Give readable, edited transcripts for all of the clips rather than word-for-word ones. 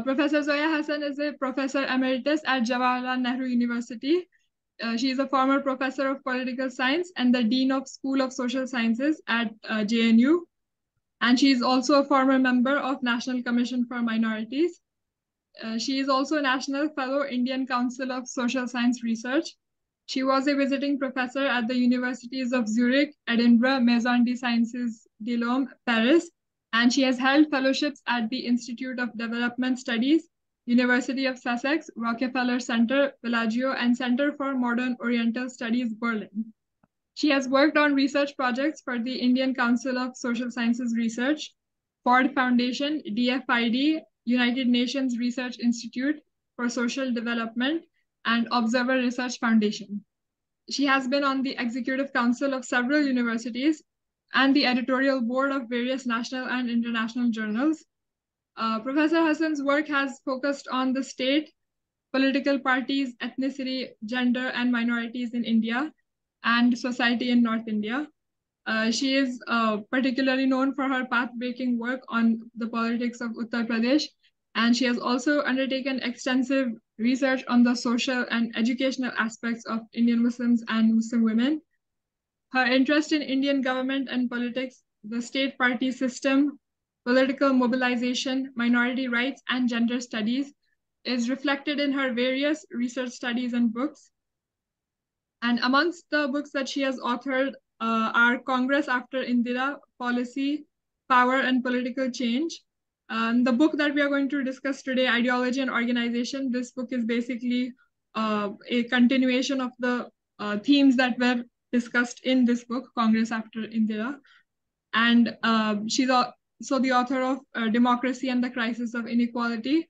Professor Zoya Hasan is a professor emeritus at Jawaharlal Nehru University. She is a former professor of political science and the dean of School of Social Sciences at JNU. And she is also a former member of National Commission for Minorities. She is also a National Fellow, Indian Council of Social Science Research. She was a visiting professor at the universities of Zurich, Edinburgh, Maison des Sciences de l'Homme, Paris, and she has held fellowships at the Institute of Development Studies, University of Sussex, Rockefeller Center, Bellagio, and Center for Modern Oriental Studies, Berlin. She has worked on research projects for the Indian Council of Social Sciences Research, Ford Foundation, DFID, United Nations Research Institute for Social Development, and Observer Research Foundation. She has been on the executive council of several universities and the editorial board of various national and international journals. Professor Hasan's work has focused on the state, political parties, ethnicity, gender, and minorities in India, and society in North India. She is particularly known for her path-breaking work on the politics of Uttar Pradesh, and she has also undertaken extensive research on the social and educational aspects of Indian Muslims and Muslim women. Her interest in Indian government and politics, the state party system, political mobilization, minority rights, and gender studies is reflected in her various research studies and books. And amongst the books that she has authored are Congress After Indira, Policy, Power and Political Change. The book that we are going to discuss today, Ideology and Organization, this book is basically a continuation of the themes that were discussed in this book, Congress After Indira. And she's also the author of Democracy and the Crisis of Inequality,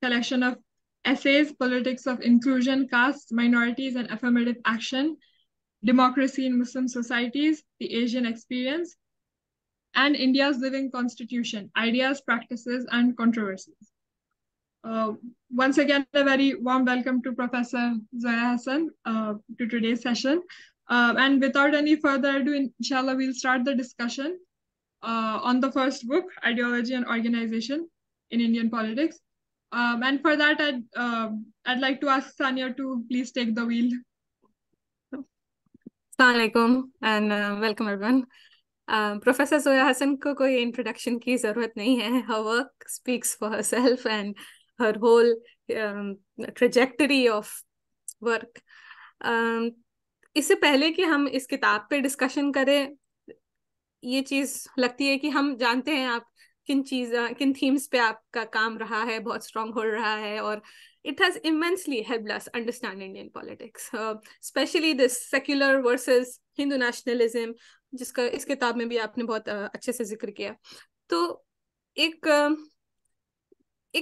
collection of essays, Politics of Inclusion, Castes, Minorities, and Affirmative Action, Democracy in Muslim Societies, The Asian Experience, and India's Living Constitution, Ideas, Practices, and Controversies. Once again, a very warm welcome to Professor Zoya Hasan to today's session. And without any further ado, inshallah, we'll start the discussion on the first book, Ideology and Organization in Indian Politics. And for that, I'd like to ask Sania to please take the wheel. Assalamualaikum and welcome everyone. Professor Zoya Hasan को कोई introduction की ज़रूरत नहीं है. Her work speaks for herself and her whole trajectory of work. इससे पहले कि हम इस किताब पे discussion करें, ये चीज़ लगती है कि हम जानते हैं आप किन themes पे आपका काम रहा है, बहुत strong hold रहा है, और it has immensely helped us understand Indian politics, especially this secular versus Hindu nationalism, जिसका इस किताब में भी आपने बहुत अच्छे से जिक्र किया. तो एक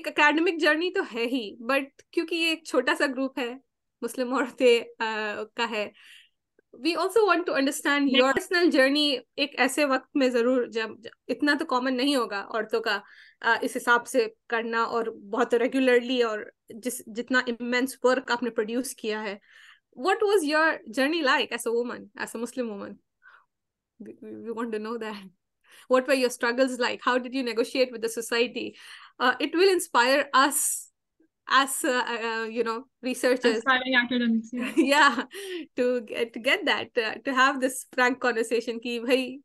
academic journey तो है ही, but क्योंकि ये एक छोटा सा group है, मुस्लिम औरतें का है, we also want to understand your personal journey एक ऐसे वक्त में जरूर जब इतना तो common नहीं होगा औरतों का इस हिसाब से करना और बहुत regularly और जितना immense work आपने produce किया है. What was your journey like as a woman, as a Muslim woman? We want to know that. What were your struggles like? How did you negotiate with the society? It will inspire us as researchers, aspiring academics, yeah, to get that, to have this frank conversation कि भाई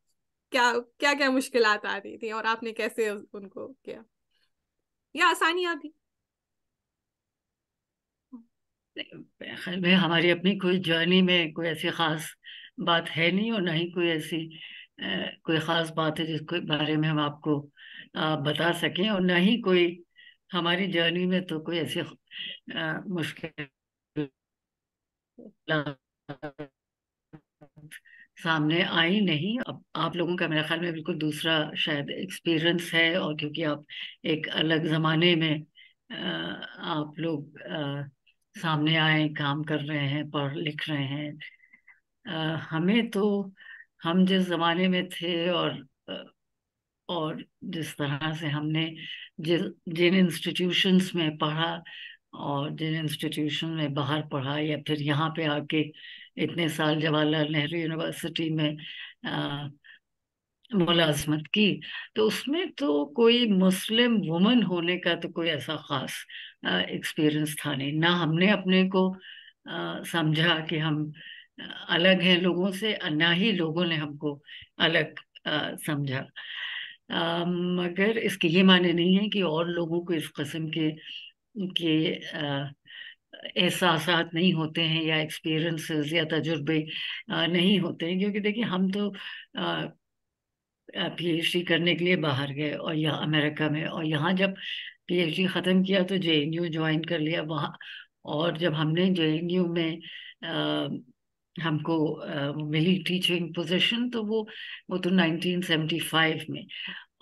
क्या मुश्किलात आ रही थी और आपने कैसे उनको किया, या आसानियां भी. में हमारी अपनी कोई जर्नी में कोई ऐसी खास बात है नहीं, और ना ही कोई ऐसी कोई खास बात है जिसके बारे में हम आपको बता सकें, और ना ही कोई हमारी जर्नी में तो कोई ऐसी मुश्किल सामने आई नहीं. अब आप लोगों का मेरे ख्याल में बिल्कुल दूसरा शायद एक्सपीरियंस है, और क्योंकि आप एक अलग जमाने में आप लोग सामने आए, काम कर रहे हैं, पढ़ लिख रहे हैं. हमें तो हम जिस जमाने में थे और जिस तरह से हमने जिन इंस्टीट्यूशंस में पढ़ा और जिन इंस्टीट्यूशन में बाहर पढ़ा, या फिर यहाँ पे आके इतने साल जवाहरलाल नेहरू यूनिवर्सिटी में मुलाजमत की, तो उसमें तो कोई मुस्लिम वुमन होने का तो कोई ऐसा खास एक्सपीरियंस था नहीं। ना हमने अपने को समझा कि हम अलग हैं लोगों से, ना ही लोगों ने हमको अलग समझा। मगर इसके ये माने नहीं है कि और लोगों को इस किस्म के एहसासात नहीं होते हैं या एक्सपीरियंसेस या तजुर्बे नहीं होते हैं। क्योंकि देखिए हम तो पीएचडी करने के लिए बाहर गए और यहाँ अमेरिका में, और यहाँ जब पीएचडी खत्म किया तो जेएनयू ज्वाइन कर लिया वहाँ। और जब हमने जेएनयू में हमको मिली टीचिंग पोजीशन, तो वो तो 1975 में।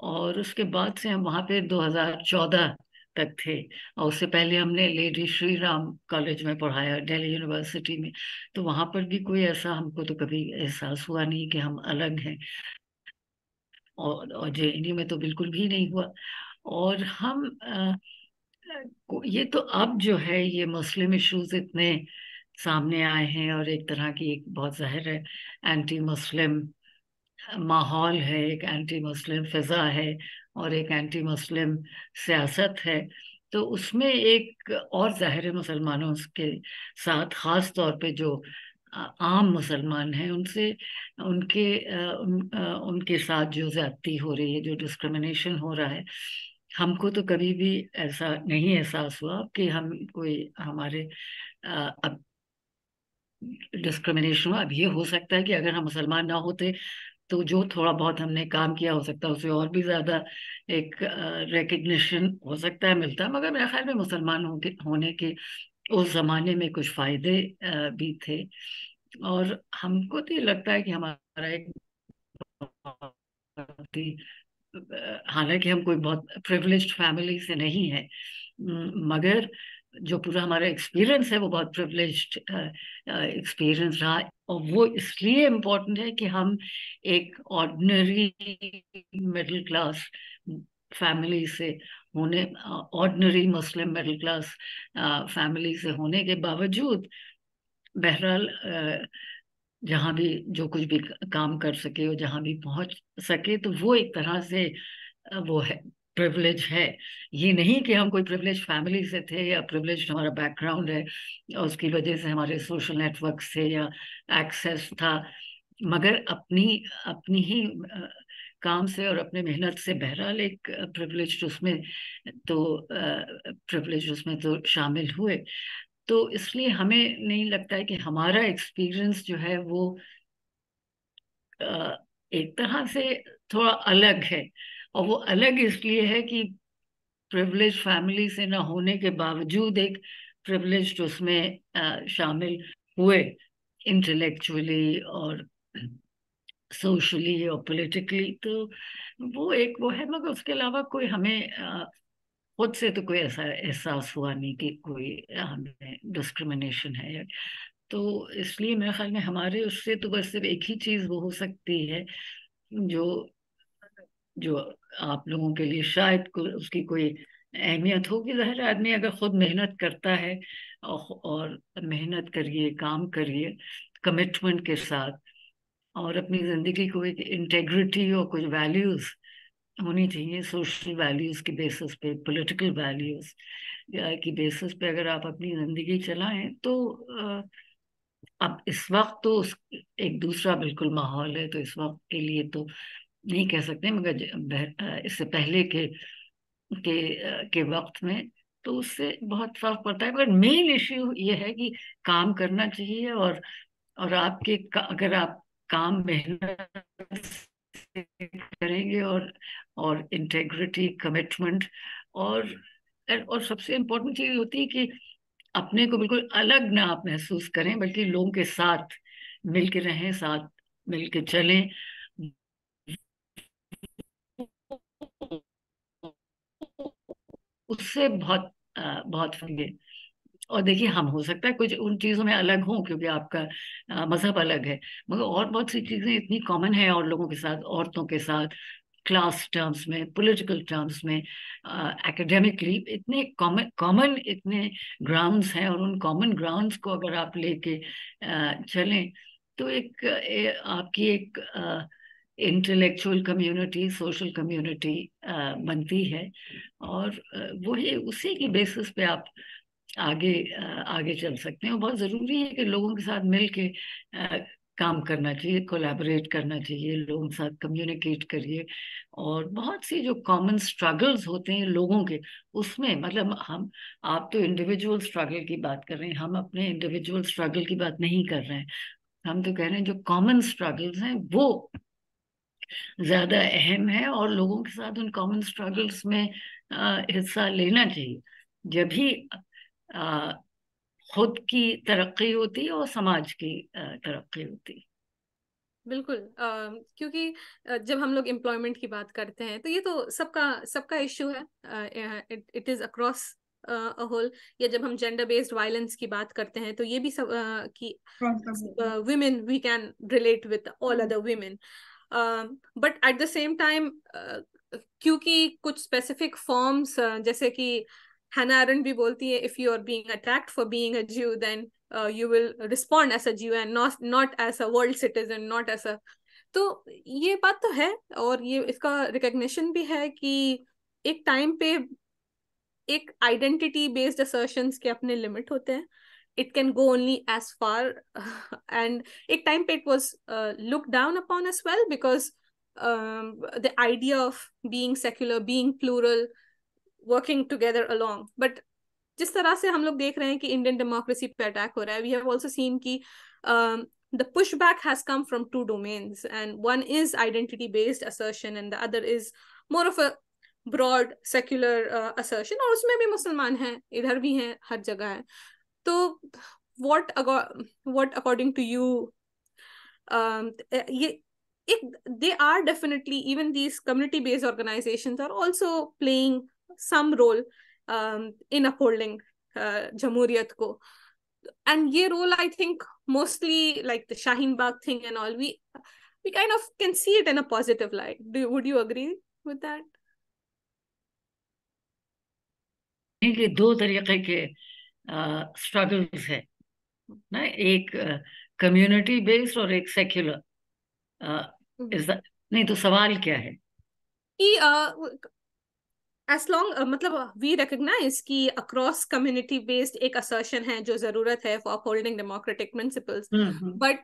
और उसके बाद से हम वहाँ पे 2014 तक थे। और उससे पहले हमने लेडी श्री राम कॉलेज में पढ़ाया, दिल्ली यूनिवर्सिटी में। तो वहाँ पर भी कोई ऐसा हमको तो कभी एहसास हुआ नहीं कि हम अलग हैं। और जेएनयू में तो बिल्कुल भी नहीं हुआ। और हम ये तो अब जो है ये मुस्लिम इश्यूज इतने सामने आए हैं, और एक तरह की एक बहुत जाहिर है एंटी मुस्लिम माहौल है, एक एंटी मुस्लिम फिजा है, और एक एंटी मुस्लिम सियासत है। तो उसमें एक और जाहिर है मुसलमानों के साथ, खास तौर पे जो आम मुसलमान हैं उनसे, उनके साथ जो ज्यादती हो रही है, जो डिस्क्रिमिनेशन हो रहा है, हमको तो कभी भी ऐसा नहीं एहसास हुआ कि हम कोई हमारे अब डिस्क्रिमिनेशन हुआ। अब ये हो सकता है कि अगर हम मुसलमान ना होते तो जो थोड़ा बहुत हमने काम किया हो सकता है उसे और भी ज्यादा एक रिकग्निशन हो सकता है मिलता, मगर मेरे ख्याल में मुसलमान होने के उस जमाने में कुछ फायदे भी थे। और हमको तो ये लगता है कि हमारा एक बहुत ही हालांकि हम कोई बहुत प्रिविलेज्ड फैमिली से नहीं है, मगर जो पूरा हमारा एक्सपीरियंस है वो बहुत प्रिविलेज्ड एक्सपीरियंस रहा। और वो इसलिए इम्पोर्टेंट है कि हम एक ऑर्डिनरी मिडिल क्लास फैमिली से होने, ऑर्डिनरी मुस्लिम मिडिल क्लास फैमिली से होने के बावजूद बहरहाल जहाँ भी जो कुछ भी काम कर सके और जहाँ भी पहुंच सके, तो वो एक तरह से वो है, प्रिविलेज है। ये नहीं कि हम कोई प्रिविलेज फैमिली से थे या प्रिविलेज हमारा बैकग्राउंड है और उसकी वजह से हमारे सोशल नेटवर्क से या एक्सेस था, मगर अपनी अपनी ही काम से और अपने मेहनत से बहरहाल एक प्रिविलेज उसमें तो प्रिविलेज उसमें तो शामिल हुए। तो इसलिए हमें नहीं लगता है कि हमारा एक्सपीरियंस जो है वो एक तरह से थोड़ा अलग है। और वो अलग इसलिए है कि प्रिविलेज फैमिली से ना होने के बावजूद एक प्रिविलेज उसमें शामिल हुए, इंटेलेक्चुअली और सोशली और पॉलिटिकली। तो वो एक वो है, मगर उसके अलावा कोई हमें खुद से तो कोई ऐसा एहसास हुआ नहीं कि कोई हमें डिस्क्रिमिनेशन है। तो इसलिए मेरे ख्याल में हमारे उससे तो बस सिर्फ एक ही चीज वो हो सकती है, जो जो आप लोगों के लिए शायद उसकी कोई अहमियत होगी। ज़ाहिर है आदमी अगर खुद मेहनत करता है और मेहनत करिए, काम करिए कमिटमेंट के साथ, और अपनी जिंदगी को एक इंटेग्रिटी और कुछ वैल्यूज होनी चाहिए, सोशल वैल्यूज के बेसिस पे, पॉलिटिकल वैल्यूज की बेसिस पे अगर आप अपनी जिंदगी चलाएं तो अब इस वक्त तो एक दूसरा बिल्कुल माहौल है, तो इस वक्त के लिए तो नहीं कह सकते, मगर इससे पहले के वक्त में तो उससे बहुत फर्क पड़ता है। मगर मेन इश्यू ये है कि काम करना चाहिए, और अगर आप काम मेहनत से करेंगे और इंटेग्रिटी, कमिटमेंट, और और सबसे इम्पोर्टेंट चीज होती है कि अपने को बिल्कुल अलग ना आप महसूस करें, बल्कि लोगों के साथ मिल के रहें, साथ मिल के चलें। उससे बहुत फर्क है। और देखिए हम हो सकता है कुछ उन चीजों में अलग हों क्योंकि आपका मजहब अलग है, मगर और बहुत सी चीजें इतनी कॉमन है और लोगों के साथ, औरतों के साथ, क्लास टर्म्स में, पॉलिटिकल टर्म्स में, एकेडमिकली इतने कॉमन कॉमन इतने ग्राउंड्स हैं, और उन कॉमन ग्राउंड्स को अगर आप लेके चलें तो आपकी एक इंटेलेक्चुअल कम्युनिटी, सोशल कम्युनिटी बनती है, और वही उसी की बेसिस पे आप आगे आगे चल सकते हैं। और बहुत जरूरी है कि लोगों के साथ मिल के काम करना चाहिए, कोलैबोरेट करना चाहिए, लोगों के साथ कम्युनिकेट करिए। और बहुत सी जो कॉमन स्ट्रगल्स होते हैं लोगों के, उसमें मतलब हम, आप तो इंडिविजुअल स्ट्रगल की बात कर रहे हैं, हम अपने इंडिविजुअल स्ट्रगल की बात नहीं कर रहे हैं। हम तो कह रहे हैं जो कॉमन स्ट्रगल्स हैं वो ज्यादा अहम है, और लोगों के साथ उन कॉमन स्ट्रगल्स में हिस्सा लेना चाहिए। जब भी अ, खुद की तरक्की होती है और समाज की तरक्की होती है। बिल्कुल। क्योंकि जब हम लोग एम्प्लॉयमेंट की बात करते हैं तो ये तो सबका सबका इश्यू है, it is across a whole. या जब हम जेंडर बेस्ड वायलेंस की बात करते हैं तो ये भी सब कि women we can relate with all other women, but at the same time क्योंकि कुछ specific forms जैसे कि Hannah Arendt भी बोलती है, if you are being attacked for being a Jew, then you will respond as a Jew and not as a world citizen, not as a, तो ये बात तो है। और ये इसका रिकग्निशन भी है कि एक टाइम पे एक आइडेंटिटी बेस्ड असर्शंस के अपने लिमिट होते हैं, it can go only as far and एक time पे it was looked down upon as well, because the idea of being secular, being plural, working together along, but जिस तरह से हम लोग देख रहे हैं कि इंडियन डेमोक्रेसी पे अटैक हो रहा है, वी हैव आल्सो सीन कि the pushback has come from two domains, and one is identity based assertion and the other is more of a broad secular assertion, और उसमें भी मुसलमान हैं, इधर भी हैं, हर जगह है। तो what according to you, ये they are definitely, even these community based organizations are also playing some role in upholding jamhuriyat ko, and ये role I think mostly like the Shaheen Bagh thing and all, we kind of can see it in a positive light. Would you agree with that? ये दो तरीके के struggles है ना, एक community based और एक सेक्युलर। नहीं तो सवाल क्या है कि as long मतलब we recognize कि across community based एक assertion है जो जरूरत है for upholding democratic principles, but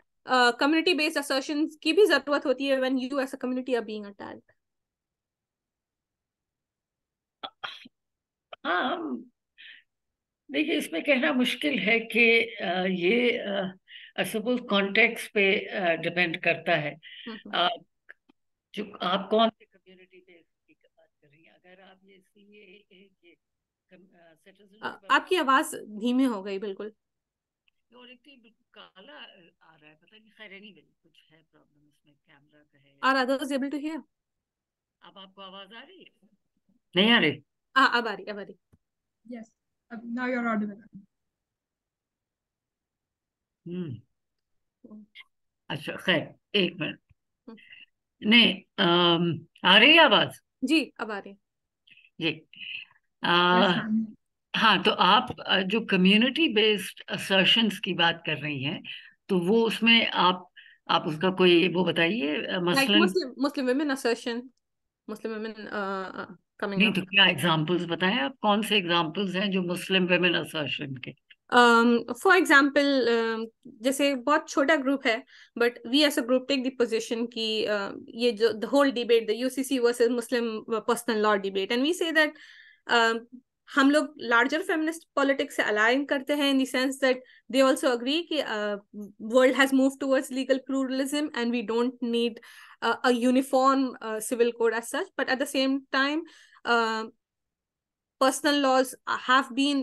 community based assertions की भी जरूरत होती है when you as a community are being attacked. हाँ, देखिए इसमें कहना मुश्किल है कि ये सपोज कॉन्टेक्स्ट पे डिपेंड करता है। जो आप कौन से कम्युनिटी पे की बात कर रही हैं। अगर आप ये सीए सिटीजनशिप, आपकी आवाज धीमी हो गई बिल्कुल, और एक तो बिल्कुल काला आ रहा है, पता नहीं, खैर एनीवे कुछ है प्रॉब्लम इसमें, कैमरा का है। Are others able to hear? अब आपको आवाज आ रही है? नहीं आ रही? अब आ रही, अब आ रही। Yes, now you're audible. अच्छा खैर, एक मिनट। नहीं, आ रही है आवाज? जी अब आ रही। जी। Yes, ma'am. हाँ, तो आप जो कम्युनिटी बेस्ड असर्शंस की बात कर रही हैं, तो वो उसमें आप उसका कोई वो बताइए, Like मसलन। Muslim women assertion, Muslim women coming नहीं up. तो क्या एग्जांपल्स बताएं आप, कौन से एग्जांपल्स हैं जो मुस्लिम वुमेन असर्शन के? फॉर एग्जाम्पल जैसे बहुत छोटा ग्रुप है, but we as a group take the position कि ये जो the whole debate, the UCC versus Muslim personal law debate, and we say that हम लोग लार्जर फेमिनिस्ट पॉलिटिक्स से अलाइन करते हैं in the sense that they also agree कि world has move towards legal pluralism and we don't need a uniform civil code as such, but at the same time personal laws have been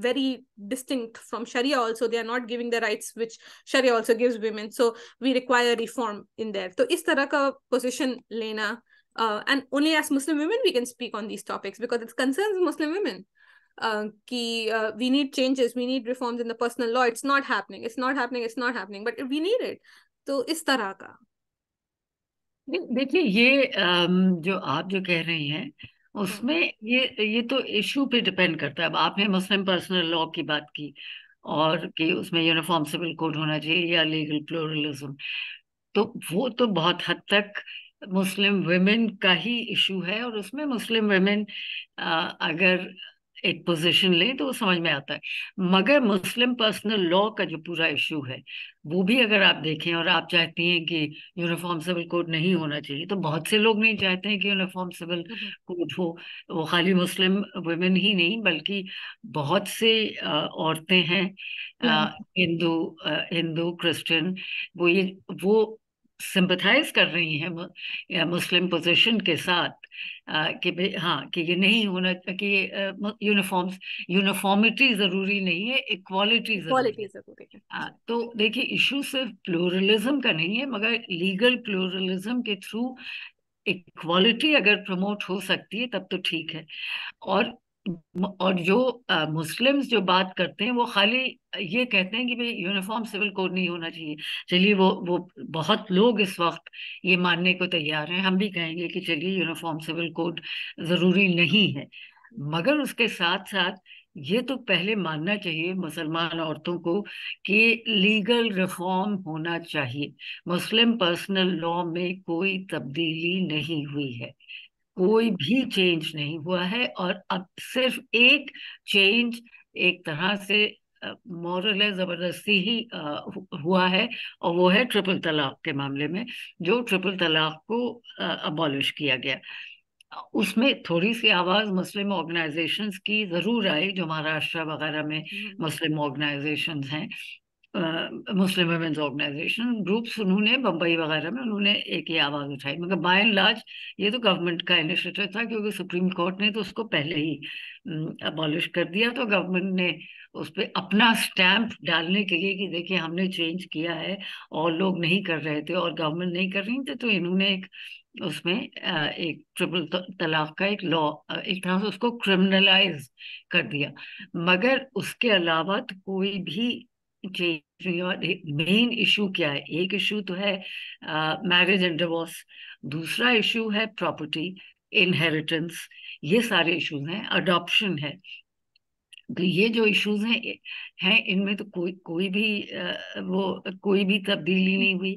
very distinct from Sharia also. They are not giving the rights which Sharia also gives women, so we require reform in there. So is tarah ka position lena, and only as Muslim women we can speak on these topics because it concerns Muslim women. We need changes, we need reforms in the personal law. It's not happening, but we need it. So is tarah ka देखिए ये जो आप जो कह रही हैं उसमें ये तो इशू पे डिपेंड करता है। अब आपने मुस्लिम पर्सनल लॉ की बात की, और कि उसमें यूनिफॉर्म सिविल कोड होना चाहिए या लीगल प्लूरलिज्म, तो वो तो बहुत हद तक मुस्लिम वुमेन का ही इशू है, और उसमें मुस्लिम वुमेन अगर एक पोजीशन ले तो वो समझ में आता है। मगर मुस्लिम पर्सनल लॉ का जो पूरा इशू है, वो भी अगर आप देखें, और आप चाहती हैं कि यूनिफॉर्म सिविल कोड नहीं होना चाहिए, तो बहुत से लोग नहीं चाहते हैं कि यूनिफॉर्म सिविल कोड हो। वो खाली मुस्लिम वुमेन ही नहीं, बल्कि बहुत से औरतें हैं, Yeah. हिंदू, हिंदू क्रिश्चियन, वो सिंपथाइज कर रही हैं मुस्लिम पोजीशन के साथ, कि हाँ, कि ये नहीं होना, कि यूनिफॉर्मिटी जरूरी नहीं है, इक्वालिटी जरूरी इक्वालिटी है। जरूरी है। तो देखिए, इशू सिर्फ प्लूरलिज्म का नहीं है, मगर लीगल प्लूरलिज्म के थ्रू इक्वालिटी अगर प्रमोट हो सकती है तब तो ठीक है। और जो मुस्लिम्स जो बात करते हैं, वो खाली ये कहते हैं कि भाई यूनिफॉर्म सिविल कोड नहीं होना चाहिए। चलिए, वो बहुत लोग इस वक्त ये मानने को तैयार हैं, हम भी कहेंगे कि चलिए यूनिफॉर्म सिविल कोड जरूरी नहीं है। मगर उसके साथ साथ ये तो पहले मानना चाहिए मुसलमान औरतों को कि लीगल रिफॉर्म होना चाहिए। मुस्लिम पर्सनल लॉ में कोई तब्दीली नहीं हुई है, कोई भी चेंज नहीं हुआ है, और अब सिर्फ एक चेंज एक तरह से मॉरल है, जबरदस्ती ही हुआ है, और वो है ट्रिपल तलाक के मामले में, जो ट्रिपल तलाक को अबॉलिश किया गया। उसमें थोड़ी सी आवाज मुस्लिम ऑर्गेनाइजेशंस की जरूर आई, जो महाराष्ट्र वगैरह में मुस्लिम ऑर्गेनाइजेशंस हैं, मुस्लिम वुमेन्स ऑर्गेनाइजेशन ग्रुप्स, उन्होंने बम्बई वगैरह में उन्होंने एक ही आवाज उठाई। मगर बाय एंड लार्ज ये तो गवर्नमेंट का इनिशिएटिव था, क्योंकि सुप्रीम कोर्ट ने तो उसको पहले ही अबॉलिश कर दिया, तो गवर्नमेंट ने उस पर अपना स्टैंप डालने के लिए कि देखिए हमने चेंज किया है, और लोग नहीं कर रहे थे और गवर्नमेंट नहीं कर रही थी, तो इन्होंने एक उसमें एक ट्रिपल तलाक का एक लॉ, एक तरह से उसको क्रिमिनलाइज कर दिया। मगर उसके अलावा तो कोई भी चेंज नहीं हुआ। मेन इशू क्या है? एक इशू तो है मैरिज एंड डिवोर्स, दूसरा इशू है प्रॉपर्टी, इनहेरिटेंस, ये सारे इश्यूज हैं, अडॉप्शन है। तो ये जो इश्यूज हैं इनमें तो कोई भी वो कोई भी तब्दीली नहीं हुई,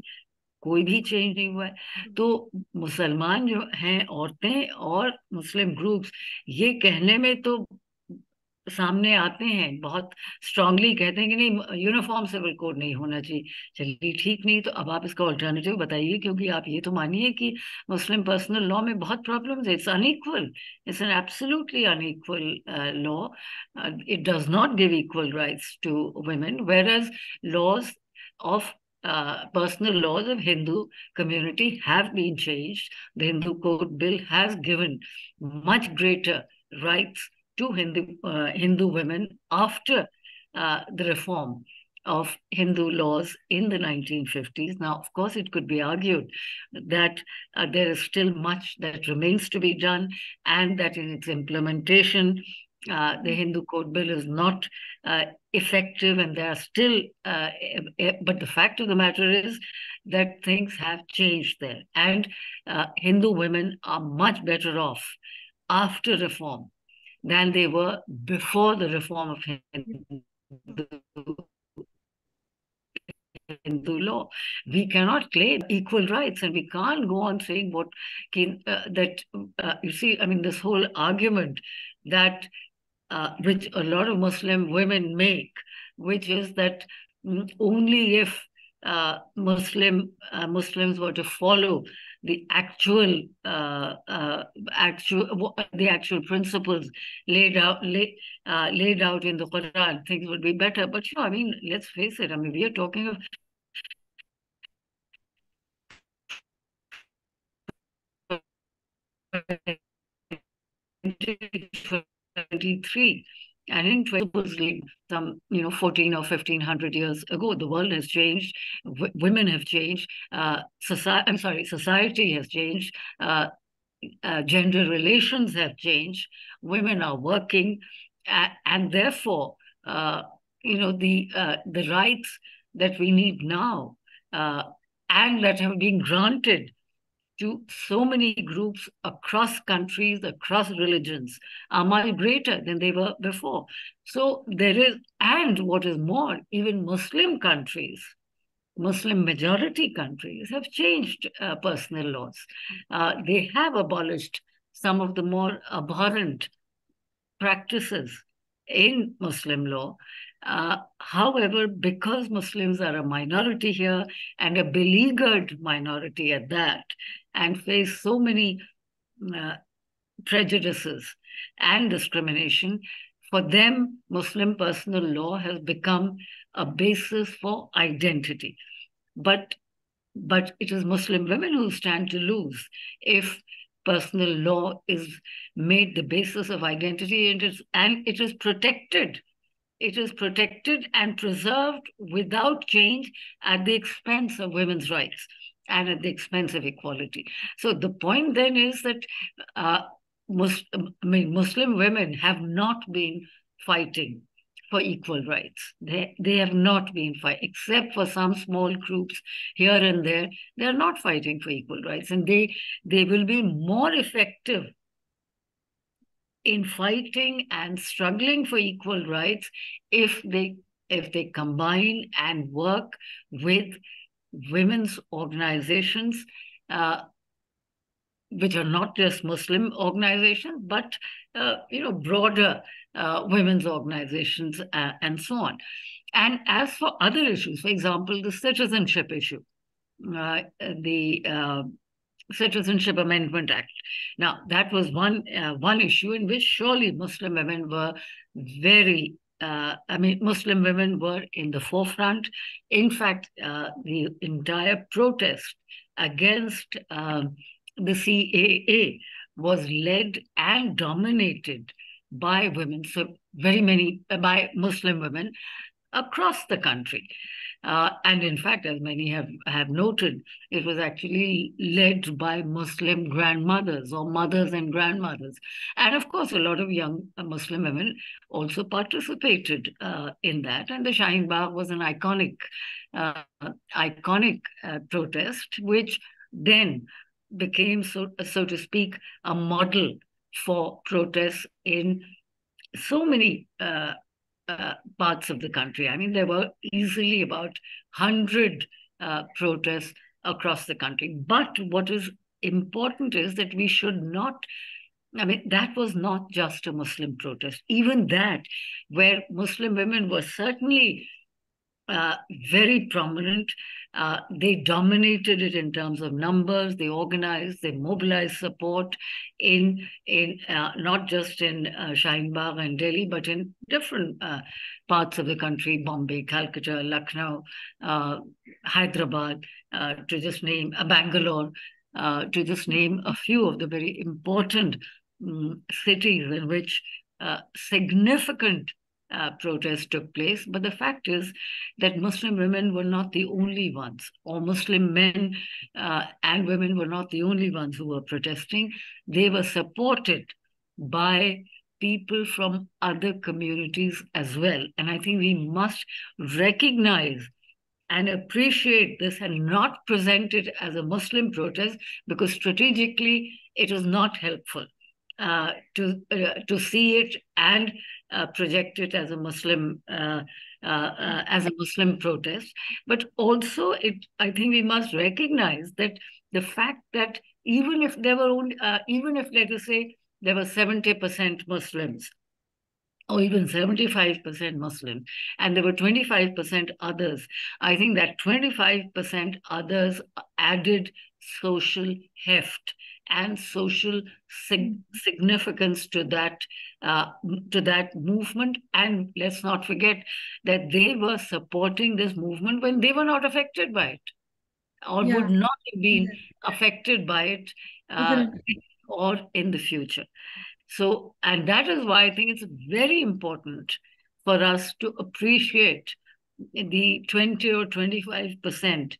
कोई भी चेंज नहीं हुआ है। तो मुसलमान जो हैं, औरतें और मुस्लिम ग्रुप्स, ये कहने में तो सामने आते हैं, बहुत स्ट्रांगली कहते हैं कि नहीं, यूनिफॉर्म सिविल कोड नहीं होना चाहिए। चलिए ठीक, नहीं तो अब आप इसका ऑल्टरनेटिव बताइए, क्योंकि आप ये तो मानिए कि मुस्लिम पर्सनल लॉ में बहुत प्रॉब्लम्स है, it's unequal, it's an absolutely unequal law, it does not give equal rights to women, whereas laws of personal laws of Hindu community have been changed. The Hindu Code Bill has given much greater rights to Hindu women after the reform of Hindu laws in the 1950s. Now, of course, it could be argued that there is still much that remains to be done, and that in its implementation, the Hindu Code Bill is not effective, and there are still, but the fact of the matter is that things have changed there, and Hindu women are much better off after reform than they were before the reform of Hindu law. We cannot claim equal rights, and we can't go on saying you see, I mean, this whole argument that which a lot of Muslim women make, which is that only if Muslims were to follow the actual principles laid out in the Quran, things would be better. But I mean, let's face it. I mean, we are talking of and in supposedly some 14 or 1500 years ago, the world has changed, women have changed, society has changed, gender relations have changed, women are working, and therefore the rights that we need now, and that have been granted to so many groups across countries, across religions, are much greater than they were before. So there is, and what is more, even Muslim countries, Muslim majority countries have changed personal laws. They have abolished some of the more abhorrent practices in Muslim law. However, because Muslims are a minority here, and a beleaguered minority at that, and face so many prejudices and discrimination, for them, Muslim personal law has become a basis for identity. But it is Muslim women who stand to lose if personal law is made the basis of identity, and it is protected. It is protected and preserved without change at the expense of women's rights and at the expense of equality. So the point then is that Muslim women have not been fighting for equal rights. They have not been fighting, except for some small groups here and there. They are not fighting for equal rights, and they will be more effective in fighting and struggling for equal rights if they combine and work with women's organizations, which are not just Muslim organizations, but broader women's organizations and so on. And as for other issues, for example, the citizenship issue, the Citizenship Amendment Act. Now, that was one issue in which surely Muslim women were Muslim women were in the forefront. In fact, the entire protest against the CAA was led and dominated by women, so very many by Muslim women across the country. And in fact, as many have noted, it was actually led by Muslim grandmothers or mothers and grandmothers. And of course, a lot of young Muslim women also participated in that. And the Shaheen Bagh was an iconic protest, which then became, so to speak, a model for protests in so many parts of the country. I mean, there were easily about 100 protests across the country. But what is important is that we should not, that was not just a Muslim protest. Even that, where Muslim women were certainly very prominent. They dominated it in terms of numbers. They organized, they mobilized support in not just in Shaheen Bagh and Delhi, but in different parts of the country: Bombay, Calcutta, Lucknow, Hyderabad, to just name Bangalore, to just name a few of the very important cities in which significant protests took place. But the fact is that Muslim women were not the only ones, or Muslim men and women were not the only ones who were protesting. They were supported by people from other communities as well. And I think we must recognize and appreciate this and not present it as a Muslim protest, because strategically it is not helpful to see it and project it as a Muslim protest. But also, I think we must recognize that the fact that even if there were only, even if, let us say, there were 70% Muslims, or even 75% Muslim, and there were 25% others, I think that 25% others added social heft and social significance to that movement. And let's not forget that they were supporting this movement when they were not affected by it, or would not have been affected by it or in the future. So, and that is why I think it's very important for us to appreciate the 20 or 25%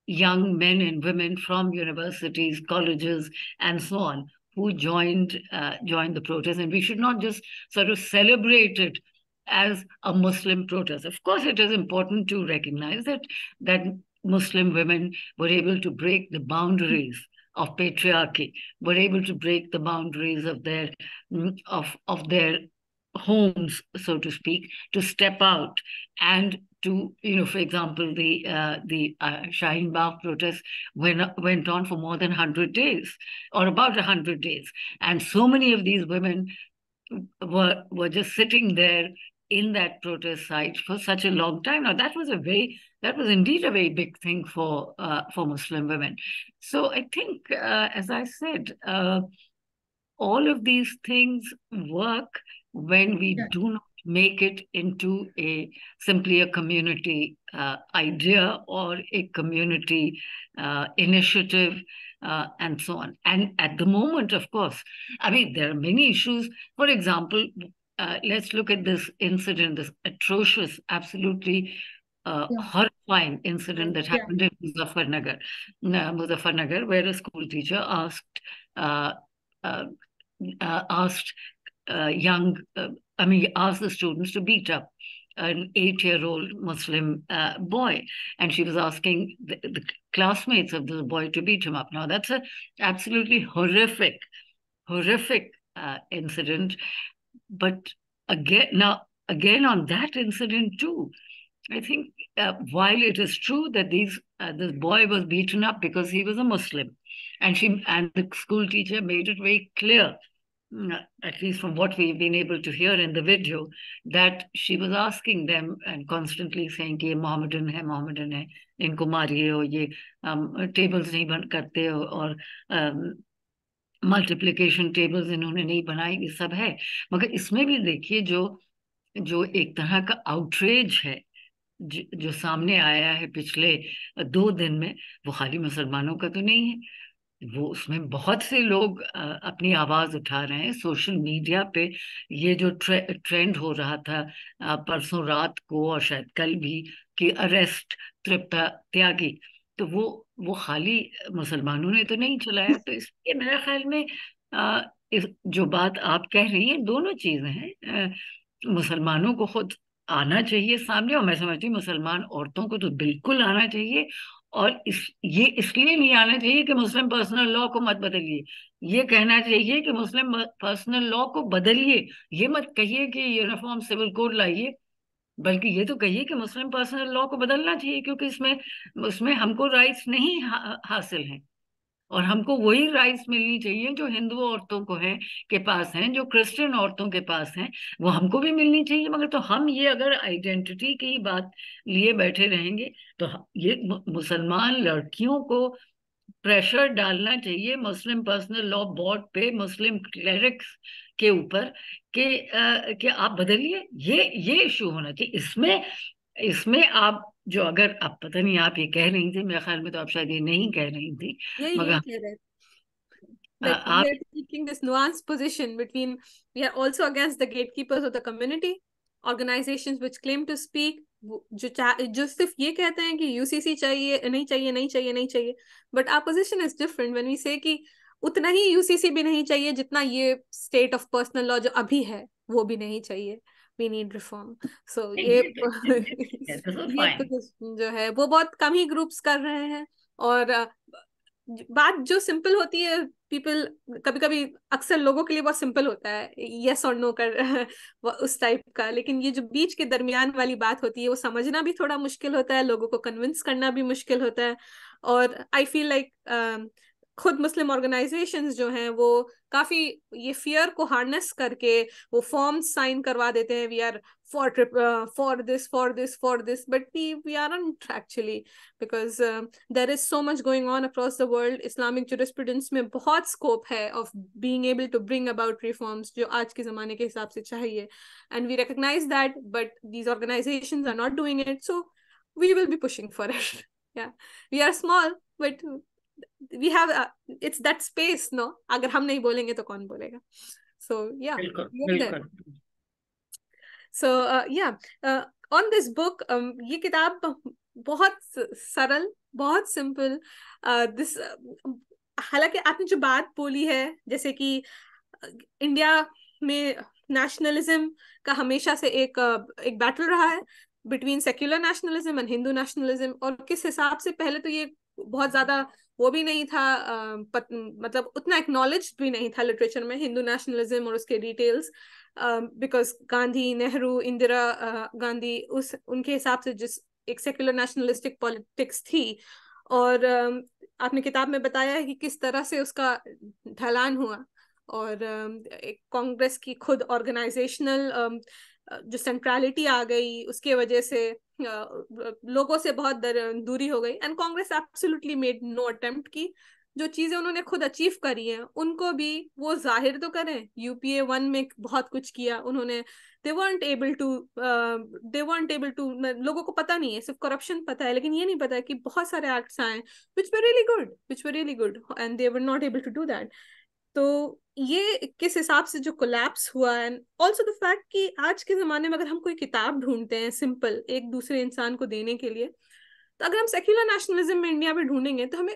young men and women from universities, colleges, and so on, who joined the protest. And we should not just sort of celebrate it as a Muslim protest. Of course, it is important to recognize that Muslim women were able to break the boundaries of patriarchy, were able to break the boundaries of their homes, so to speak, to step out and to, for example, the Shaheen Bagh protest went on for more than 100 days, or about 100 days. And so many of these women were just sitting there in that protest site for such a long time. Now that was indeed a very big thing for Muslim women. So I think, as I said, all of these things work when we do not make it into simply a community idea or a community initiative, and so on. And at the moment, of course, I mean, there are many issues. For example, let's look at this incident, this atrocious, absolutely horrifying incident that happened in Muzaffarnagar, where a school teacher asked the students to beat up an 8-year-old Muslim boy, and she was asking the classmates of this boy to beat him up. Now that's a absolutely horrific incident. But again on that incident too, I think while it is true that this boy was beaten up because he was a Muslim, and the school teacher made it very clear, at least from what we've been able to hear in the video, that she was asking them and constantly saying कि ये Mohammedan है, इनको मारिए, और ये tables नहीं बन करते, और मल्टीप्लिकेशन टेबल्स इन्होंने नहीं बनाई, ये सब है। मगर इसमें भी देखिए जो एक तरह का आउटरेज है जो सामने आया है पिछले 2 दिन में, वो खाली मुसलमानों का तो नहीं है, वो उसमें बहुत से लोग अपनी आवाज उठा रहे हैं सोशल मीडिया पे। ये जो ट्रेंड हो रहा था परसों रात को और शायद कल भी, कि अरेस्ट तृप्ता त्यागी, तो वो खाली मुसलमानों ने तो नहीं चलाया। तो इसलिए मेरे ख्याल में जो बात आप कह रही हैं, दोनों चीजें हैं। मुसलमानों को खुद आना चाहिए सामने, और मैं समझती हूँ मुसलमान औरतों को तो बिल्कुल आना चाहिए। और ये इसलिए नहीं आना चाहिए कि मुस्लिम पर्सनल लॉ को मत बदलिए, ये कहना चाहिए कि मुस्लिम पर्सनल लॉ को बदलिए। ये मत कहिए कि यूनिफॉर्म सिविल कोड लाइए, बल्कि ये तो कहिए कि मुस्लिम पर्सनल लॉ को बदलना चाहिए, क्योंकि उसमें हमको राइट्स नहीं हासिल हैं, और हमको वही राइट्स मिलनी चाहिए जो हिंदू औरतों को है के पास हैं, जो क्रिश्चियन औरतों के पास हैं, वो हमको भी मिलनी चाहिए। मगर तो हम ये अगर आइडेंटिटी की बात लिए बैठे रहेंगे, तो ये मुसलमान लड़कियों को प्रेशर डालना चाहिए मुस्लिम पर्सनल लॉ बोर्ड पे, मुस्लिम क्लेरिक्स के ऊपर, कि आप बदलिए। ये इशू होना चाहिए। इसमें आप जो, अगर आप, पता नहीं आप ये कह रही थी, मेरे ख्याल में तो आप शायद ये नहीं कह रही थी, मगर कह रहे like we are taking this nuanced position between we are also against the gatekeepers of the community, organizations which claim to speak, जो सिर्फ ये कहते हैं कि यूसीसी चाहिए, नहीं चाहिए, नहीं चाहिए, नहीं चाहिए, but our position is different when we say कि उतना ही यूसीसी भी नहीं चाहिए जितना ये स्टेट ऑफ पर्सनल लॉ जो अभी है वो भी नहीं चाहिए। We need reform. So ये जो है वो बहुत कम ही ग्रुप्स कर रहे हैं। और बात जो सिंपल होती है, पीपल कभी कभी अक्सर लोगों के लिए बहुत सिंपल होता है यस और नो कर उस टाइप का, लेकिन ये जो बीच के दरमियान वाली बात होती है वो समझना भी थोड़ा मुश्किल होता है, लोगों को कन्विंस करना भी मुश्किल होता है। और आई फील लाइक खुद मुस्लिम ऑर्गेनाइजेशंस जो हैं वो काफी ये फियर को हार्नेस करके वो फॉर्म्स साइन करवा देते हैं, we are for this, but we aren't actually, because there is so much going on across the world. Islamic jurisprudence में बहुत scope है of being able to bring about reforms जो आज के ज़माने के हिसाब से चाहिए, and we recognize that, but these organizations are not doing it, so we will be pushing for it. Yeah, we are small, but we have it's that space, no? अगर हम नहीं बोलेंगे तो कौन बोलेगा? So yeah, so on this book, ये किताब बहुत सरल, बहुत सिंपल, this हालांकि आपने जो बात बोली है जैसे कि इंडिया में नेशनलिज्म का हमेशा से एक बैटल रहा है, between secular nationalism and Hindu nationalism, और किस हिसाब से पहले तो ये बहुत ज्यादा वो भी नहीं था, मतलब उतना एक्नॉलेज भी नहीं था लिटरेचर में हिंदू नेशनलिज्म और उसके डिटेल्स, बिकॉज गांधी, नेहरू, इंदिरा गांधी उस उनके हिसाब से जिस एक सेक्युलर नेशनलिस्टिक पॉलिटिक्स थी। और आपने किताब में बताया है कि किस तरह से उसका ढलान हुआ, और एक कांग्रेस की खुद ऑर्गेनाइजेशनल जो सेंट्रलिटी आ गई, उसके वजह से लोगों से बहुत दूरी हो गई, and Congress absolutely made no attempt की जो चीजें उन्होंने खुद अचीव करी हैं उनको भी वो जाहिर तो करें। यूपीए 1 में बहुत कुछ किया उन्होंने, दे weren't able to, लोगों को पता नहीं है, सिर्फ करप्शन पता है, लेकिन ये नहीं पता है कि बहुत सारे एक्ट्स आए which were really good and they were not able to do that। तो ये किस हिसाब से जो कोलैप्स हुआ, एंड ऑल्सो द फैक्ट कि आज के जमाने में अगर हम कोई किताब ढूंढते हैं सिंपल एक दूसरे इंसान को देने के लिए, तो अगर हम सेक्युलर नेशनलिज्म में इंडिया में ढूंढेंगे तो हमें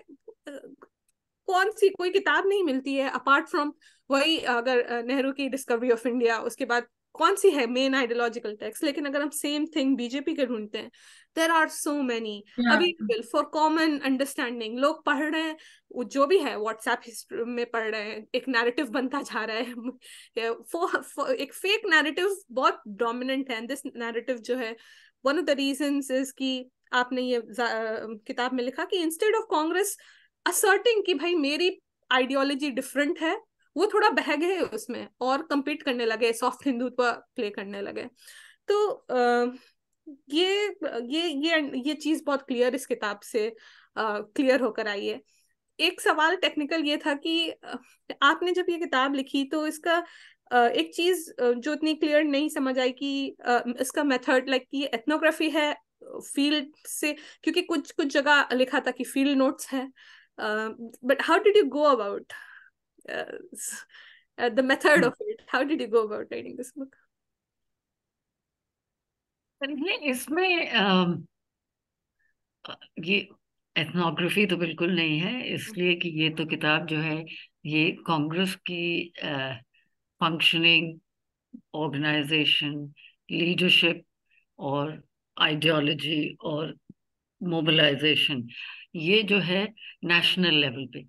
कौन सी कोई किताब नहीं मिलती है अपार्ट फ्रॉम वही, अगर नेहरू की डिस्कवरी ऑफ इंडिया, उसके बाद कौन सी है मेन आइडियोलॉजिकल टेक्स्ट। लेकिन अगर हम सेम थिंग बीजेपी के ढूंढते हैं, there are so many available for common understanding. लोग पढ़ रहे हैं, जो भी है व्हाट्सएप में पढ़ रहे हैं, एक नैरेटिव बनता जा रहा है एक फेक नैरेटिव बहुत डोमिनेंट है। दिस नैरेटिव जो है, one of the reasons is कि आपने ये किताब में लिखा कि इंस्टेड ऑफ कांग्रेस असर्टिंग कि भाई मेरी आइडियोलॉजी डिफरेंट है, वो थोड़ा बह गए उसमें और compete करने लगे, सॉफ्ट हिंदुत्व प्ले करने लगे। तो ये चीज बहुत क्लियर इस किताब से क्लियर होकर आई है। एक सवाल टेक्निकल ये था कि आपने जब ये किताब लिखी तो इसका एक चीज जो इतनी क्लियर नहीं समझ आई कि इसका मेथड, लाइक कि एथनोग्राफी है फील्ड से, क्योंकि कुछ कुछ जगह लिखा था कि फील्ड नोट्स है, but how did you go about the method of it? How did you go about writing this book? इसमें ये एथनोग्राफी तो बिल्कुल नहीं है, इसलिए कि ये तो किताब जो है ये कांग्रेस की फंक्शनिंग, ऑर्गेनाइजेशन, लीडरशिप और आइडियोलॉजी और मोबिलाइजेशन, ये जो है नेशनल लेवल पे।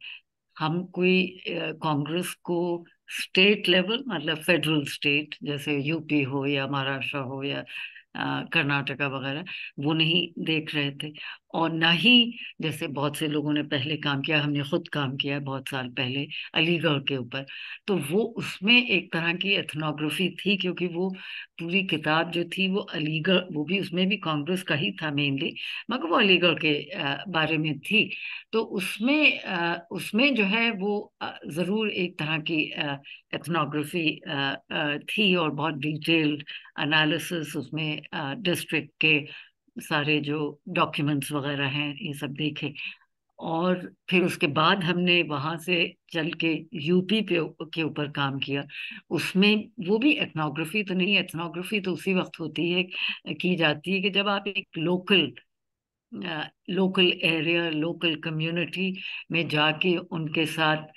हम कोई कांग्रेस को स्टेट लेवल, मतलब फेडरल स्टेट जैसे यूपी हो या महाराष्ट्र हो या कर्नाटका वगैरह, वो नहीं देख रहे थे। और ना ही जैसे बहुत से लोगों ने पहले काम किया, हमने खुद काम किया है बहुत साल पहले अलीगढ़ के ऊपर, तो वो उसमें एक तरह की एथनोग्राफी थी, क्योंकि वो पूरी किताब जो थी वो अलीगढ़, वो भी उसमें भी कांग्रेस का ही था मेनली, मगर वो अलीगढ़ के बारे में थी। तो उसमें जो है वो जरूर एक तरह की एथनोग्राफी थी और बहुत डिटेल्ड एनालिसिस उसमें, डिस्ट्रिक्ट के सारे जो डॉक्यूमेंट्स वगैरह हैं ये सब देखे। और फिर उसके बाद हमने वहां से चल के यूपी के ऊपर काम किया। उसमें वो भी एथनोग्राफी तो नहीं, एथनोग्राफी तो उसी वक्त होती है, की जाती है कि जब आप एक लोकल एरिया, लोकल कम्युनिटी में जाके उनके साथ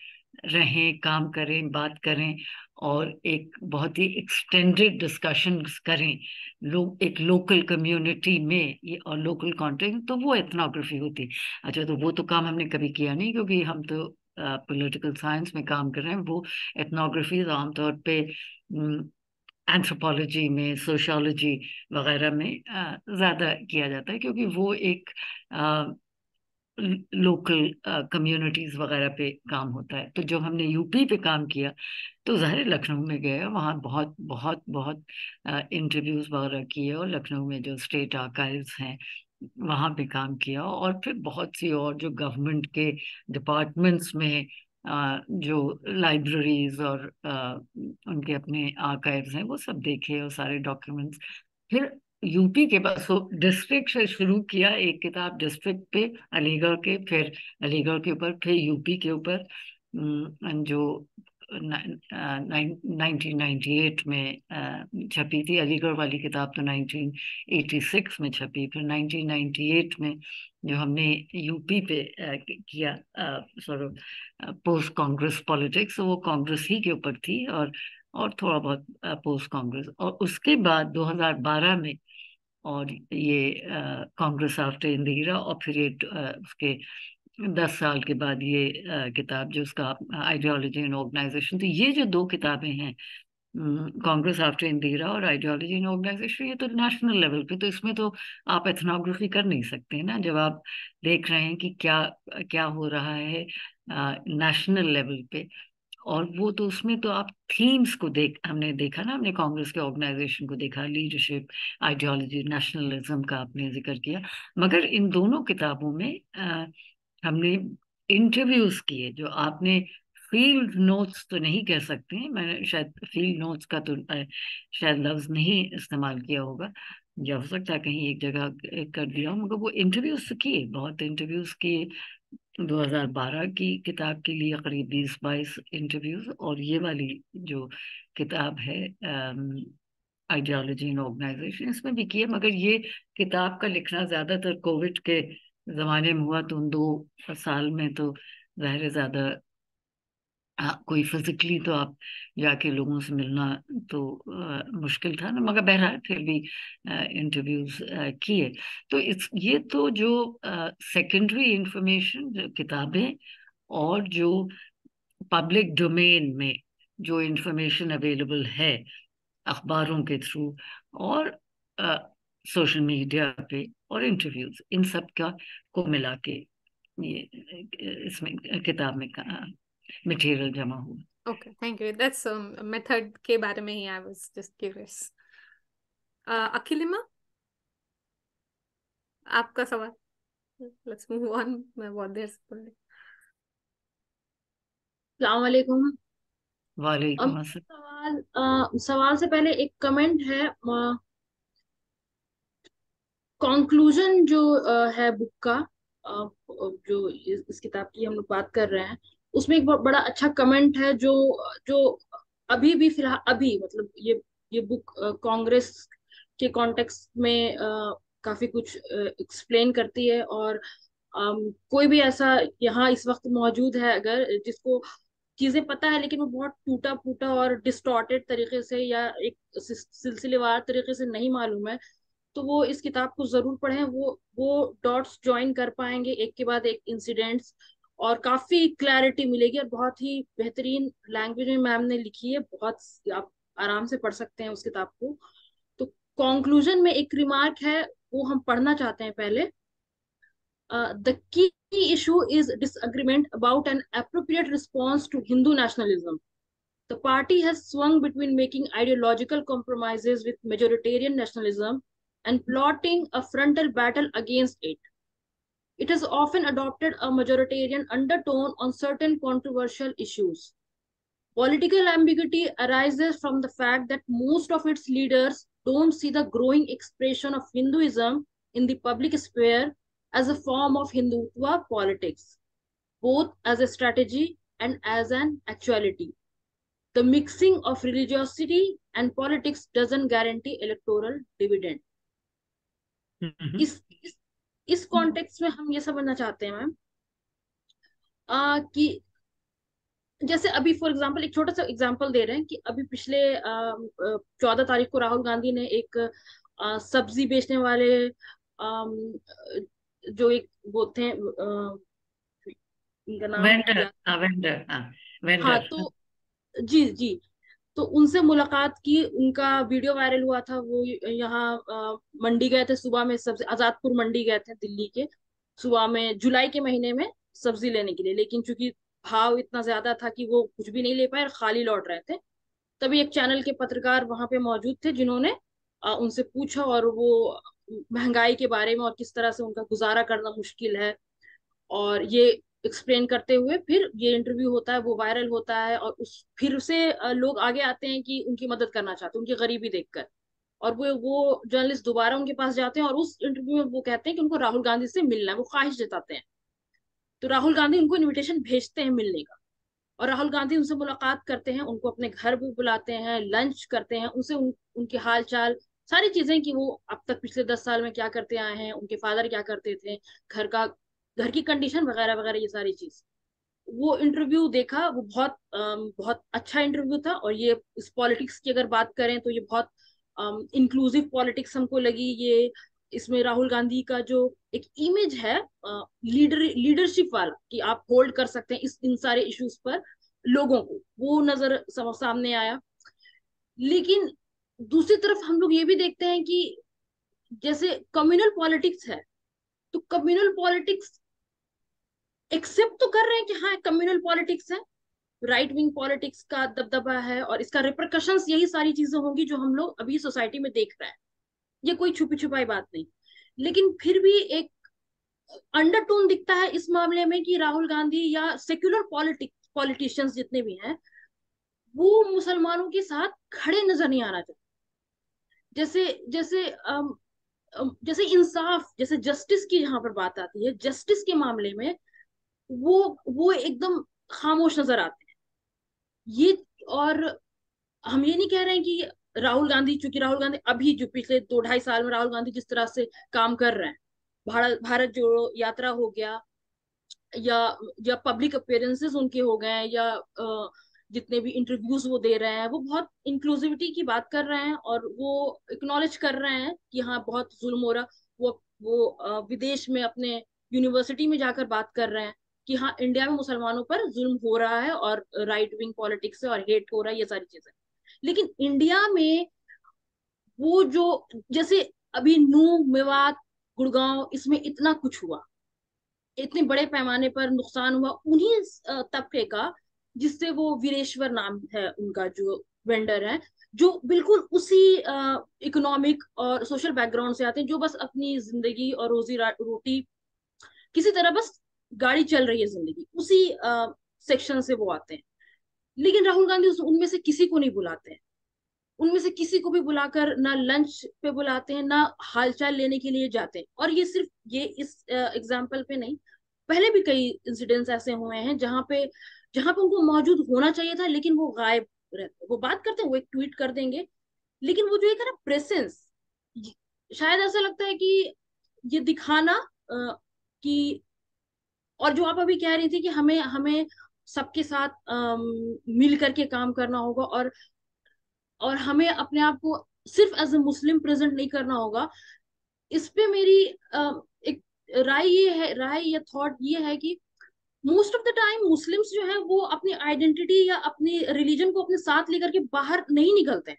रहें, काम करें, बात करें और एक बहुत ही एक्सटेंडेड डिस्कशन करें लोग एक लोकल कम्युनिटी में, ये और लोकल कॉन्टेक्ट, तो वो एथनोग्राफी होती है। अच्छा, तो वो तो काम हमने कभी किया नहीं, क्योंकि हम तो पॉलिटिकल साइंस में काम कर रहे हैं। वो एथनोग्राफी आमतौर पे एंथ्रोपोलॉजी में, सोशियोलॉजी वगैरह में ज़्यादा किया जाता है, क्योंकि वो एक लोकल कम्युनिटीज वगैरह पे काम होता है। तो जो हमने यूपी पे काम किया, तो ज़ाहिर लखनऊ में गए, वहाँ बहुत बहुत बहुत इंटरव्यूज वगैरह किए, और लखनऊ में जो स्टेट आर्काइव्स हैं वहाँ पे काम किया, और फिर बहुत सी और जो गवर्नमेंट के डिपार्टमेंट्स में जो लाइब्रेरीज और उनके अपने आर्काइव्स हैं वो सब देखे, और सारे डॉक्यूमेंट्स। फिर यूपी के पास डिस्ट्रिक्ट से शुरू किया एक किताब, डिस्ट्रिक्ट पे अलीगढ़ के, फिर अलीगढ़ के ऊपर, फिर यूपी के ऊपर, जो 1998 में छपी थी। अलीगढ़ वाली किताब तो 1986 में छपी। फिर 1998 में जो हमने यूपी पे किया पोस्ट कांग्रेस पॉलिटिक्स, वो कांग्रेस ही के ऊपर थी, और थोड़ा बहुत पोस्ट कांग्रेस। और उसके बाद 2012 में और ये कांग्रेस आफ्टर इंदिरा, और फिर ये उसके 10 साल के बाद ये किताब जो उसका आइडियोलॉजी एंड ऑर्गेनाइजेशन। तो ये जो दो किताबें हैं, कांग्रेस आफ्टर इंदिरा और आइडियोलॉजी एंड ऑर्गेनाइजेशन, ये तो नेशनल लेवल पे, तो इसमें तो आप एथनोग्राफी कर नहीं सकते ना, जब आप देख रहे हैं कि क्या क्या हो रहा है नेशनल लेवल पे। और वो तो उसमें तो आप थीम्स को हमने देखा ना, हमने कांग्रेस के ऑर्गेनाइजेशन को देखा, लीडरशिप, आइडियोलॉजी, नेशनलिज्म का आपने जिक्र किया। मगर इन दोनों किताबों में हमने इंटरव्यूज किए, जो आपने फील्ड नोट्स तो नहीं कह सकते हैं, मैंने शायद फील्ड नोट्स का तो शायद लफ्ज नहीं इस्तेमाल किया होगा, या हो सकता है कहीं एक जगह कर दिया हो, मगर वो इंटरव्यूज किए, बहुत इंटरव्यूज किए। 2012 की किताब के लिए करीब 20-22 इंटरव्यूज, और ये वाली जो किताब है आइडियोलॉजी एंड ऑर्गेनाइजेशन, इसमें भी किए। मगर ये किताब का लिखना ज्यादातर कोविड के जमाने में हुआ, तो उन 2 साल में तो जाहिर है ज्यादा कोई फिजिकली तो आप जाके लोगों से मिलना तो मुश्किल था ना, मगर बहरहाल फिर भी इंटरव्यूज किए। तो ये तो जो सेकेंडरी इंफॉर्मेशन, जो किताबें और जो पब्लिक डोमेन में जो इंफॉर्मेशन अवेलेबल है अखबारों के थ्रू और सोशल मीडिया पे और इंटरव्यूज, इन सब का को मिला के ये इसमें किताब में मटेरियल जमा हुआ। Okay, thank you. That's method के बारे में ही आई वाज जस्ट क्यूरियस। अखिलिमा, आपका सवाल। Let's move on. मैं बहुत देर से बोल रही। अस्सलाम वालेकुम। वालेकुम अब अस्सलाम। सवाल से पहले एक कमेंट है। कंक्लूजन जो है बुक का, जो इस किताब की हम लोग बात कर रहे हैं, उसमें एक बहुत बड़ा अच्छा कमेंट है, जो जो अभी भी फिलहाल अभी मतलब ये बुक कांग्रेस के कॉन्टेक्स्ट में काफी कुछ एक्सप्लेन करती है। और कोई भी ऐसा यहाँ इस वक्त मौजूद है अगर जिसको चीजें पता है लेकिन वो बहुत टूटा फूटा और डिस्टॉर्टेड तरीके से या एक सिलसिलेवार तरीके से नहीं मालूम है, तो वो इस किताब को जरूर पढ़ें। वो डॉट्स ज्वाइन कर पाएंगे एक के बाद एक इंसिडेंट्स, और काफी क्लैरिटी मिलेगी। और बहुत ही बेहतरीन लैंग्वेज में मैम ने लिखी है, बहुत आप आराम से पढ़ सकते हैं उस किताब को। तो कंक्लूजन में एक रिमार्क है, वो हम पढ़ना चाहते हैं पहले। The key issue is disagreement about an appropriate response to Hindu nationalism. The party has swung between making ideological compromises with majoritarian nationalism and plotting a frontal battle against it. It has often adopted a majoritarian undertone on certain controversial issues. Political ambiguity arises from the fact that most of its leaders don't see the growing expression of Hinduism in the public sphere as a form of Hindutva politics, both as a strategy and as an actuality. The mixing of religiosity and politics doesn't guarantee electoral dividend. इस context में हम ये समझना चाहते हैं ma'am कि जैसे अभी फॉर एग्जांपल एक छोटा सा एग्जांपल दे रहे हैं कि अभी पिछले 14 तारीख को राहुल गांधी ने एक सब्जी बेचने वाले जो एक वो थे, उनका नाम वेंडर, याद, वेंडर, हाँ वेंडर। तो जी जी, तो उनसे मुलाकात की, उनका वीडियो वायरल हुआ था। वो यहाँ मंडी गए थे सुबह में, सबसे आजादपुर मंडी गए थे दिल्ली के, सुबह में जुलाई के महीने में सब्जी लेने के लिए। लेकिन चूंकि भाव इतना ज्यादा था कि वो कुछ भी नहीं ले पाए और खाली लौट रहे थे। तभी एक चैनल के पत्रकार वहां पे मौजूद थे जिन्होंने उनसे पूछा, और वो महंगाई के बारे में और किस तरह से उनका गुजारा करना मुश्किल है, और ये एक्सप्लेन करते हुए फिर ये इंटरव्यू होता है, वो वायरल होता है। और उस फिर से लोग आगे आते हैं कि उनकी मदद करना चाहते हैं उनकी गरीबी देखकर। और वो जर्नलिस्ट दोबारा उनके पास जाते हैं और उस इंटरव्यू में वो कहते हैं कि उनको राहुल गांधी से मिलना है, वो ख्वाहिश जताते हैं। तो राहुल गांधी उनको इनविटेशन भेजते हैं मिलने का, और राहुल गांधी उनसे मुलाकात करते हैं, उनको अपने घर भी बुलाते हैं, लंच करते हैं उनसे, उनके हाल चाल सारी चीजें कि वो अब तक पिछले 10 साल में क्या करते आए हैं, उनके फादर क्या करते थे, घर का घर की कंडीशन वगैरह वगैरह, ये सारी चीज। वो इंटरव्यू देखा, वो बहुत बहुत अच्छा इंटरव्यू था। और ये इस पॉलिटिक्स की अगर बात करें तो ये बहुत इंक्लूसिव पॉलिटिक्स हमको लगी। ये इसमें राहुल गांधी का जो एक इमेज है लीडरशिप वाला कि आप होल्ड कर सकते हैं इन सारे इश्यूज पर लोगों को, वो नजर सामने आया। लेकिन दूसरी तरफ हम लोग ये भी देखते हैं कि जैसे कम्युनल पॉलिटिक्स है, तो कम्युनल पॉलिटिक्स एक्सेप्ट तो कर रहे हैं कि हाँ कम्युनल पॉलिटिक्स है, राइट विंग पॉलिटिक्स का दबदबा है और इसका रिपरकशंस यही सारी चीजें होंगी जो हम लोग अभी सोसाइटी में देख रहे हैं, ये कोई छुपी छुपाई बात नहीं। लेकिन फिर भी एक अंडरटोन दिखता है इस मामले में कि राहुल गांधी या सेक्युलर पॉलिटिशियंस जितने भी हैं वो मुसलमानों के साथ खड़े नजर नहीं आना चाहिए। जैसे जैसे जैसे इंसाफ, जैसे जस्टिस की जहां पर बात आती है, जस्टिस के मामले में वो एकदम खामोश नजर आते हैं। ये और हम ये नहीं कह रहे हैं कि राहुल गांधी, चूंकि राहुल गांधी अभी जो पिछले 2-2.5 साल में राहुल गांधी जिस तरह से काम कर रहे हैं, भारत जोड़ो यात्रा हो गया या पब्लिक अपीयरेंसेस उनके हो गए हैं या जितने भी इंटरव्यूज वो दे रहे हैं वो बहुत इंक्लूसिविटी की बात कर रहे हैं और वो एक्नॉलेज कर रहे हैं कि हाँ बहुत जुल्म हो रहा। वो विदेश में अपने यूनिवर्सिटी में जाकर बात कर रहे हैं कि हाँ इंडिया में मुसलमानों पर जुल्म हो रहा है और राइट विंग पॉलिटिक्स से और हेट हो रहा है, ये सारी चीजें। लेकिन इंडिया में वो जो जैसे अभी नूह, मेवात, गुड़गांव, इसमें इतना कुछ हुआ, इतने बड़े पैमाने पर नुकसान हुआ उन्हीं तबके का जिससे वो वीरेश्वर नाम है उनका जो वेंडर है, जो बिल्कुल उसी इकोनॉमिक और सोशल बैकग्राउंड से आते हैं, जो बस अपनी जिंदगी और रोजी रोटी किसी तरह बस गाड़ी चल रही है जिंदगी, उसी सेक्शन से वो आते हैं। लेकिन राहुल गांधी उनमें से किसी को नहीं बुलाते हैं, उनमें से किसी को भी बुलाकर ना लंच पे बुलाते हैं ना हालचाल लेने के लिए जाते हैं। और ये सिर्फ ये इस एग्जाम्पल पे नहीं, पहले भी कई इंसिडेंट्स ऐसे हुए हैं जहां पे उनको मौजूद होना चाहिए था लेकिन वो गायब रहते। वो बात करते हैं, वो एक ट्वीट कर देंगे, लेकिन वो जो एक है ना प्रेजेंस, शायद ऐसा लगता है कि ये दिखाना कि, और जो आप अभी कह रही थी कि हमें हमें सबके साथ मिल करके काम करना होगा और हमें अपने आप को सिर्फ एज ए मुस्लिम प्रेजेंट नहीं करना होगा। इस पे मेरी एक राय या थॉट ये है कि most of the time Muslims जो है वो अपनी आइडेंटिटी या अपनी रिलीजन को अपने साथ लेकर के बाहर नहीं निकलते हैं,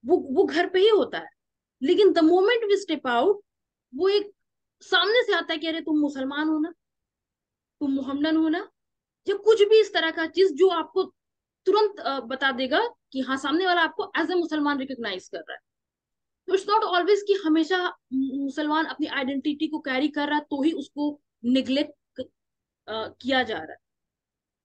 वो घर पे ही होता है। लेकिन the moment we step out, वो एक सामने से आता है कि अरे तुम मुसलमान हो ना, तुम मोहम्मदन हो ना, या कुछ भी इस तरह का चीज जो आपको तुरंत बता देगा कि हाँ सामने वाला आपको एज ए मुसलमान रिकॉग्नाइज कर रहा है। तो इट्स नॉट ऑलवेज कि हमेशा मुसलमान अपनी आइडेंटिटी को कैरी कर रहा है तो ही उसको निग्लेक्ट किया जा रहा है।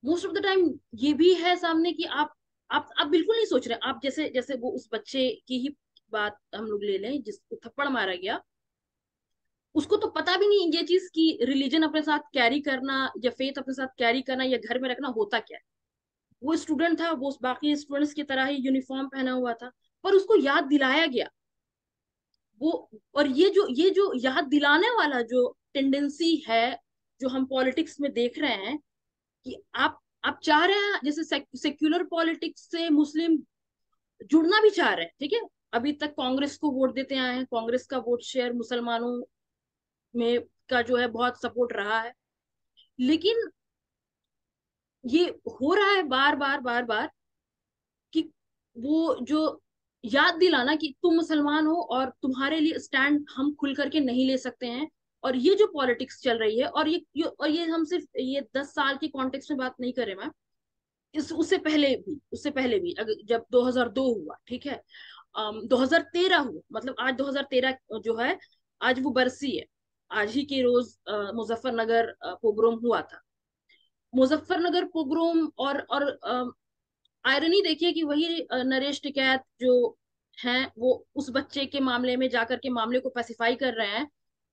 मोस्ट ऑफ द टाइम ये भी है सामने कि आप बिल्कुल नहीं सोच रहे। आप जैसे जैसे वो उस बच्चे की ही बात हम लोग ले लें जिसको थप्पड़ मारा गया, उसको तो पता भी नहीं ये चीज कि रिलीजन अपने साथ कैरी करना या फेथ अपने साथ कैरी करना या घर में रखना होता क्या है। वो स्टूडेंट था, वो बाकी स्टूडेंट्स की तरह ही यूनिफॉर्म पहना हुआ था, पर उसको याद दिलाया गया वो। और ये जो याद दिलाने वाला जो टेंडेंसी है जो हम पॉलिटिक्स में देख रहे हैं कि आप चाह रहे हैं जैसे सेक्युलर पॉलिटिक्स से मुस्लिम जुड़ना भी चाह रहे हैं, ठीक है। अभी तक कांग्रेस को वोट देते आए हैं, कांग्रेस का वोट शेयर मुसलमानों में का जो है बहुत सपोर्ट रहा है। लेकिन ये हो रहा है बार बार बार बार कि वो जो याद दिलाना कि तुम मुसलमान हो और तुम्हारे लिए स्टैंड हम खुल करके नहीं ले सकते हैं। और ये जो पॉलिटिक्स चल रही है, और ये हम सिर्फ ये 10 साल के कॉन्टेक्स्ट में बात नहीं कर रहे मैं, उससे पहले भी अगर जब 2002 हुआ, ठीक है, 2013 हुआ, मतलब आज 2013 जो है आज वो बरसी है। आज ही के रोज मुजफ्फरनगर पोग्रोम हुआ था। मुजफ्फरनगर पोग्रोम और आयरनी देखिए कि वही नरेश टिकैत जो हैं वो उस बच्चे के मामले में जाकर के मामले को पैसिफाई कर रहे हैं,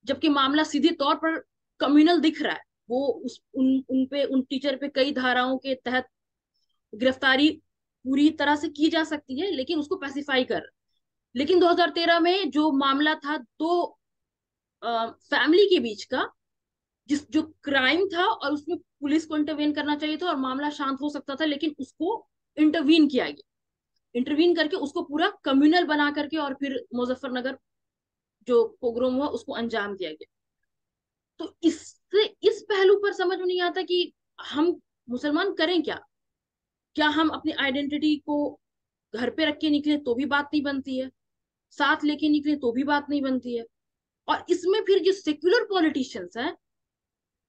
जबकि मामला सीधे तौर पर कम्युनल दिख रहा है। वो उन टीचर पे कई धाराओं के तहत गिरफ्तारी पूरी तरह से की जा सकती है, लेकिन उसको पैसिफाई कर। लेकिन 2013 में जो मामला था दो फैमिली के बीच का, जो क्राइम था और उसमें पुलिस को इंटरवेन करना चाहिए था और मामला शांत हो सकता था, लेकिन उसको इंटरवीन किया गया। इंटरवीन करके उसको पूरा कम्युनल बना करके और फिर मुजफ्फरनगर जो पोग्राम हुआ उसको अंजाम दिया गया। तो इससे इस पहलू पर समझ में नहीं आता कि हम मुसलमान करें क्या। क्या हम अपनी आइडेंटिटी को घर पे रख के निकले तो भी बात नहीं बनती है, साथ लेके निकले तो भी बात नहीं बनती है। और इसमें फिर जो सेक्युलर पॉलिटिशियंस हैं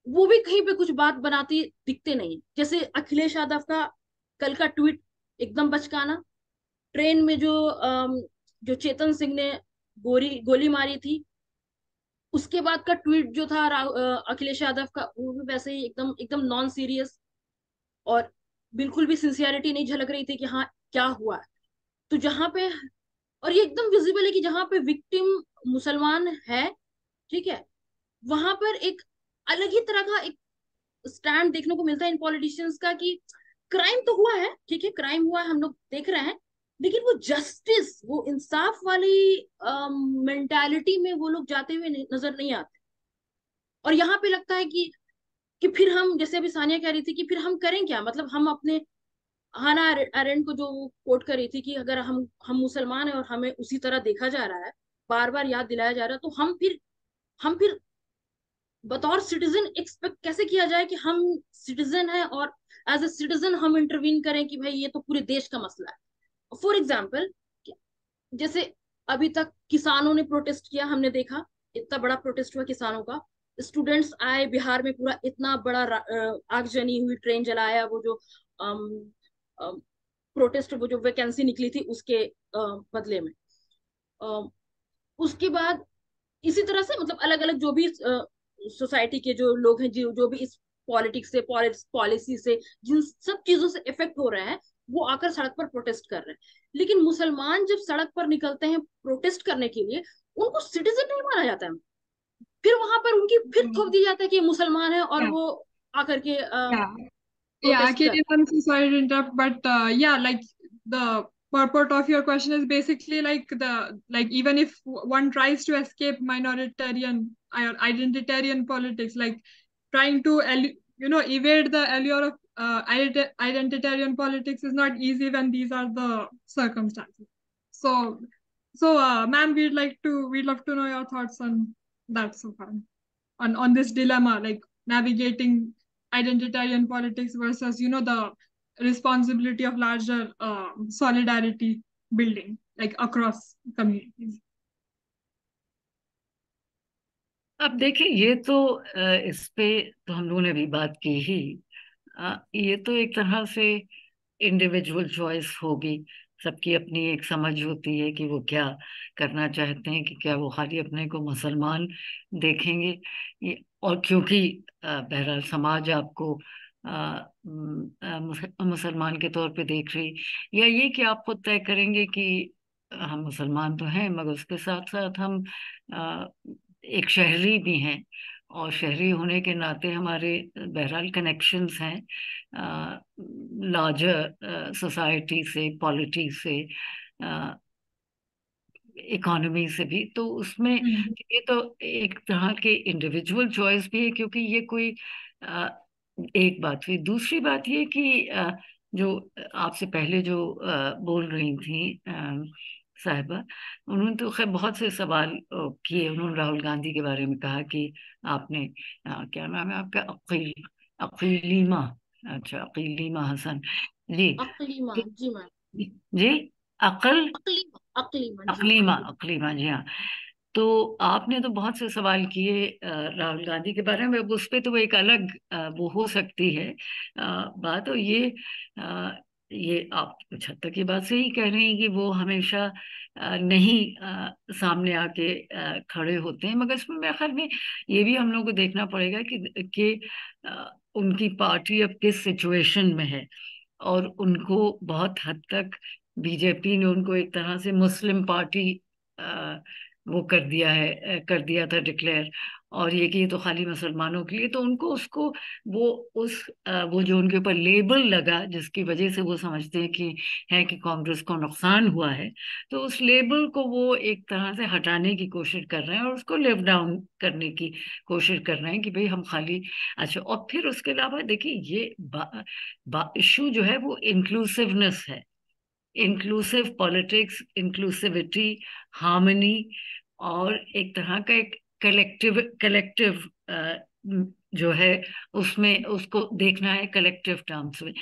वो भी कहीं पे कुछ बात बनाते दिखते नहीं। जैसे अखिलेश यादव का कल का ट्वीट एकदम बचकाना, ट्रेन में जो चेतन सिंह ने गोली मारी थी उसके बाद का ट्वीट जो था अखिलेश यादव का, वो भी वैसे ही एकदम एकदम नॉन सीरियस, और बिल्कुल भी सिंसियरिटी नहीं झलक रही थी कि हाँ क्या हुआ है। तो जहां पे, और ये एकदम विजिबल है कि जहां पे विक्टिम मुसलमान है, ठीक है, वहां पर एक अलग ही तरह का एक स्टैंड देखने को मिलता है इन पॉलिटिशियंस का कि क्राइम तो हुआ है, ठीक है, क्राइम हुआ है, हम लोग देख रहे हैं, लेकिन वो जस्टिस, वो इंसाफ वाली मेंटालिटी में वो लोग जाते हुए नजर नहीं आते। और यहाँ पे लगता है कि फिर हम, जैसे अभी सानिया कह रही थी कि फिर हम करें क्या, मतलब हम अपने, हाना अरेंट को जो कोट कर रही थी कि अगर हम मुसलमान हैं और हमें उसी तरह देखा जा रहा है, बार बार याद दिलाया जा रहा है, तो हम फिर बतौर सिटीजन एक्सपेक्ट कैसे किया जाए कि हम सिटीजन हैं और एज ए सिटीजन हम इंटरवीन करें कि भाई ये तो पूरे देश का मसला है। फॉर एग्जाम्पल, जैसे अभी तक किसानों ने प्रोटेस्ट किया, हमने देखा इतना बड़ा प्रोटेस्ट हुआ किसानों का, स्टूडेंट्स आए बिहार में, पूरा इतना बड़ा आगजनी हुई, ट्रेन जलाया, वो जो प्रोटेस्ट, वो जो वैकेंसी निकली थी उसके बदले में। अ, उसके बाद इसी तरह से मतलब अलग अलग जो भी सोसाइटी के जो लोग हैं, जो भी इस पॉलिटिक्स से, पॉलिसी से, जिन सब चीजों से इफेक्ट हो रहे हैं, वो आकर सड़क पर प्रोटेस्ट कर रहे हैं। लेकिन मुसलमान जब सड़क पर निकलते हैं प्रोटेस्ट करने के लिए, उनको सिटीजन नहीं माना जाता है। फिर वहां पर उनकी फिर थोप दी जाता है कि ये मुसलमान है और Yeah, वो आकर के yeah. Yeah, प्रोटेस्ट कर। Katie, I'm so sorry to interrupt, but yeah, like the purport of your question is basically like even if one tries to escape minoritarian or identitarian politics, like trying to evade the allure of identitarian politics is not easy when these are the circumstances. So, ma'am, we'd love to know your thoughts on that so far, on this dilemma, like navigating identitarian politics versus the responsibility of larger solidarity building, like across communities. अब देखिए, ये तो इस पे तो हम लोगों ने भी बात की ही। ये तो एक तरह से इंडिविजुअल चॉइस होगी। सबकी अपनी एक समझ होती है कि वो क्या करना चाहते हैं, कि क्या वो खाली अपने को मुसलमान देखेंगे, और क्योंकि बहरहाल समाज आपको मुसलमान के तौर पे देख रही, या ये कि आप खुद तय करेंगे कि हम मुसलमान तो हैं मगर उसके साथ साथ हम एक शहरी भी हैं, और शहरी होने के नाते हमारे बहरहाल कनेक्शंस हैं लार्जर सोसाइटी से, पॉलिटी से, इकोनॉमी से भी। तो उसमें ये तो एक तरह के इंडिविजुअल चॉइस भी है, क्योंकि ये कोई अ, एक बात हुई। दूसरी बात ये कि जो आपसे पहले जो बोल रही थी साहिबा, उन्होंने तो खैर बहुत से सवाल किए। उन्होंने राहुल गांधी के बारे में कहा कि आपने क्या नाम है आपका, अकीलीमा, अच्छा अकीलीमा हसन जी। अकलीमा, जी मैम। जी, अकल अकलीमा, अकलीमा, जी मैम। अकलीमा, अकलीमा, जी हाँ। तो आपने तो बहुत से सवाल किए राहुल गांधी के बारे में। उस पे तो वो एक अलग वो हो सकती है बात। और ये आप कुछ हद तक ये बात सही कह रहे हैं कि वो हमेशा नहीं सामने आके खड़े होते हैं, मगर इसमें मेरे ख्याल में ये भी हम लोग को देखना पड़ेगा कि उनकी पार्टी अब किस सिचुएशन में है। और उनको बहुत हद तक बीजेपी ने उनको एक तरह से मुस्लिम पार्टी वो कर दिया है, कर दिया था डिक्लेयर। और ये कि ये तो खाली मुसलमानों के लिए, तो उनको उसको वो वो जो उनके ऊपर लेबल लगा, जिसकी वजह से वो समझते हैं कि कांग्रेस को नुकसान हुआ है, तो उस लेबल को वो एक तरह से हटाने की कोशिश कर रहे हैं और उसको लिव डाउन करने की कोशिश कर रहे हैं कि भाई हम खाली। अच्छा, और फिर उसके अलावा देखिए, ये इशू जो है वो इंक्लूसिवनेस है। इंक्लूसिव पॉलिटिक्स, इंक्लूसिविटी, हार्मनी, और एक तरह का एक कलेक्टिव कलेक्टिव जो है उसमें उसको देखना है कलेक्टिव टर्म्स में।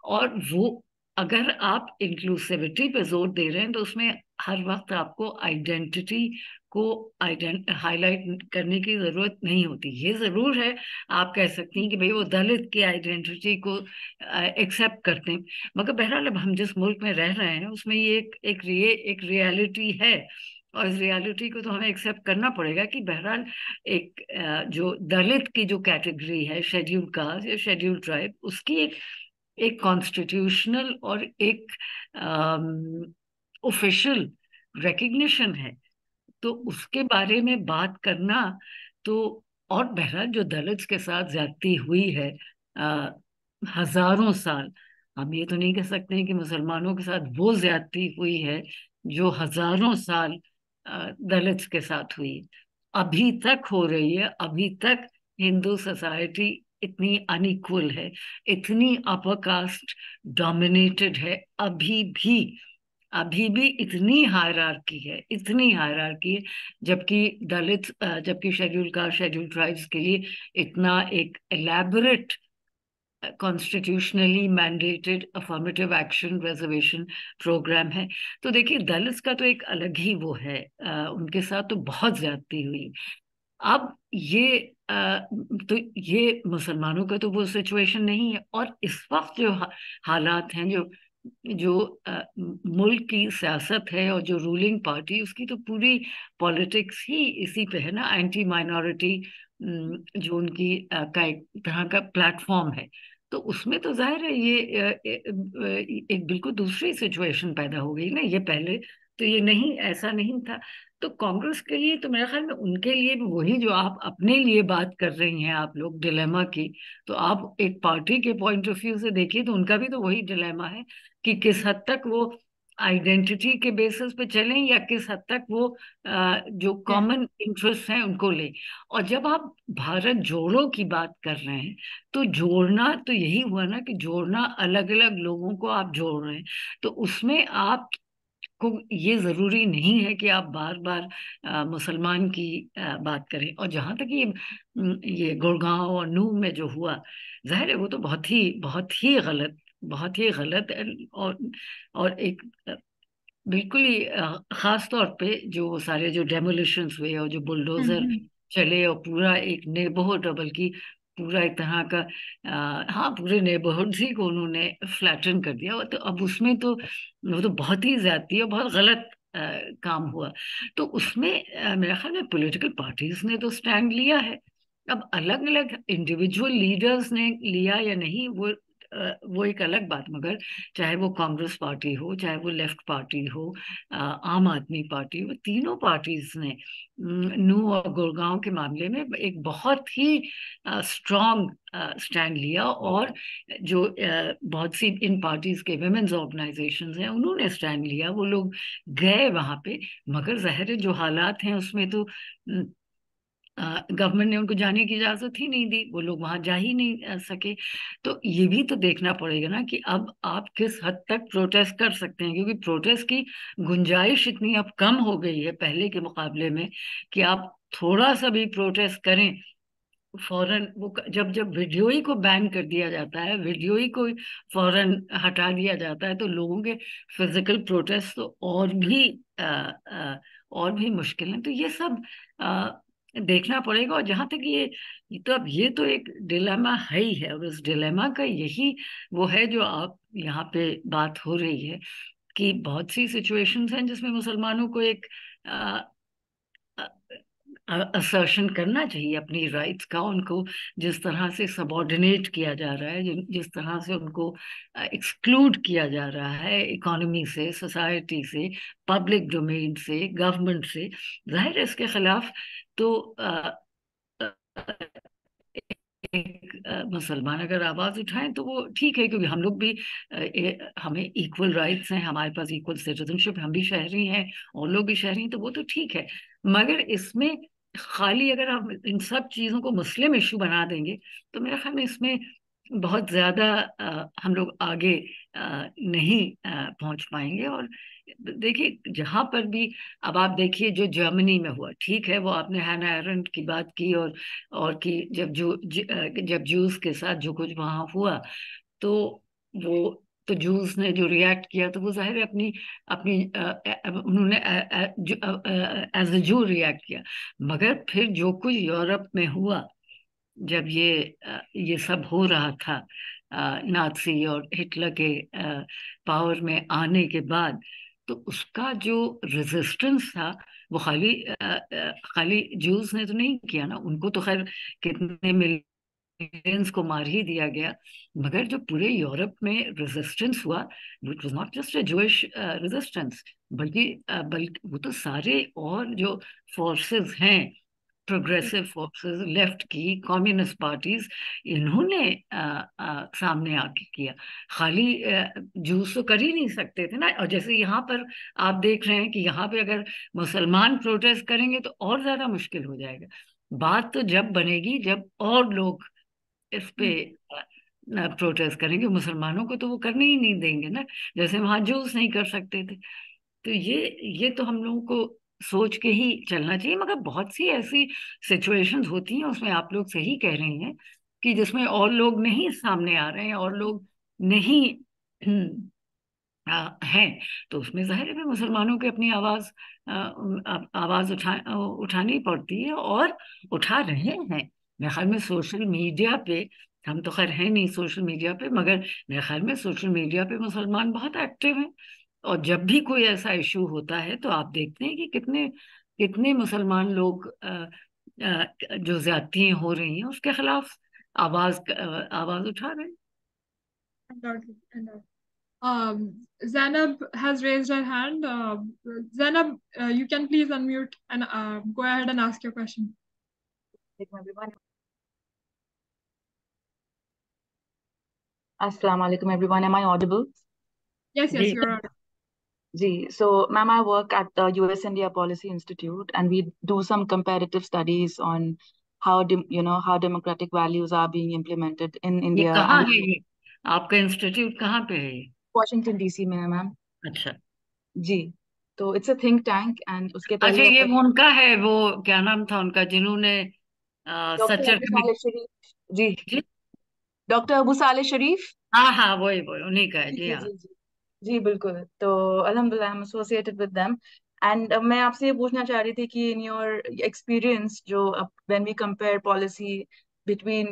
और वो अगर आप इंक्लूसिविटी पे जोर दे रहे हैं तो उसमें हर वक्त आपको आइडेंटिटी को हाईलाइट करने की जरूरत नहीं होती। ये जरूर है, आप कह सकती हैं कि भाई वो दलित की आइडेंटिटी को एक्सेप्ट करते हैं, मगर बहरहाल अब हम जिस मुल्क में रह रहे हैं उसमें ये एक रियलिटी है, और इस रियलिटी को तो हमें एक्सेप्ट करना पड़ेगा कि बहरहाल एक जो दलित की जो कैटेगरी है, शेड्यूल कास्ट या शेड्यूल ट्राइब, उसकी एक कॉन्स्टिट्यूशनल और एक ऑफिशियल रिकग्निशन है। तो उसके बारे में बात करना तो, और बहरहाल जो दलित के साथ ज्यादती हुई है आ, हजारों साल, हम ये तो नहीं कह सकते हैं कि मुसलमानों के साथ वो ज्यादती हुई है जो हजारों साल दलित के साथ हुई है, अभी तक हो रही है। अभी तक हिंदू सोसाइटी इतनी अनइक्वल है, इतनी अपर कास्ट डोमिनेटेड है, अभी भी इतनी हायरार्की है, इतनी हायरार्की है, जबकि शेड्यूल कास्ट, शेड्यूल ट्राइब्स के लिए इतना एक elaborate constitutionally mandated affirmative action reservation programme है। तो देखिए दलित का तो एक अलग ही वो है, उनके साथ तो बहुत ज्यादती हुई। अब तो ये मुसलमानों का तो वो सिचुएशन नहीं है। और इस वक्त जो हालात हैं, जो जो मुल्क की सियासत है और जो रूलिंग पार्टी, उसकी तो पूरी पॉलिटिक्स ही इसी पे है ना, एंटी माइनॉरिटी, जो उनकी का एक तरह का प्लेटफॉर्म है। तो उसमें तो जाहिर है ये एक बिल्कुल दूसरी सिचुएशन पैदा हो गई ना। ये पहले तो ये नहीं, ऐसा नहीं था। तो कांग्रेस के लिए तो मेरे ख्याल में उनके लिए भी वही जो आप अपने लिए बात कर रही हैं आप लोग डिलेमा की, तो आप एक पार्टी के पॉइंट ऑफ व्यू से देखिए तो उनका भी तो वही डिलेमा है कि किस हद तक वो आइडेंटिटी के बेसिस पे चलें या किस हद तक वो जो कॉमन इंटरेस्ट हैं उनको लें। और जब आप भारत जोड़ो की बात कर रहे हैं तो जोड़ना तो यही हुआ ना, कि जोड़ना अलग अलग लोगों को आप जोड़ रहे हैं। तो उसमें आप को ये जरूरी नहीं है कि आप बार बार मुसलमान की बात करें। और जहां तक ये गुड़गांव और नूह में जो हुआ, जाहिर है वो तो बहुत ही गलत है। और एक बिल्कुल ही खास तौर पे जो वो सारे जो डेमोलिशंस हुए और जो बुलडोजर चले और पूरा एक नेबरहुड, बल्कि पूरा एक तरह का हाँ, पूरे नेबरहुड ही को उन्होंने फ्लैटन कर दिया। तो अब उसमें तो वो तो बहुत ही ज्यादती और बहुत गलत काम हुआ। तो उसमें मेरे ख्याल में पॉलिटिकल पार्टीज ने तो स्टैंड लिया है। अब अलग अलग इंडिविजुअल लीडर्स ने लिया या नहीं, वो एक अलग बात, मगर चाहे वो कांग्रेस पार्टी हो, चाहे वो लेफ्ट पार्टी हो, आम आदमी पार्टी हो, तीनों पार्टीज ने नूह और गुड़गांव के मामले में एक बहुत ही स्ट्रॉन्ग स्टैंड लिया। और जो बहुत सी इन पार्टीज के विमेन्स ऑर्गेनाइजेशंस हैं उन्होंने स्टैंड लिया, वो लोग गए वहां पे। मगर जाहिर है जो हालात हैं उसमें तो गवर्नमेंट ने उनको जाने की इजाजत ही नहीं दी, वो लोग वहां जा ही नहीं सके। तो ये भी तो देखना पड़ेगा ना कि अब आप किस हद तक प्रोटेस्ट कर सकते हैं, क्योंकि प्रोटेस्ट की गुंजाइश इतनी अब कम हो गई है पहले के मुकाबले में, कि आप थोड़ा सा भी प्रोटेस्ट करें फौरन वो, जब जब वीडियो ही को बैन कर दिया जाता है, वीडियो ही को फौरन हटा दिया जाता है, तो लोगों के फिजिकल प्रोटेस्ट तो और भी मुश्किल है। तो ये सब देखना पड़ेगा। और जहां तक ये तो अब ये तो एक डिलेमा है ही है, और उस डिलेमा का यही वो है जो आप यहाँ पे बात हो रही है, कि बहुत सी सिचुएशंस हैं जिसमें मुसलमानों को एक असर्शन करना चाहिए अपनी राइट्स का। उनको जिस तरह से सबॉर्डिनेट किया जा रहा है, जिस तरह से उनको एक्सक्लूड किया जा रहा है इकोनॉमी से, सोसाइटी से, पब्लिक डोमेन से, गवर्नमेंट से, जाहिर है इसके खिलाफ तो एक मुसलमान अगर आवाज उठाएं तो वो ठीक है, क्योंकि हम लोग भी हमें इक्वल राइट्स हैं, हमारे पास इक्वल सिटीजनशिप, हम भी शहरी हैं और लोग भी शहरी हैं, तो वो तो ठीक है। मगर इसमें खाली अगर हम इन सब चीजों को मुस्लिम इशू बना देंगे तो मेरे ख्याल में इसमें बहुत ज्यादा हम लोग आगे नहीं पहुंच पाएंगे। और देखिए जहां पर भी, अब आप देखिए जो जर्मनी में हुआ, ठीक है वो आपने हैना एरेंट की बात की, और कि जब जूस के साथ जो कुछ वहां हुआ, तो वो तो जूस ने जो रिएक्ट किया, तो वो जाहिर है अपनी अपनी उन्होंने एज अ जू रिएक्ट किया। मगर फिर जो कुछ यूरोप में हुआ, जब ये सब हो रहा था, नाजी और हिटलर के पावर में आने के बाद, तो उसका जो रेजिस्टेंस था, वो खाली जूस ने तो नहीं किया ना, उनको तो खैर कितने मिलियंस को मार ही दिया गया। मगर जो पूरे यूरोप में रेजिस्टेंस हुआ, it was not just a Jewish resistance, बल्कि वो तो सारे और जो फोर्सेस हैं, प्रोग्रेसिव फोर्सेस, लेफ्ट की कम्युनिस्ट पार्टीज, इन्होंने सामने आके किया। खाली जूस तो कर ही नहीं सकते थे ना। और जैसे यहाँ पर आप देख रहे हैं कि यहाँ पे अगर मुसलमान प्रोटेस्ट करेंगे तो और ज्यादा मुश्किल हो जाएगा। बात तो जब बनेगी जब और लोग इस पे प्रोटेस्ट करेंगे। मुसलमानों को तो वो करने ही नहीं देंगे ना, जैसे वहां जूस नहीं कर सकते थे। तो ये तो हम लोगों को सोच के ही चलना चाहिए। मगर बहुत सी ऐसी सिचुएशंस होती हैं, उसमें आप लोग सही कह रही हैं, कि जिसमें और लोग नहीं सामने आ रहे हैं, और लोग नहीं हैं, तो उसमें जाहिर है मुसलमानों की अपनी आवाज उठानी पड़ती है, और उठा रहे हैं। मेरे ख्याल में सोशल मीडिया पे, हम तो खैर हैं नहीं सोशल मीडिया पे, मगर मेरे ख्याल में सोशल मीडिया पे मुसलमान बहुत एक्टिव हैं। और जब भी कोई ऐसा इशू होता है, तो आप देखते हैं कि कितने कितने मुसलमान लोग जो ज्यादतियां हो रही हैं उसके खिलाफ आवाज उठा रहे हैं। Undoubtedly, undoubtedly. Zainab has raised her hand. Zainab, you can please unmute and go ahead and ask your question. Assalamu alaikum everyone. Am I audible? Yes, ji you're audible. So, ma'am, I work at the US India Policy Institute, and we do some comparative studies on how democratic values are being implemented in ये India कहाँ and है ये? आपका institute कहाँ पे है ये? Washington DC में है, मैम। अच्छा जी, तो it's a think tank, and उसके अच्छा, पहले ये वो उनका है, वो क्या नाम था उनका, जिन्होंने डॉक्टर सच्चर अबू कमेटी। साले शरीफ जी, जी डॉक्टर अबू साले शरीफ। हाँ हाँ, वही वही उन्हीं का है, जी जी जी हाँ। जी जी जी बिल्कुल। तो अल्हम्दुलिल्लाह I am associated with them, and मैं आपसे ये पूछना चाह रही थी कि इन योर एक्सपीरियंस, जो when we compare policy between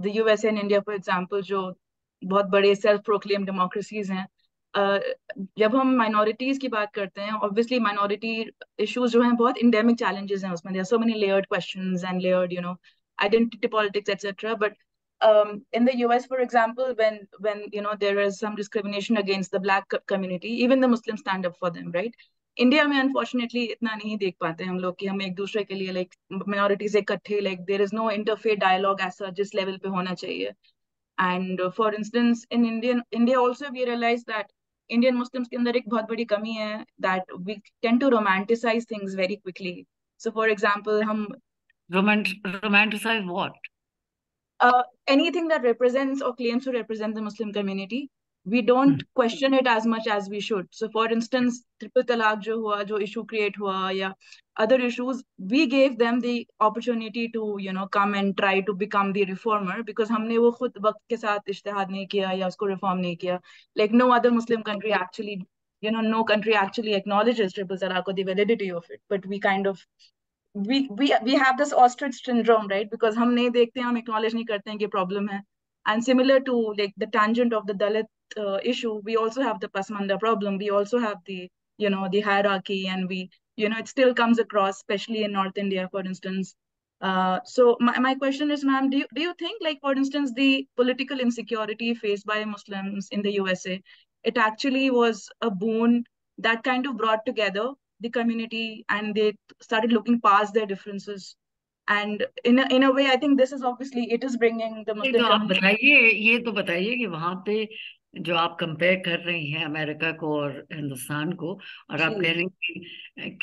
the USA and India for example, जो बहुत बड़े सेल्फ प्रोक्लेम डेमोक्रेसीज हैं, अ, जब हम माइनॉरिटीज की बात करते हैं, ऑब्वियसली माइनॉरिटी इश्यूज जो हैं बहुत इंडेमिक चैलेंजेस हैं उसमें, there are so many layered questions and layered identity politics etcetera, but in the US, for example, when there is some discrimination against the black community, even the Muslims stand up for them, right? India में unfortunately इतना नहीं देख पाते हम लोग कि हम एक दूसरे के लिए लाइक मिनॉरिटीज इकट्ठे, like there is no interfaith dialogue ऐसा जिस लेवल पे होना चाहिए। And for instance in India also we realise that Indian Muslims के अंदर एक बहुत बड़ी कमी है, that we tend to romanticise things very quickly. So for example हम romanticise what? anything that represents or claims to represent the Muslim community, we don't question it as much as we should. So, for instance, triple talaq jo hua, jo issue create hua, ya other issues, we gave them the opportunity to, come and try to become the reformer, because हमने वो खुद वक्त के साथ इज्तिहाद नहीं किया या उसको reform नहीं किया. Like no other Muslim country actually, no country actually acknowledges triple talaq or the validity of it, but we kind of we have this ostrich syndrome, right? Because हम नहीं देखते, हम acknowledge नहीं करते हैं कि problem है. And similar to like the tangent of the Dalit issue, we also have the Pasmanda problem. We also have the the hierarchy, and it still comes across, especially in North India, for instance. So my question is, ma'am, do you think, like, for instance, the political insecurity faced by Muslims in the USA, it actually was a boon that kind of brought together the community, and they started looking past their differences? And in a way, I think this is obviously, it is bringing the नहीं तो Muslim आप community. बताइए, ये तो बताइए कि वहां पे जो आप कंपेयर कर रही हैं अमेरिका को और हिंदुस्तान को, और आप कह जी रही हैं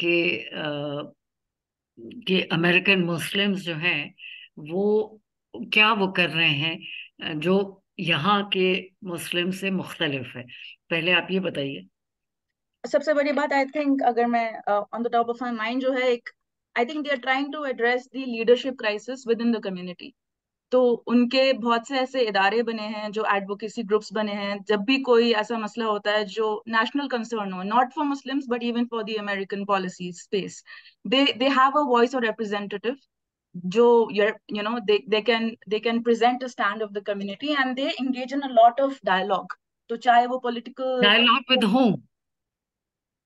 कि अमेरिकन मुस्लिम्स जो हैं वो क्या वो कर रहे हैं, जो यहाँ के मुस्लिम से मुख्तलिफ है? पहले आप ये बताइए। सबसे बड़ी बात आई थिंक, अगर मैं on the top of my mind जो है, एक I think they are trying to address the leadership crisis within the community. तो उनके बहुत से ऐसे इदारे बने हैं, जो एडवोकेसी ग्रुप्स बने हैं, जब भी कोई ऐसा मसला होता है जो नेशनल कंसर्न हो, not for Muslims but even for the American policy space, they have a voice और रिप्रेजेंटेटिव, जो they can present a stand of the community, and they engage in a lot of dialogue. तो चाहे वो political, dialogue with home?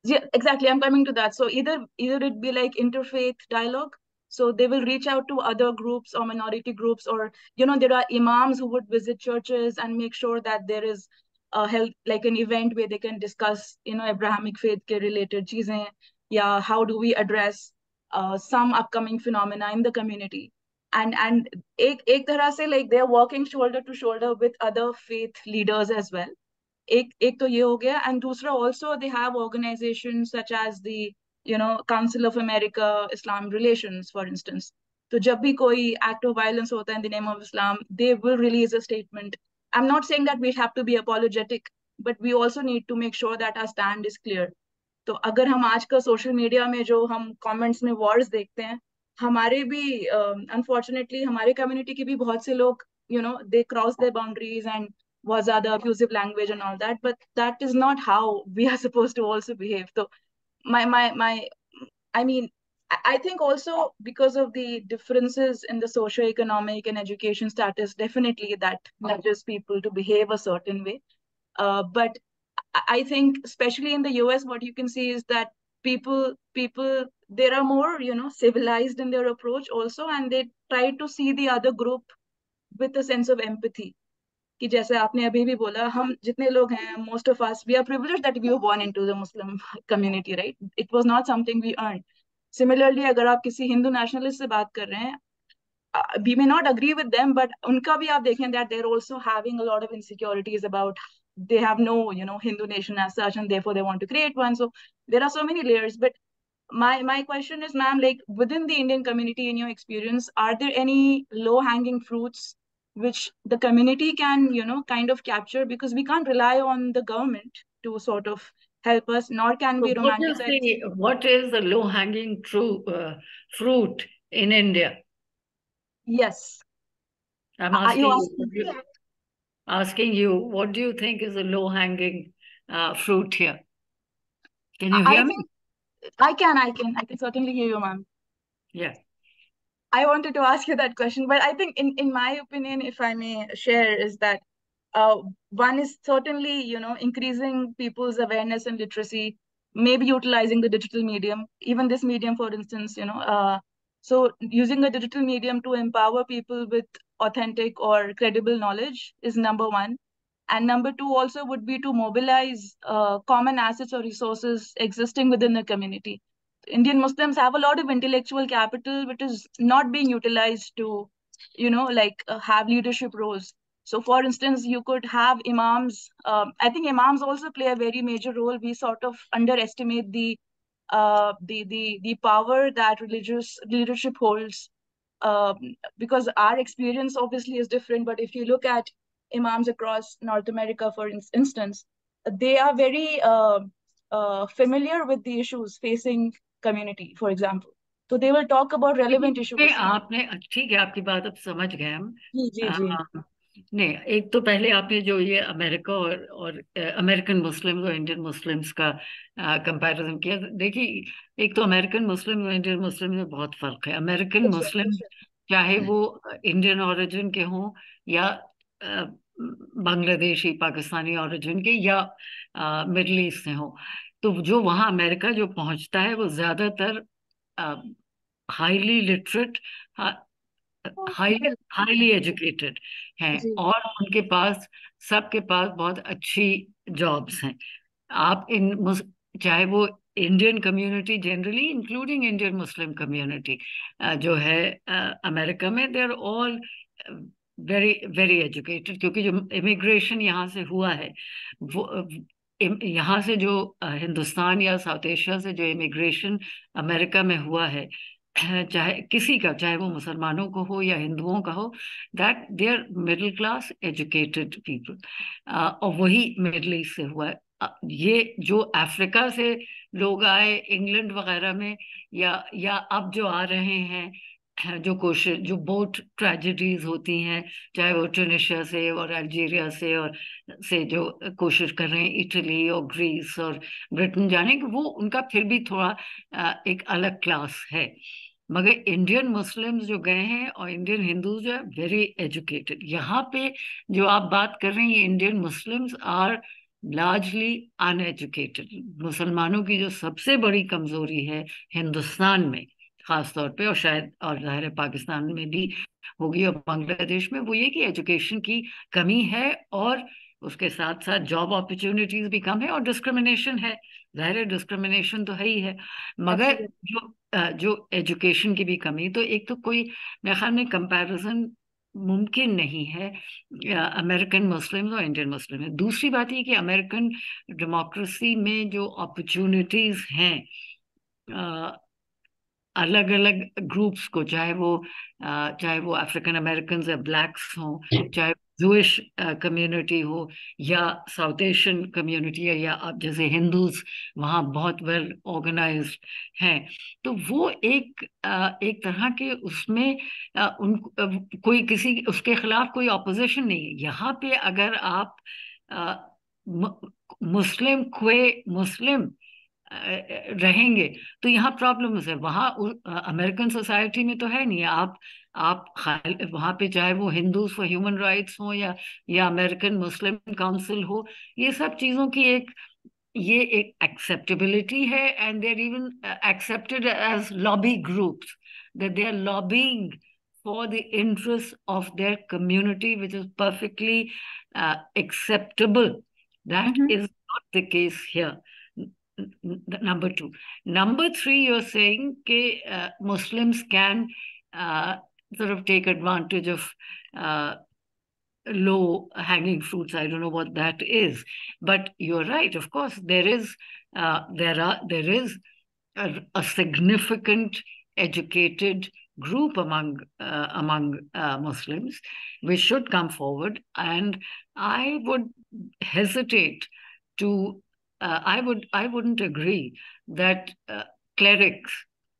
yeah, exactly, I'm coming to that. So either it be like interfaith dialogue, so they will reach out to other groups or minority groups, or there are imams who would visit churches and make sure that there is a health, like an event where they can discuss Abrahamic faith ke related cheezein. Yeah, how do we address some upcoming phenomena in the community? And ek tarah se, like, they're working shoulder to shoulder with other faith leaders as well. एक तो ये हो गया, and दूसरा also they have organisation such as the Council of America Islam relations for instance. तो जब भी कोई एक्ट ऑफ वायलेंस होता है in the name of Islam, they will release a statement. I am not saying that we have to be apologetic, but we also need to make sure that our stand is clear. तो अगर हम आज का social media में जो हम comments में Wars देखते हैं, हमारे भी अनफॉर्चुनेटली हमारे कम्युनिटी के भी बहुत से लोग they cross their boundaries and was other abusive language and all that, but that is not how we are supposed to also behave. So my I mean, I think also because of the differences in the socio-economic and education status, definitely that nudges people to behave a certain way. But I think especially in the US, what you can see is that people they are more civilized in their approach also, and they try to see the other group with a sense of empathy. कि जैसे आपने अभी भी बोला, हम जितने लोग हैं, most of us, we are privileged that we were born into the Muslim community, right? It was not something we earn. Similarly अगर आप किसी हिंदू नेशनलिस्ट से बात कर रहे हैं, we may not agree with them, but उनका भी आप देखें that they're also having a lot of insecurities about they have no Hindu nation as such, and therefore they want to create one. So there are so many layers. But my question is, ma'am, like, within the Indian community, in your experience, are there any low hanging fruits which the community can kind of capture? Because we can't rely on the government to sort of help us, nor can So we romanticize. what is the low hanging fruit in India? Yes. I'm Are you asking you, what do you think is the low hanging fruit here? Can you I hear me? think I can certainly hear you, ma'am. Yeah. I wanted to ask you that question, but I think in my opinion, if I may share, is that one is certainly, increasing people's awareness and literacy, maybe utilizing the digital medium, even this medium, for instance, so using a digital medium to empower people with authentic or credible knowledge is number one. And number two also would be to mobilize common assets or resources existing within the community. Indian Muslims have a lot of intellectual capital, which is not being utilized to, have leadership roles. So, for instance, you could have imams. I think imams also play a very major role. We sort of underestimate the power that religious leadership holds, because our experience obviously is different. But if you look at imams across North America, for instance, they are very familiar with the issues facing community, for example. So they will talk about relevant issues. आपने ठीक है, आपकी बात अब समझ गए हम। जी। नहीं, एक तो पहले आपने जो ये अमेरिका और अमेरिकन मुस्लिम्स और इंडियन मुस्लिम्स का कंपैरिजन किया। देखिए, एक तो अमेरिकन मुस्लिम और इंडियन मुस्लिम में बहुत फर्क है। अमेरिकन मुस्लिम चाहे वो इंडियन ओरिजिन के हों या बांग्लादेशी पाकिस्तानी ओरिजिन के या मिडल ईस्ट से हों, तो जो वहाँ अमेरिका जो पहुंचता है वो ज्यादातर हाईली लिटरेट, हाईली एजुकेटेड हैं, और उनके पास, सबके पास बहुत अच्छी जॉब्स हैं। आप चाहे वो Indian community generally, including Indian Muslim community जो है अमेरिका में, they are all very very educated, क्योंकि जो इमिग्रेशन यहाँ से हुआ है, वो यहाँ से जो हिंदुस्तान या साउथ एशिया से जो इमिग्रेशन अमेरिका में हुआ है, चाहे किसी का, चाहे वो मुसलमानों को हो या हिंदुओं का हो, that they are middle class educated people, और वही मिडिल ईस्ट से हुआ है। ये जो अफ्रीका से लोग आए इंग्लैंड वगैरह में, या अब जो आ रहे हैं, जो कोशिश, जो बोट ट्रेजेडीज होती हैं, चाहे वो ट्यूनिशिया से और अल्जीरिया से और से जो कोशिश कर रहे हैं इटली और ग्रीस और ब्रिटेन जाने की, वो उनका फिर भी थोड़ा एक अलग क्लास है। मगर इंडियन मुस्लिम्स जो गए हैं और इंडियन हिंदूज जो है वेरी एजुकेटेड। यहाँ पे जो आप बात कर रहे हैं, Indian Muslims are largely uneducated. मुसलमानों की जो सबसे बड़ी कमजोरी है हिंदुस्तान में खास तौर पे, और शायद और जाहिर है पाकिस्तान में भी होगी और बांग्लादेश में, वो ये कि एजुकेशन की कमी है, और उसके साथ साथ जॉब अपॉर्चुनिटीज भी कम है, और डिस्क्रिमिनेशन है। जाहिर है डिस्क्रिमिनेशन तो है ही है, मगर जो एजुकेशन की भी कमी, तो एक तो कोई मेरे ख्याल में कंपैरिजन मुमकिन नहीं है अमेरिकन मुस्लिम्स और इंडियन मुस्लिम है। दूसरी बात ये कि अमेरिकन डेमोक्रेसी में जो अपॉर्चुनिटीज हैं अलग अलग ग्रुप्स को, चाहे वो अफ्रीकन अमेरिकन या ब्लैक्स हों, चाहे जूइश कम्युनिटी हो या साउथ एशियन कम्युनिटी है, या आप जैसे हिंदूज वहाँ बहुत वेल ऑर्गेनाइज्ड हैं, तो वो एक तरह के उसमें कोई किसी उसके खिलाफ कोई ऑपोजिशन नहीं है। यहाँ पे अगर आप मुस्लिम क्वे मुस्लिम रहेंगे तो यहाँ प्रॉब्लम्स है, वहाँ अमेरिकन सोसाइटी में तो है नहीं। आप वहाँ पे चाहे वो हिंदूज फॉर ह्यूमन राइट्स हो या अमेरिकन मुस्लिम काउंसिल हो, ये सब चीजों की ये एक एक्सेप्टेबिलिटी है, and they are even accepted as lobby groups, that they are lobbying for the interests of their community, which is perfectly acceptable. That is not the case here. Number two. Number three, you're saying that Muslims can sort of take advantage of low hanging fruits. I don't know what that is, but you're right. Of course, there is a significant educated group among Muslims which should come forward, and I would hesitate to I wouldn't agree that clerics,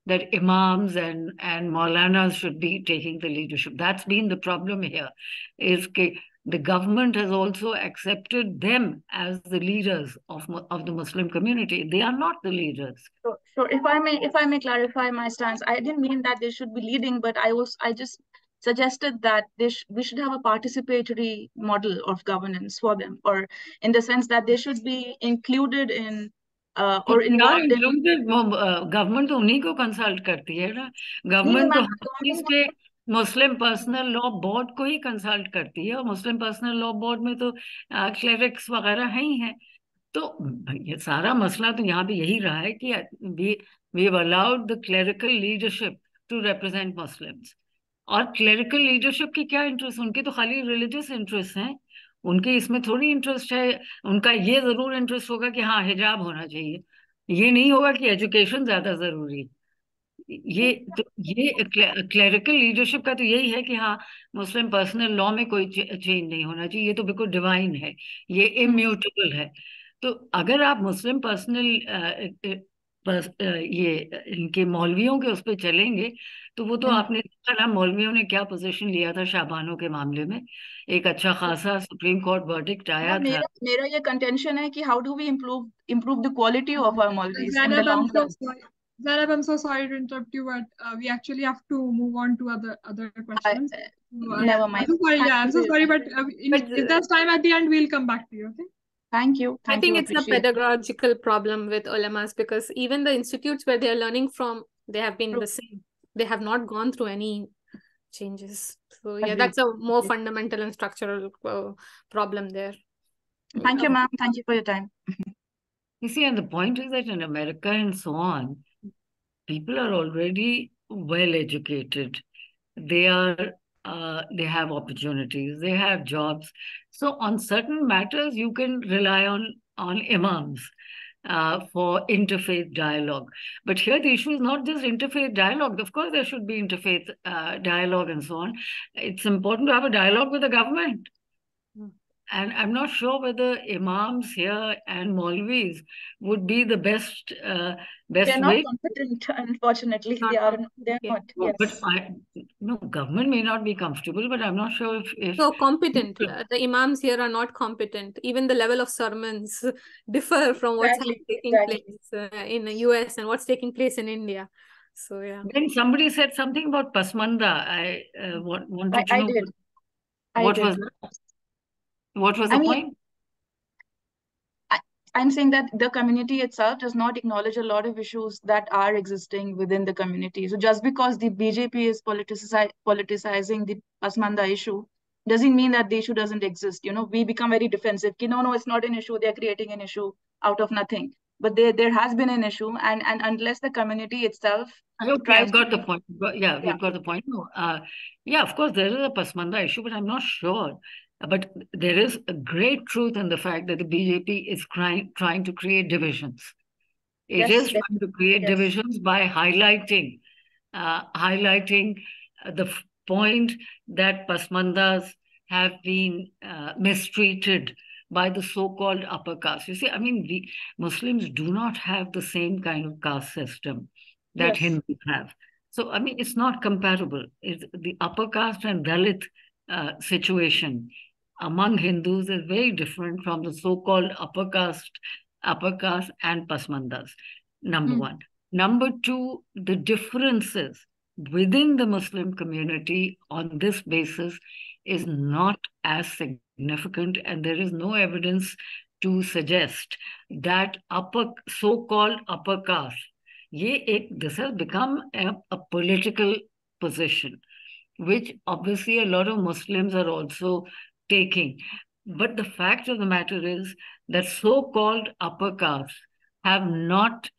that imams and maulanas should be taking the leadership. That's been the problem here, is that the government has also accepted them as the leaders of the Muslim community. They are not the leaders. So if I may clarify my stance, I didn't mean that they should be leading, but I just suggested that we should have a participatory model of governance for them, or in the sense that they should be included in or involved in. Government तो उन्हीं को consult करती है ना, government तो हर चीज पे मुस्लिम personal law board को ही कंसल्ट करती है, और मुस्लिम पर्सनल लॉ बोर्ड में तो क्लेरिक्स वगैरह है ही हैं। तो ये सारा मसला तो यहाँ पे यही रहा है कि we have allowed the clerical leadership to represent Muslims. और क्लेरिकल लीडरशिप की क्या इंटरेस्ट, उनके तो खाली रिलीजियस इंटरेस्ट हैं, उनके इसमें थोड़ी इंटरेस्ट है। उनका ये जरूर इंटरेस्ट होगा कि हाँ हिजाब होना चाहिए, ये नहीं होगा कि एजुकेशन ज्यादा जरूरी है। ये क्लेरिकल लीडरशिप का तो यही है कि हाँ मुस्लिम पर्सनल लॉ में कोई चेंज नहीं होना चाहिए, ये तो बिल्कुल डिवाइन है, ये इम्यूटेबल है। तो अगर आप मुस्लिम पर्सनल ये इनके मौलवियों के उस पर चलेंगे, तो वो तो आपने देखा ना मौलवियों ने क्या पोजीशन लिया था शाबानों के मामले में, एक अच्छा खासा सुप्रीम कोर्ट वर्डिक्ट आया था। मेरा ये कंटेंशन है कि how do we improve the quality of our Malvis in the long run. Zainab, I'm so sorry to interrupt you, but we actually have to move on to other questions. Never mind. I'm so sorry, but if there's time at the end, we'll come back to you, okay? Thank you. I think it's a pedagogical problem with ulamas, because even the institutes where they are learning from, they have been the same. They have not gone through any changes. So yeah, that's a more fundamental and structural problem there. Thank you, ma'am. Thank you for your time. You see, and the point is that in America and so on, people are already well educated. They have opportunities, they have jobs. So on certain matters, you can rely on imams. for interfaith dialogue. But here the issue is not just interfaith dialogue. Of course, there should be interfaith dialogue and so on. It's important to have a dialogue with the government. And I'm not sure whether imams here and Maulvis would be the best They're not way. competent, unfortunately. They're not. No, Yes. but government may not be comfortable, but I'm not sure if So competent. The imams here are not competent. Even the level of sermons differ from what's taking place in the US and what's taking place in India. So yeah. Then somebody said something about Pasmanda. I wanted to know. What was that? What was the point? I'm saying that the community itself does not acknowledge a lot of issues that are existing within the community. So just because the BJP is politicizing the Pasmanda issue doesn't mean that the issue doesn't exist. You know, we become very defensive. No, it's not an issue. They're creating an issue out of nothing. But there has been an issue, and unless the community itself I've got the point. We've got the point. Yeah, of course, there is a Pasmanda issue, but I'm not sure. But there is a great truth in the fact that the BJP is trying to create divisions. It is trying to create divisions by highlighting the point that Pasmandas have been mistreated by the so-called upper caste. You see, I mean, the Muslims do not have the same kind of caste system that Hindus have. So, I mean, it's not comparable. It's the upper caste and Dalit situation among Hindus is very different from the so-called upper caste and Pasmandas, number one. Number two, the differences within the Muslim community on this basis is not as significant, and there is no evidence to suggest that so-called upper caste, this has become a political position, which obviously a lot of Muslims are also taking. But the fact of the matter is that so-called upper castes are not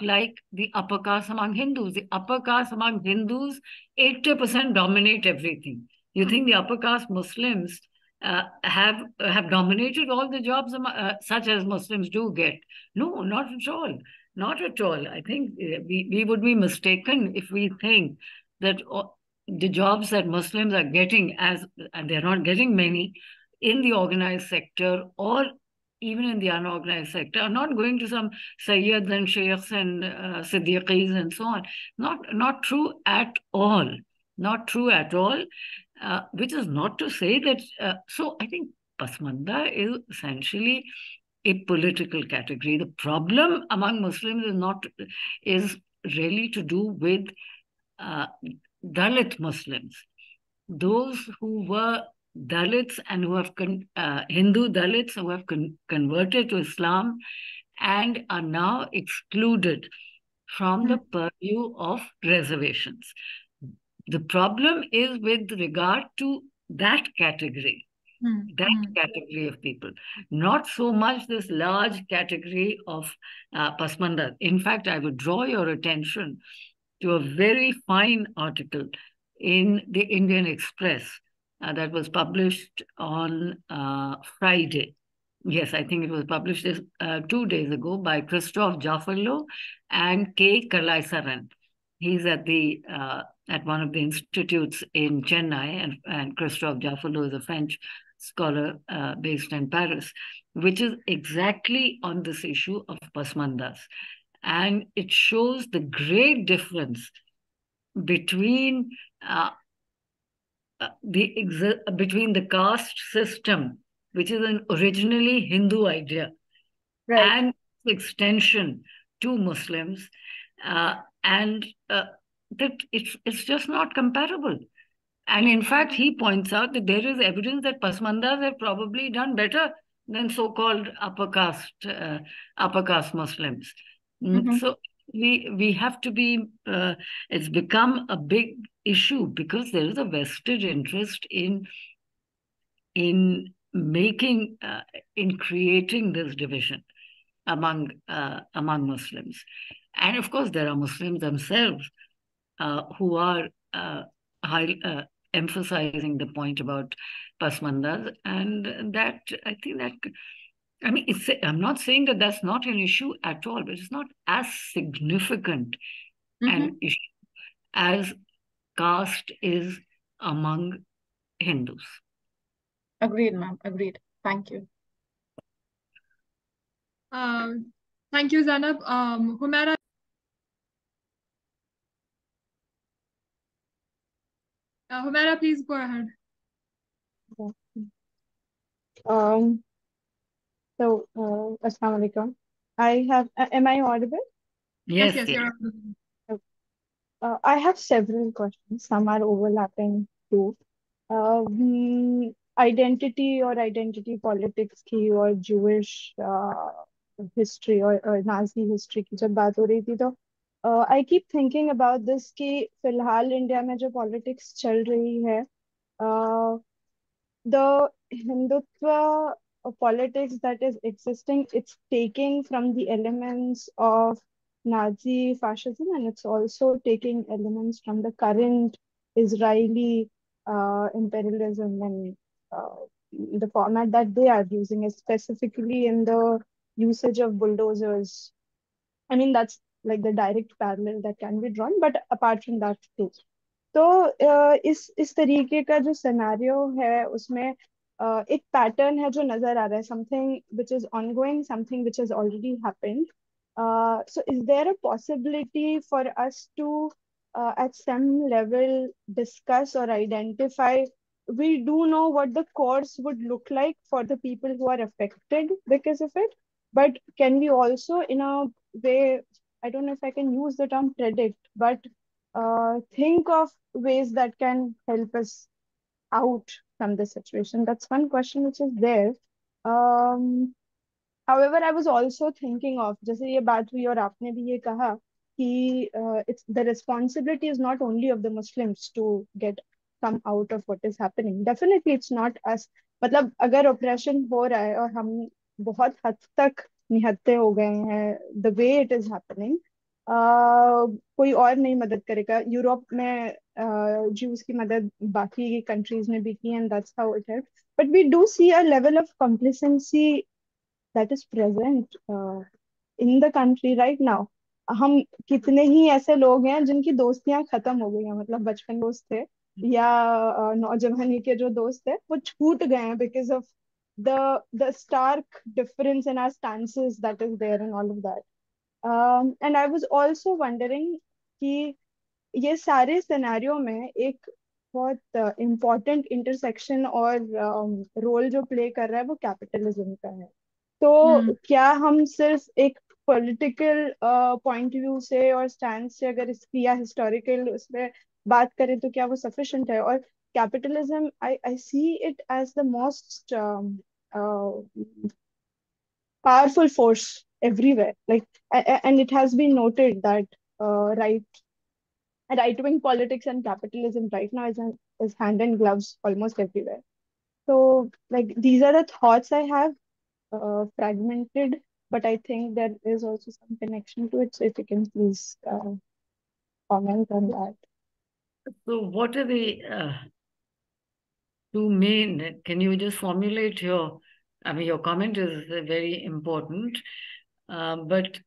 like the upper caste among Hindus. The upper caste among Hindus, 80% dominate everything. You think the upper caste Muslims have dominated all the jobs such as Muslims do get? No, not at all. Not at all. I think we would be mistaken if we think that the jobs that Muslims are getting, and they're not getting many, in the organized sector or even in the unorganized sector, are not going to some Sayyids and Sheikhs and Siddiqis and so on. Not true at all. Not true at all. Which is not to say that... so I think Pasmanda is essentially a political category. The problem among Muslims is really to do with Dalit Muslims, those who were Dalits and who have Hindu Dalits who have converted to Islam and are now excluded from the purview of reservations. The problem is with regard to that category. Category of people, not so much this large category of Pasmanda. In fact, I would draw your attention to a very fine article in the Indian Express that was published on Friday. Yes, I think it was published 2 days ago by Christoph Jaffarlo and K. Kalaisaran. He's at one of the institutes in Chennai, and Christoph Jaffarlo is a French scholar based in Paris, which is exactly on this issue of Pasmandas. And it shows the great difference between the caste system, which is an originally Hindu idea, and its extension to Muslims, and that it's just not comparable. And in fact, he points out that there is evidence that Pasmandas have probably done better than so-called upper caste Muslims. So we have to be, it's become a big issue because there is a vested interest in making, in creating this division among Muslims. And of course, there are Muslims themselves who are emphasizing the point about Pasmandas, and that I think that I mean, I'm not saying that that's not an issue at all, but it's not as significant an issue as caste is among Hindus. Agreed, ma'am. Agreed. Thank you. Thank you, Zainab. Humaira. Humaira, please go ahead. Um, Assalamu alaikum. Am I audible? Yes, Yes, you're yes. audible. I have several questions. Some are overlapping too. Identity or identity politics की और Jewish history और Nazi history की जब बात हो रही थी तो I keep thinking about this कि फिलहाल इंडिया में जो politics चल रही है the Hindutva politics that is existing, it's taking from the elements of Nazi fascism and it's also taking elements from the current Israeli imperialism and the format that they are using, is specifically in the usage of bulldozers. I mean, that's like the direct parallel that can be drawn, but apart from that too. तो इस तरीके का जो scenario है उसमें एक pattern है जो नजर आ रहा है, something which is ongoing, something which is already happened. So is there a possibility for us to at some level discuss or identify, we do know what the course would look like for the people who are affected because of it, but can we also in a way, I don't know if I can use the term predict, but think of ways that can help us out from this situation? That's one question which is there. However, I was also thinking of, जैसे ये बात हुई और आपने भी ये कहा कि it's the responsibility is not only of the Muslims to get come out of what is happening. Definitely, it's not us. मतलब अगर oppression हो रहा है और हम बहुत हद तक निहत्थे हो गए हैं, the way it is happening, कोई और नहीं मदद करेगा. यूरोप में ज्यूज की मदद बाकी कंट्रीज ने भी की and that's how it helped. But we do see a level of complacency that is present in the country right now. हम कितने ही ऐसे लोग हैं जिनकी दोस्तियां खत्म हो गई हैं, मतलब बचपन दोस्त थे या नौजवानी के जो दोस्त थे वो छूट गए हैं because of the stark difference in our stances that is there and all of that. And I was also wondering कि ये सारे सिनेरियो में एक बहुत इम्पोर्टेंट इंटरसेक्शन और रोल जो प्ले कर रहा है वो कैपिटलिज्म का है. तो क्या हम सिर्फ एक पॉलिटिकल पॉइंट व्यू से और स्टैंड से अगर इसकी या हिस्टोरिकल उसमें बात करें तो क्या वो सफिशिएंट है? और capitalism I see it as the most powerful force everywhere, like and it has been noted that right wing politics and capitalism right now is hand in gloves almost everywhere. So like these are the thoughts I have, fragmented, but I think there is also some connection to it, so if you can please comment on that. So what are the two main, can you just formulate your, I mean, your comment is very important, but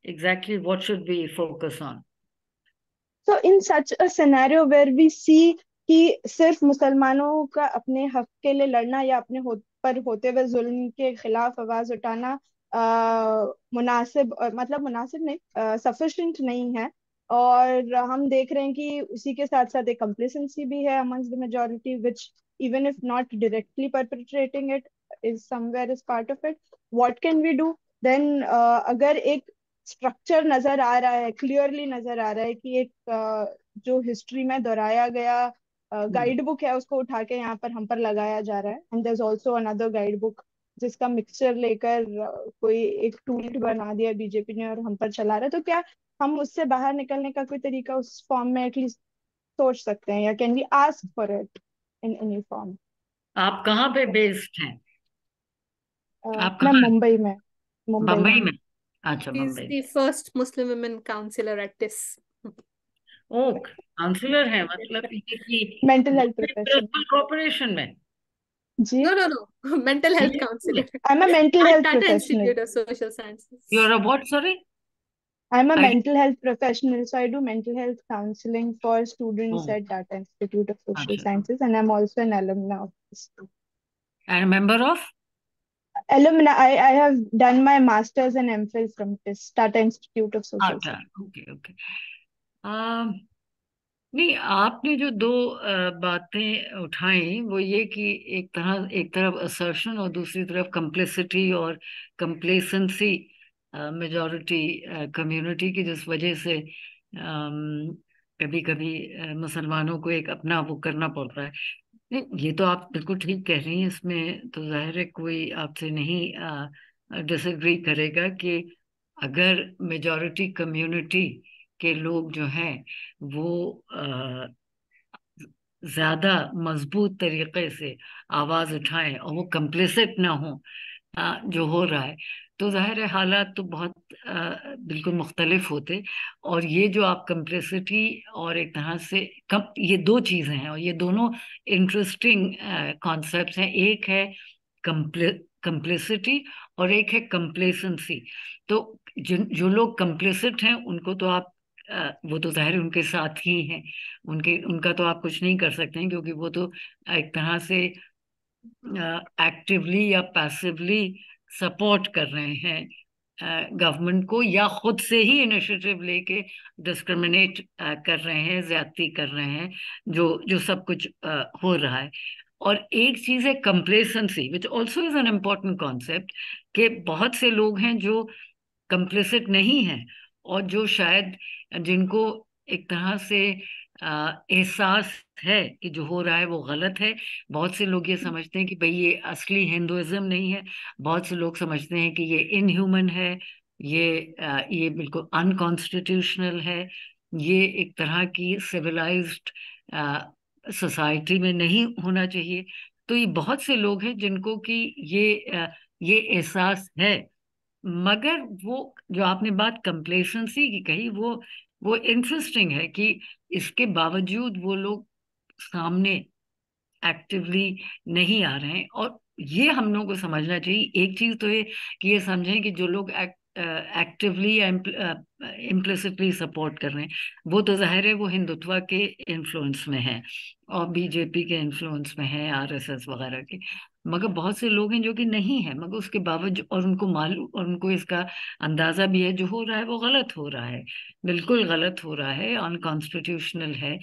exactly what should we focus on? So in such a scenario where we see कि सिर्फ मुसलमानों का अपने हक के लिए लड़ना या अपने पर होते हुए जुल्म के खिलाफ आवाज उठाना मुनासिब, मतलब मुनासिब नहीं, सफिशिएंट नहीं है. और हम देख रहे हैं कि उसी के साथ साथ एक कंप्लेसेंसी भी है amongst the majority, which even if not directly perpetrating it is somewhere is part of it. What can we do then? अगर एक स्ट्रक्चर नजर आ रहा है, क्लियरली नजर आ रहा है कि एक जो हिस्ट्री में दोहराया गया गाइड बुक है उसको उठा के यहाँ पर हम पर लगाया जा रहा है, and there is also another guide book जिसका मिक्सचर लेकर कोई एक टूल बना दिया बीजेपी ने और हम पर चला रहा है. तो क्या हम उससे बाहर निकलने का कोई तरीका उस फॉर्म में एटलीस्ट सोच सकते हैं, या can we ask for it in any form? आप कहाँ पे बेस्ड हैं? आप मैं कहाँ? मुंबई में. बम्बई में. अच्छा, She's Bombay. the first Muslim women counselor at TIS. ओ, काउंसलर है, मतलब ये कि मेंटल हेल्थ प्रोफेशन कॉर्पोरेशन में. जी, No. Mental health counselor I'm a mental at health Tata professional. Institute of Social Sciences. You're a what, sorry? I'm a I mental health professional, so I do mental health counseling for students oh, at Tata Institute of Social अच्छा. Sciences, and I'm also an alumna of this. And a member of? Alumna, I have done my master's and MPhil from this Tata Institute of Social अच्छा, Sciences. Okay. नहीं, आपने जो दो बातें उठाई वो ये कि एक तरफ असर्शन और दूसरी तरफ कंप्लिसिटी और कंप्लेसेंसी मेजॉरिटी कम्युनिटी की, जिस वजह से कभी कभी मुसलमानों को एक अपना वो करना पड़ता है. नहीं, ये तो आप बिल्कुल ठीक कह रही हैं. इसमें तो जाहिर है कोई आपसे नहीं डिसएग्री करेगा कि अगर मेजॉरिटी कम्युनिटी के लोग जो हैं वो ज्यादा मजबूत तरीके से आवाज उठाएं और वो कंप्लिसिट ना हो जो हो रहा है, तो जाहिर है हालात तो बहुत बिल्कुल मुख्तलिफ होते. और ये जो आप कंप्लिसिटी और एक तरह से ये दो चीजें हैं और ये दोनों इंटरेस्टिंग कॉन्सेप्ट्स हैं. एक है कंप्लिसिटी और एक है कंप्लेसेंसी. तो जो लोग कंप्लिसिट हैं उनको तो आप वो तो जाहिर है उनके साथ ही हैं. उनका तो आप कुछ नहीं कर सकते हैं, क्योंकि वो तो एक तरह से एक्टिवली या पैसिवली सपोर्ट कर रहे हैं गवर्नमेंट को, या खुद से ही इनिशिएटिव लेके डिस्क्रिमिनेट कर रहे हैं, ज्यादती कर रहे हैं, जो जो सब कुछ हो रहा है. और एक चीज है complacency, which also is an important concept, कि बहुत से लोग हैं जो कंप्लिसिट नहीं हैं और जो शायद जिनको एक तरह से एहसास है कि जो हो रहा है वो गलत है. बहुत से लोग ये समझते हैं कि भाई ये असली हिंदुइज्म नहीं है. बहुत से लोग समझते हैं कि ये इनह्यूमन है, ये बिल्कुल अनकॉन्स्टिट्यूशनल है, ये एक तरह की सिविलाइज्ड सोसाइटी में नहीं होना चाहिए. तो ये बहुत से लोग हैं जिनको कि ये एहसास है. मगर वो जो आपने बात कंप्लेसेंसी की कही, वो इंटरेस्टिंग है कि इसके बावजूद वो लोग सामने एक्टिवली नहीं आ रहे हैं. और ये हम लोगों को समझना चाहिए. एक चीज तो है कि ये समझें कि जो लोग एक्टिवली या इम्प्लिसिटली सपोर्ट कर रहे हैं वो तो जाहिर है वो हिंदुत्व के इन्फ्लुएंस में है और बीजेपी के इन्फ्लुएंस में है, आरएसएस वगैरह के. मगर बहुत से लोग हैं जो कि नहीं है, मगर उसके बावजूद और उनको मालूम और उनको इसका अंदाजा भी है जो हो रहा है वो गलत हो रहा है, बिल्कुल गलत हो रहा है, अनकॉन्स्टिट्यूशनल है,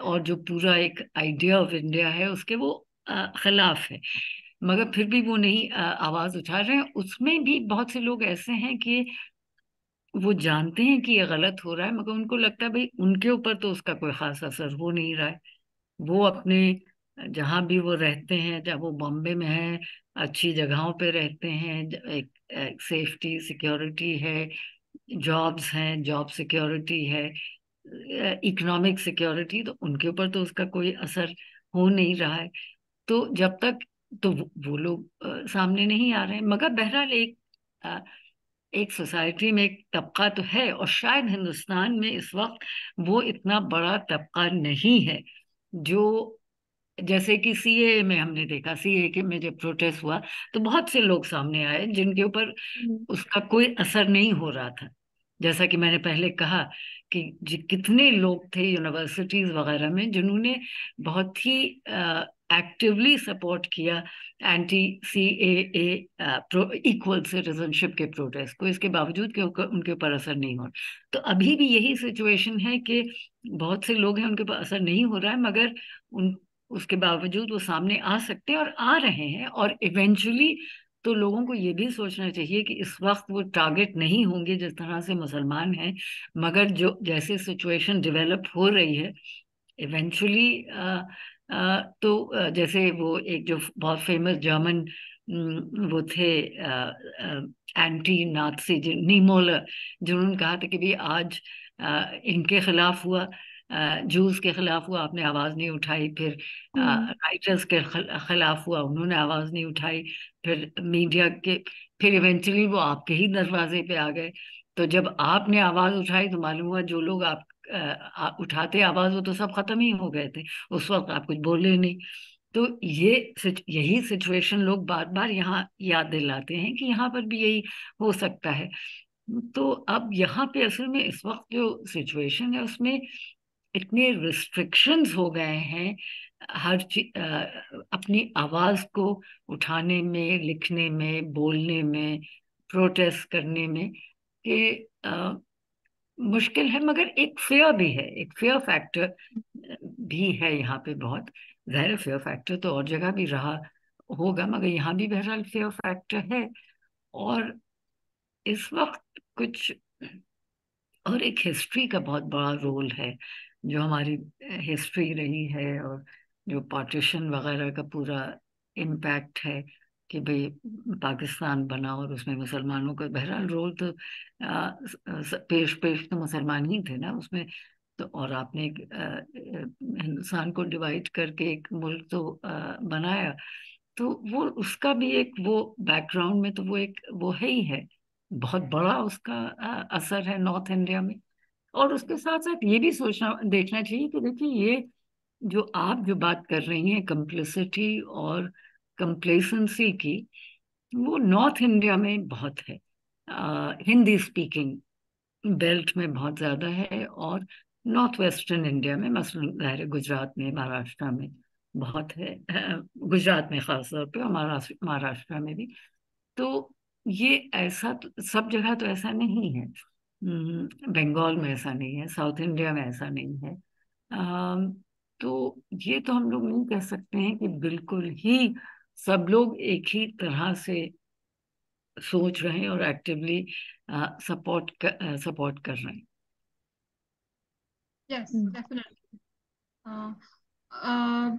और जो पूरा एक आइडिया ऑफ इंडिया है उसके वो खिलाफ है. मगर फिर भी वो नहीं आवाज उठा रहे हैं. उसमें भी बहुत से लोग ऐसे हैं कि वो जानते हैं कि ये गलत हो रहा है, मगर उनको लगता है भाई उनके ऊपर तो उसका कोई खास असर हो नहीं रहा है. वो अपने जहां भी वो रहते हैं, जब वो बॉम्बे में है, अच्छी जगहों पे रहते हैं, एक सेफ्टी सिक्योरिटी है, जॉब्स हैं, जॉब सिक्योरिटी है, इकोनॉमिक सिक्योरिटी, तो उनके ऊपर तो उसका कोई असर हो नहीं रहा है. तो जब तक तो वो लोग सामने नहीं आ रहे हैं. मगर बहरहाल एक सोसाइटी में एक तबका तो है, और शायद हिंदुस्तान में इस वक्त वो इतना बड़ा तबका नहीं है. जो जैसे कि सीए में हमने देखा, सीए के में जब प्रोटेस्ट हुआ तो बहुत से लोग सामने आए जिनके ऊपर उसका कोई असर नहीं हो रहा था. जैसा कि मैंने पहले कहा कि कितने लोग थे यूनिवर्सिटीज वगैरह में जिन्होंने बहुत ही एक्टिवली सपोर्ट किया एंटी सी ए इक्वल सिटीजनशिप के प्रोटेस्ट को, इसके बावजूद कि उनके ऊपर असर नहीं हो रहा. तो अभी भी यही सिचुएशन है कि बहुत से लोग हैं उनके ऊपर असर नहीं हो रहा है, मगर उसके बावजूद वो सामने आ सकते हैं और आ रहे हैं. और इवेंचुअली तो लोगों को ये भी सोचना चाहिए कि इस वक्त वो टारगेट नहीं होंगे जिस तरह से मुसलमान हैं, मगर जो जैसे सिचुएशन डेवलप हो रही है इवेंचुअली तो जैसे वो एक जो बहुत फेमस जर्मन वो थे एंटी नाथसी नीमोलर, जिन्होंने कहा था कि भाई आज इनके खिलाफ हुआ, जूस के खिलाफ हुआ, आपने आवाज नहीं उठाई. फिर राइटर्स के खिलाफ हुआ, उन्होंने आवाज नहीं उठाई. फिर मीडिया के, फिर इवेंचुअली वो आपके ही दरवाजे पे आ गए. तो जब आपने आवाज उठाई तो मालूम हुआ जो लोग आप उठाते आवाज वो तो सब खत्म ही हो गए थे, उस वक्त आप कुछ बोले नहीं. तो यही सिचुएशन लोग बार बार यहाँ याद दिलाते हैं कि यहाँ पर भी यही हो सकता है। तो अब यहाँ पे असल में इस वक्त जो सिचुएशन है उसमें इतने रिस्ट्रिक्शंस हो गए हैं हर अपनी आवाज को उठाने में, लिखने में, बोलने में, प्रोटेस्ट करने में, कि मुश्किल है। मगर एक फेयर भी है, एक फेयर फैक्टर भी है यहाँ पे बहुत। ज़ाहिर फेयर फैक्टर तो और जगह भी रहा होगा, मगर यहाँ भी बहरहाल फेयर फैक्टर है। और इस वक्त कुछ और एक हिस्ट्री का बहुत बड़ा रोल है, जो हमारी हिस्ट्री रही है और जो पार्टीशन वगैरह का पूरा इम्पैक्ट है कि भाई पाकिस्तान बना और उसमें मुसलमानों का बहरहाल रोल तो पेश पेश तो मुसलमान ही थे ना उसमें। तो और आपने एक हिंदुस्तान को डिवाइड करके एक मुल्क तो बनाया, तो वो उसका भी एक वो बैकग्राउंड में तो वो एक वो है ही है, बहुत बड़ा उसका असर है नॉर्थ इंडिया में। और उसके साथ साथ ये भी सोचना देखना चाहिए कि देखिए ये जो आप जो बात कर रही हैं कंप्लिसिटी और कंप्लेसेंसी की, वो नॉर्थ इंडिया में बहुत है, हिंदी स्पीकिंग बेल्ट में बहुत ज्यादा है, और नॉर्थ वेस्टर्न इंडिया में मसलन ज़ाहिर है गुजरात में, महाराष्ट्र में बहुत है, गुजरात में खास तौर पे, और महाराष्ट्र में भी। तो ये ऐसा सब जगह तो ऐसा नहीं है, बंगाल में ऐसा नहीं है, साउथ इंडिया में ऐसा नहीं है। अम, तो ये तो हम लोग नहीं कह सकते हैं कि बिल्कुल ही सब लोग एक ही तरह से सोच रहे हैं और एक्टिवली सपोर्ट कर रहे हैं। Yes, definitely. Uh,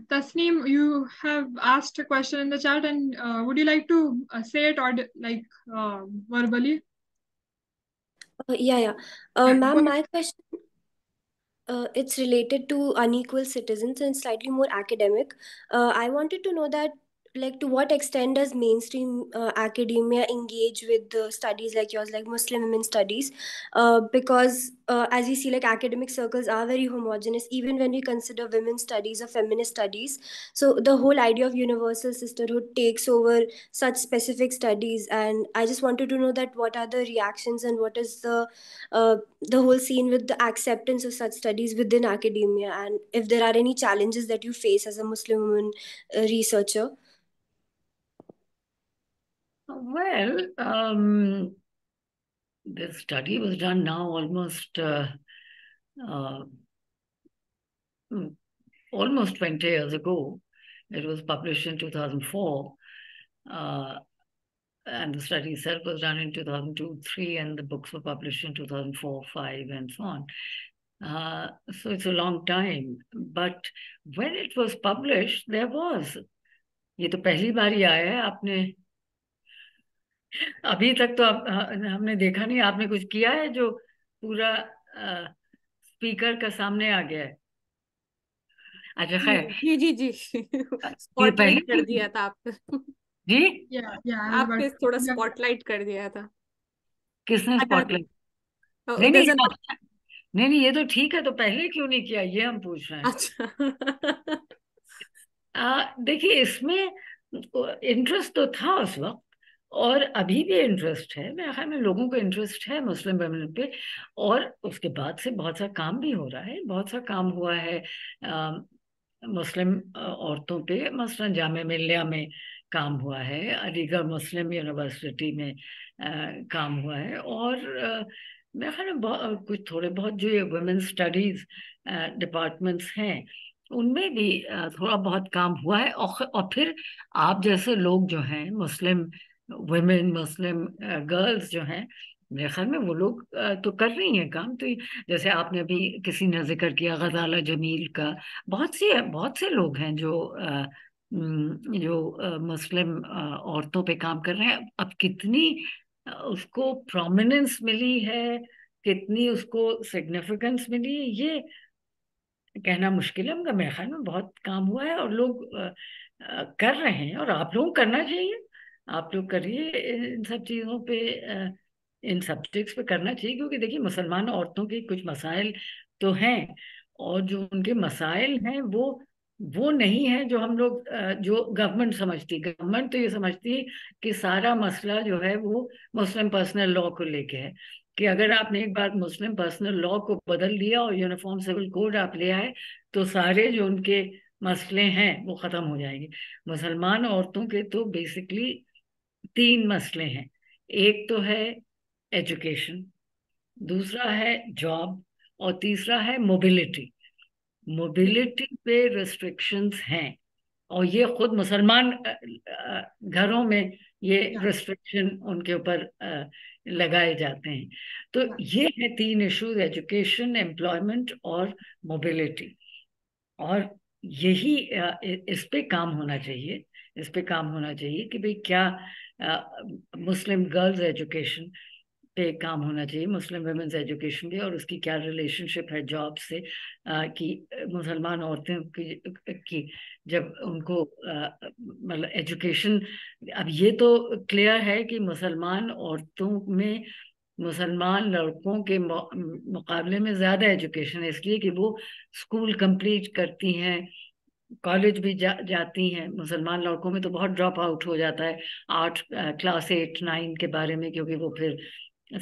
Tasneem, you have asked a question in the chat, and would you like to say it or verbally? Yeah. Yeah, go Ma'am, ahead. my question, it's related to unequal citizens and slightly more academic. I wanted to know that, like, to what extent does mainstream academia engage with the studies like yours, like Muslim women studies? Because as you see, like, academic circles are very homogenous, even when we consider women's studies or feminist studies. So the whole idea of universal sisterhood takes over such specific studies, and I just wanted to know that what are the reactions and what is the whole scene with the acceptance of such studies within academia, and if there are any challenges that you face as a Muslim woman researcher. Well, the study was done now uh, almost 20 years ago. It was published in 2004. And the study itself was done in 2002-3, and the books were published in 2004-5, and so on. So it's a long time. But when it was published, there was, ये तो पहली बार ही आया है, आपने अभी तक तो हमने देखा नहीं, आपने कुछ किया है जो पूरा स्पीकर का सामने आ गया है? अच्छा खैर, जी जी जी ये पहली स्पॉटलाइट कर दिया था आप जी, Yeah, I was आपने about थोड़ा yeah. स्पॉटलाइट कर दिया था। किसने अच्छा, स्पॉटलाइट? नहीं नहीं, there's ये an तो अच्छा, नहीं नहीं, ये तो ठीक है, तो पहले क्यों नहीं किया, ये हम पूछ रहे हैं। अच्छा देखिए इसमें इंटरेस्ट तो था उस वक्त, और अभी भी इंटरेस्ट है, मेरे ख्याल में लोगों को इंटरेस्ट है मुस्लिम वुमेन पे। और उसके बाद से बहुत सा काम भी हो रहा है, बहुत सा काम हुआ है मुस्लिम औरतों पे, मसलन जामिया मिल्लिया में काम हुआ है, अलीगढ़ मुस्लिम यूनिवर्सिटी में काम हुआ है, और मेरे ख्याल में कुछ थोड़े बहुत जो ये वुमेन स्टडीज डिपार्टमेंट्स हैं उनमें भी थोड़ा बहुत काम हुआ है। और फिर आप जैसे लोग जो हैं, मुस्लिम वुमेन, मुस्लिम गर्ल्स जो हैं, मेरे ख्याल में वो लोग तो कर रही हैं काम। तो जैसे आपने अभी किसी ने जिक्र किया गजाला जमील का, बहुत से लोग हैं जो मुस्लिम औरतों पे काम कर रहे हैं। अब कितनी उसको प्रोमिनेंस मिली है, कितनी उसको सिग्निफिकेंस मिली है, ये कहना मुश्किल है, मगर मेरे ख्याल में बहुत काम हुआ है और लोग कर रहे हैं, और आप लोग करना चाहिए, आप लोग करिए इन सब चीज़ों पे, इन सब्जेक्ट्स पे करना चाहिए, क्योंकि देखिए मुसलमान औरतों के कुछ मसाइल तो हैं, और जो उनके मसाइल हैं वो वो नहीं है जो हम लोग जो गवर्नमेंट समझती है। गवर्नमेंट तो ये समझती है कि सारा मसला जो है वो मुस्लिम पर्सनल लॉ को लेके है, कि अगर आपने एक बार मुस्लिम पर्सनल लॉ को बदल दिया और यूनिफॉर्म सिविल कोड आप ले आए तो सारे जो उनके मसले हैं वो खत्म हो जाएंगे। मुसलमान औरतों के तो बेसिकली 3 मसले हैं। एक तो है एजुकेशन, दूसरा है जॉब, और तीसरा है मोबिलिटी। मोबिलिटी पे रिस्ट्रिक्शंस हैं, और ये खुद मुसलमान घरों में ये रिस्ट्रिक्शन उनके ऊपर लगाए जाते हैं। तो ये है 3 इश्यूज, एजुकेशन, एम्प्लॉयमेंट और मोबिलिटी। और यही इस पे काम होना चाहिए, इस पे काम होना चाहिए कि भाई क्या मुस्लिम गर्ल्स एजुकेशन पे काम होना चाहिए, मुस्लिम वुमेन्स एजुकेशन पे, और उसकी क्या रिलेशनशिप है जॉब से, कि मुसलमान औरतें की जब उनको मतलब एजुकेशन, अब ये तो क्लियर है कि मुसलमान औरतों में मुसलमान लड़कों के मुकाबले में ज्यादा एजुकेशन है, इसलिए कि वो स्कूल कंप्लीट करती हैं, कॉलेज भी जाती हैं। मुसलमान लड़कों में तो बहुत ड्रॉप आउट हो जाता है क्लास 8-9 के बारे में, क्योंकि वो फिर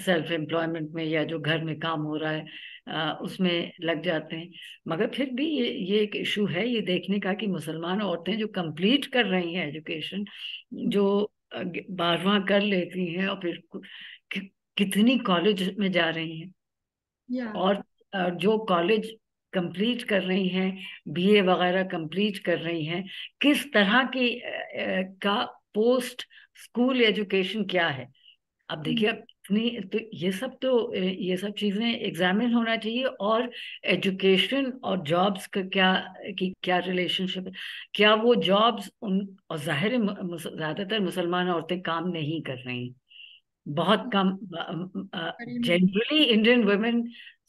सेल्फ एम्प्लॉयमेंट में या जो घर में काम हो रहा है उसमें लग जाते हैं। मगर फिर भी ये एक इशू है ये देखने का कि मुसलमान औरतें जो कंप्लीट कर रही हैं एजुकेशन, जो 12वां कर लेती हैं और फिर कितनी कॉलेज में जा रही हैं, और जो कॉलेज कंप्लीट कर रही हैं, बीए वगैरह कंप्लीट कर रही हैं, किस तरह की का पोस्ट स्कूल एजुकेशन क्या है। अब देखिए, अब इतनी तो ये सब चीजें एग्जामिन होना चाहिए। और एजुकेशन और जॉब्स का क्या रिलेशनशिप है, क्या वो जॉब्स और जाहिर है ज्यादातर मुसलमान औरतें काम नहीं कर रही हैं, बहुत कम। जनरली इंडियन वुमेन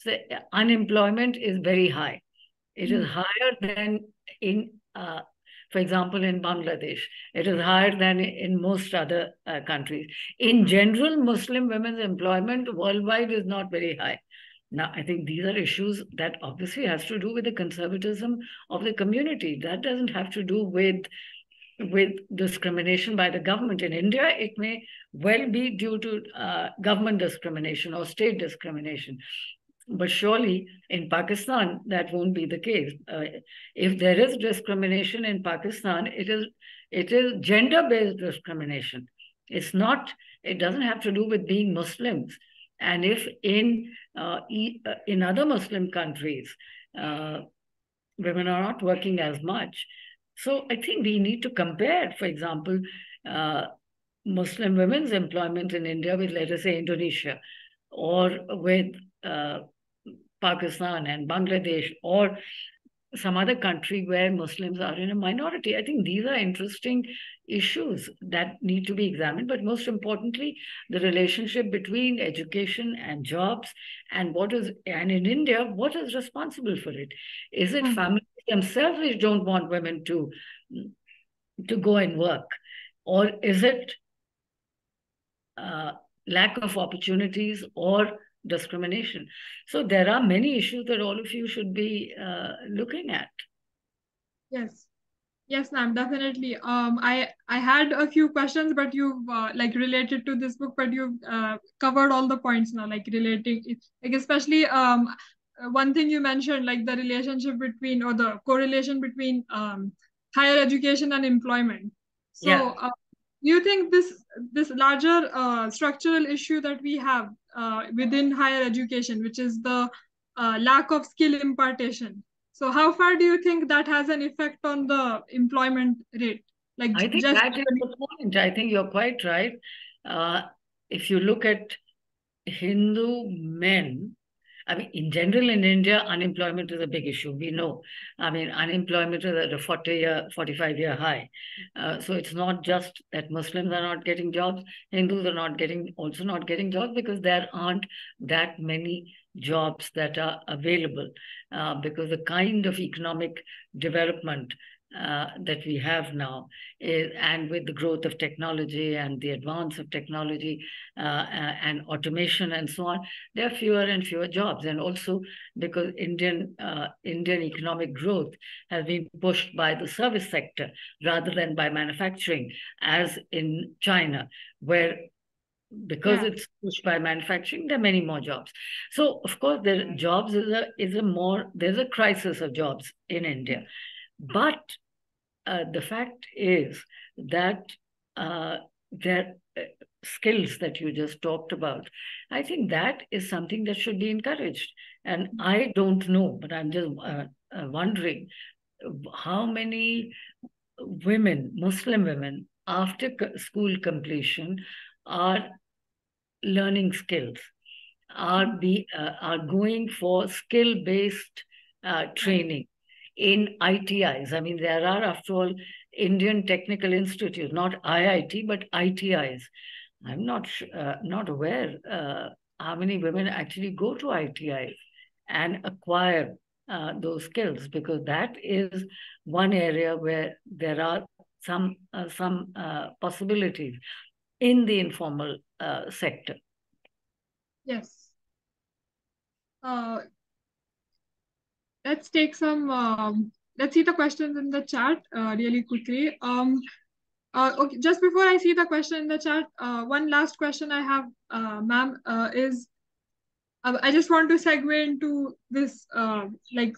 से unemployment is very high. It is higher than in, for example, in Bangladesh. It is higher than in most other countries. In general, Muslim women's employment worldwide is not very high. Now, I think these are issues that obviously has to do with the conservatism of the community. That doesn't have to do with discrimination by the government. In India, it may well be due to government discrimination or state discrimination. But surely in Pakistan, that won't be the case. If there is discrimination in Pakistan, it is gender-based discrimination. It's not, it doesn't have to do with being Muslims. And if in other Muslim countries, women are not working as much. So I think we need to compare, for example, Muslim women's employment in India with, let us say, Indonesia, or with Pakistan and Bangladesh, or some other country where Muslims are in a minority. I think these are interesting issues that need to be examined. But most importantly, the relationship between education and jobs, and in India, what is responsible for it? Is it families themselves which don't want women to go and work? Or is it lack of opportunities or discrimination? So there are many issues that all of you should be looking at. Yes, ma'am, definitely. I had a few questions, but you've like related to this book, but you've covered all the points now, like relating, like especially one thing you mentioned, like the relationship between, or the correlation between higher education and employment. So do you think this larger structural issue that we have within higher education, which is the lack of skill impartation, so how far do you think that has an effect on the employment rate? Like, I think that is the point. I think you're quite right. If you look at Hindu men, I mean, in general in India, unemployment is a big issue. We know. I mean, unemployment is at a 45-year high. So it's not just that Muslims are not getting jobs. Hindus are also not getting jobs, because there aren't that many jobs that are available, because the kind of economic development that we have now, and with the growth of technology and the advance of technology and automation and so on, there are fewer and fewer jobs. And also because Indian economic growth has been pushed by the service sector rather than by manufacturing, as in China, where because it's pushed by manufacturing, there are many more jobs. So of course, jobs there's a crisis of jobs in India. But the fact is that their skills that you just talked about, I think that is something that should be encouraged. And I don't know, but I'm just wondering how many women, Muslim women, after school completion are learning skills, are going for skill-based training in ITIs. I mean, there are, after all, Indian Technical Institutes, not IIT, but ITIs. I'm not aware how many women actually go to ITIs and acquire those skills, because that is one area where there are some possibilities in the informal sector. Yes. Let's take some, let's see the questions in the chat really quickly. Okay, just before I see the question in the chat, one last question I have, ma'am, is I just want to segue into this, like,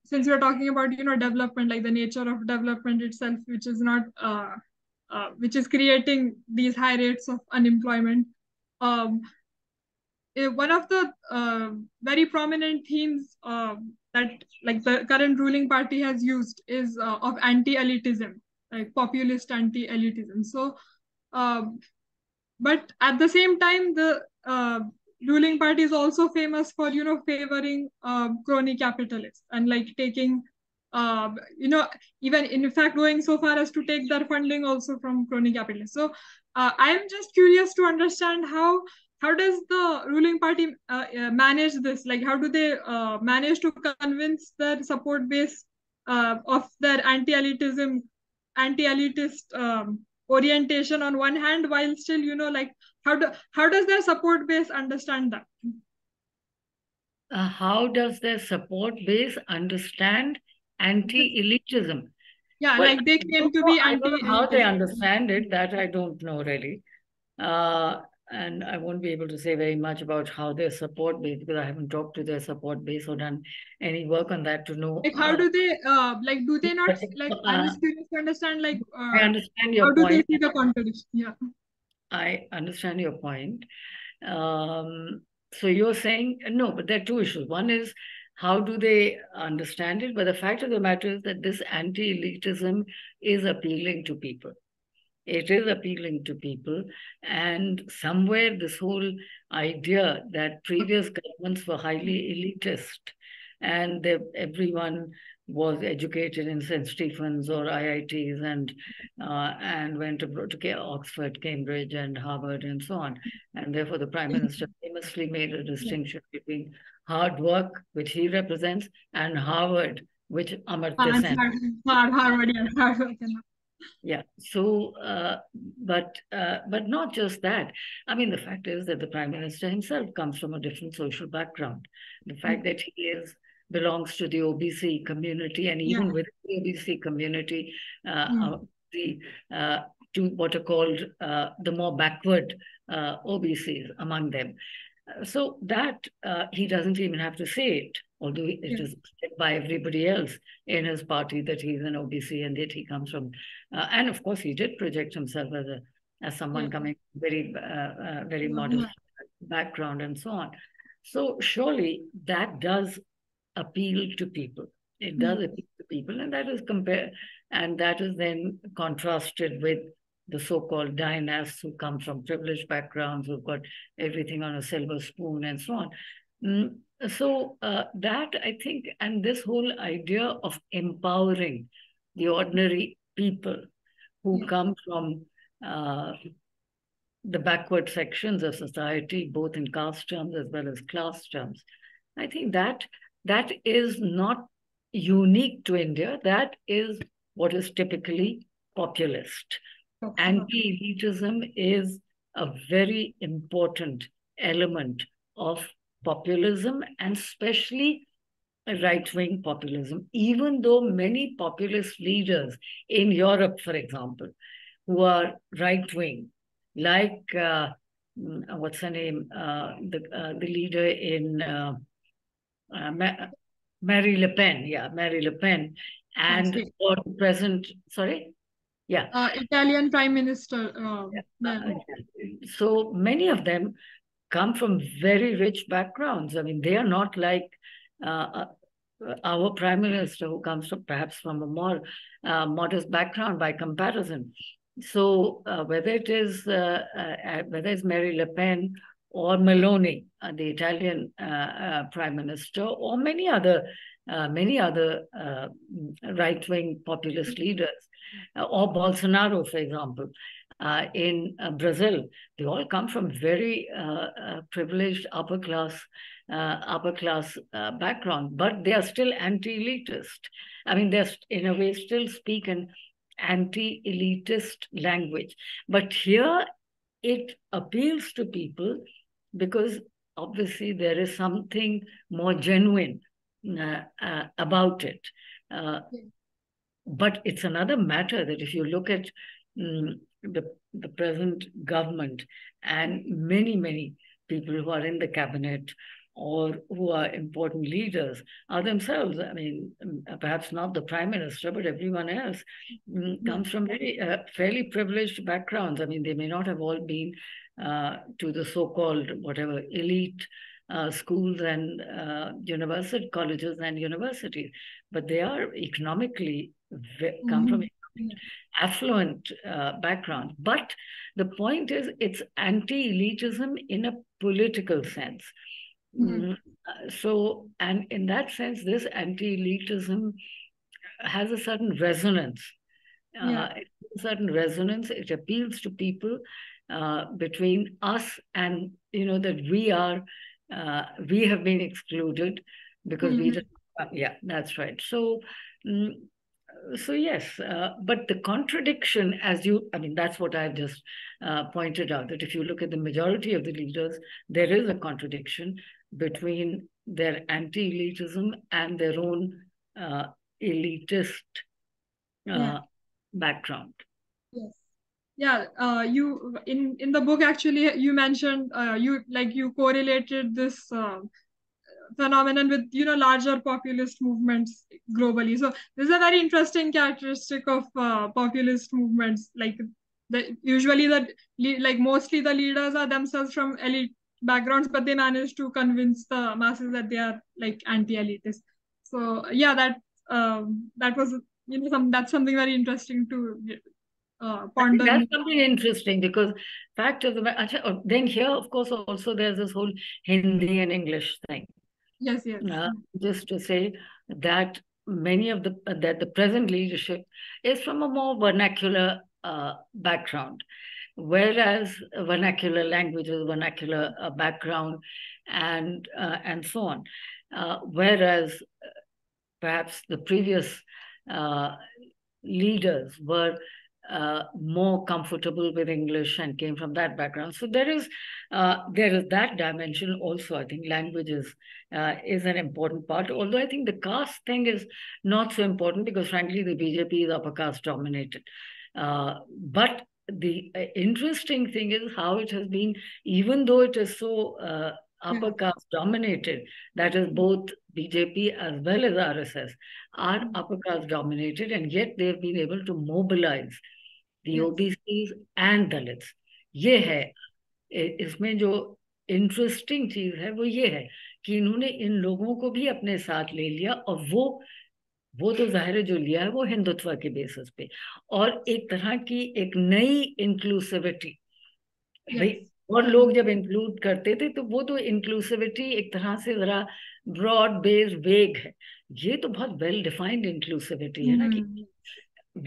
since we're talking about, development, like the nature of development itself, which is not, which is creating these high rates of unemployment. One of the very prominent themes that like the current ruling party has used is of anti-elitism, like populist anti-elitism. So, but at the same time, the ruling party is also famous for, favoring crony capitalists and like taking, even in fact going so far as to take their funding also from crony capitalists. So I'm just curious to understand how does the ruling party manage this? Like, how do they manage to convince their support base of their anti-elitist orientation on one hand, while still, like, how does their support base understand that? How does their support base understand anti-elitism? Yeah, well, like they claim to be anti-elitism. How they understand it, that I don't know really. And I won't be able to say very much about how their support base, because I haven't talked to their support base or done any work on that to know. Like, how do they, like, do they not, like, I'm just curious to understand, like, I understand your how point. do they see the contradiction? Yeah. I understand your point. So you're saying, no, but there are two issues. One is, how do they understand it? But the fact of the matter is that this anti-elitism is appealing to people. It is appealing to people. And somewhere this whole idea that previous governments were highly elitist and everyone was educated in St. Stephen's or IITs and went to Oxford, Cambridge, and Harvard, and so on. And therefore, the Prime Minister famously made a distinction between hard work, which he represents, and Harvard, which Amartya Sen. Harvard, yeah, Harvard. Yeah. So, but not just that. I mean, the fact is that the Prime Minister himself comes from a different social background. The fact that he belongs to the OBC community, and even within the OBC community, to what are called the more backward OBCs among them. So that he doesn't even have to say it, although it is said by everybody else in his party that he's an OBC and that he comes from, and of course he did project himself as someone coming very very modest background and so on. So surely that does appeal to people. It does appeal to people, and that is then contrasted with the so-called dynasts who come from privileged backgrounds, who've got everything on a silver spoon and so on. So that, I think, and this whole idea of empowering the ordinary people who come from the backward sections of society, both in caste terms as well as class terms, I think that is not unique to India. That is what is typically populist. Anti-elitism is a very important element of populism, and especially right-wing populism, even though many populist leaders in Europe, for example, who are right-wing, like what's her name, the leader in Marie Le Pen, Marie Le Pen, and or present, sorry, Italian Prime Minister. So many of them come from very rich backgrounds. I mean, they are not like our Prime Minister, who comes from perhaps from a more modest background by comparison. So whether it's Marie Le Pen or Meloni, the Italian Prime Minister, or many other right-wing populist leaders, or Bolsonaro, for example, in Brazil, they all come from very privileged upper class background, but they are still anti-elitist. I mean, they're in a way still speak an anti-elitist language. But here it appeals to people because obviously there is something more genuine about it. But it's another matter that if you look at the present government and many people who are in the cabinet or who are important leaders are themselves, I mean, perhaps not the Prime Minister, but everyone else comes from very fairly privileged backgrounds. I mean, they may not have all been to the so-called whatever elite schools and university colleges and universities, but they are economically come from affluent background. But the point is, it's anti-elitism in a political sense. So, and in that sense, this anti-elitism has a certain resonance. It appeals to people between us and, that we have been excluded because we just, that's right. So yes, but the contradiction, that's what I've just pointed out, that if you look at the majority of the leaders, there is a contradiction between their anti-elitism and their own elitist background. Yes. Yeah, you in the book actually you mentioned you correlated this phenomenon with larger populist movements globally. So this is a very interesting characteristic of populist movements. Usually mostly the leaders are themselves from elite backgrounds, but they manage to convince the masses that they are anti-elitist. So yeah, that was that's something very interesting to ponder. That's something interesting because fact of the matter. Then here, of course, also there's this whole Hindi and English thing. Yes. Just to say that many of the present leadership is from a more vernacular background, whereas vernacular languages, vernacular background, and so on. Whereas perhaps the previous leaders were more comfortable with English and came from that background. So there is that dimension also. I think languages is an important part, although I think the caste thing is not so important because frankly the BJP is upper caste dominated. But the interesting thing is how it has been, even though it is so upper caste dominated, that is both BJP as well as RSS are upper caste dominated, and yet they've been able to mobilize the OBCs and Dalits. ये है, इसमें जो interesting चीज है वो ये है कि इन्होंने इन लोगों को भी अपने साथ ले लिया, और वो तो जाहिर है जो लिया है वो हिंदुत्व के बेसिस पे, और एक तरह की एक नई इंक्लूसिविटी। भाई और लोग जब इंक्लूड करते थे तो वो तो इंक्लूसिविटी एक तरह से जरा ब्रॉड बेस्ड वेग है, ये तो बहुत वेल डिफाइंड इंक्लूसिविटी है ना, कि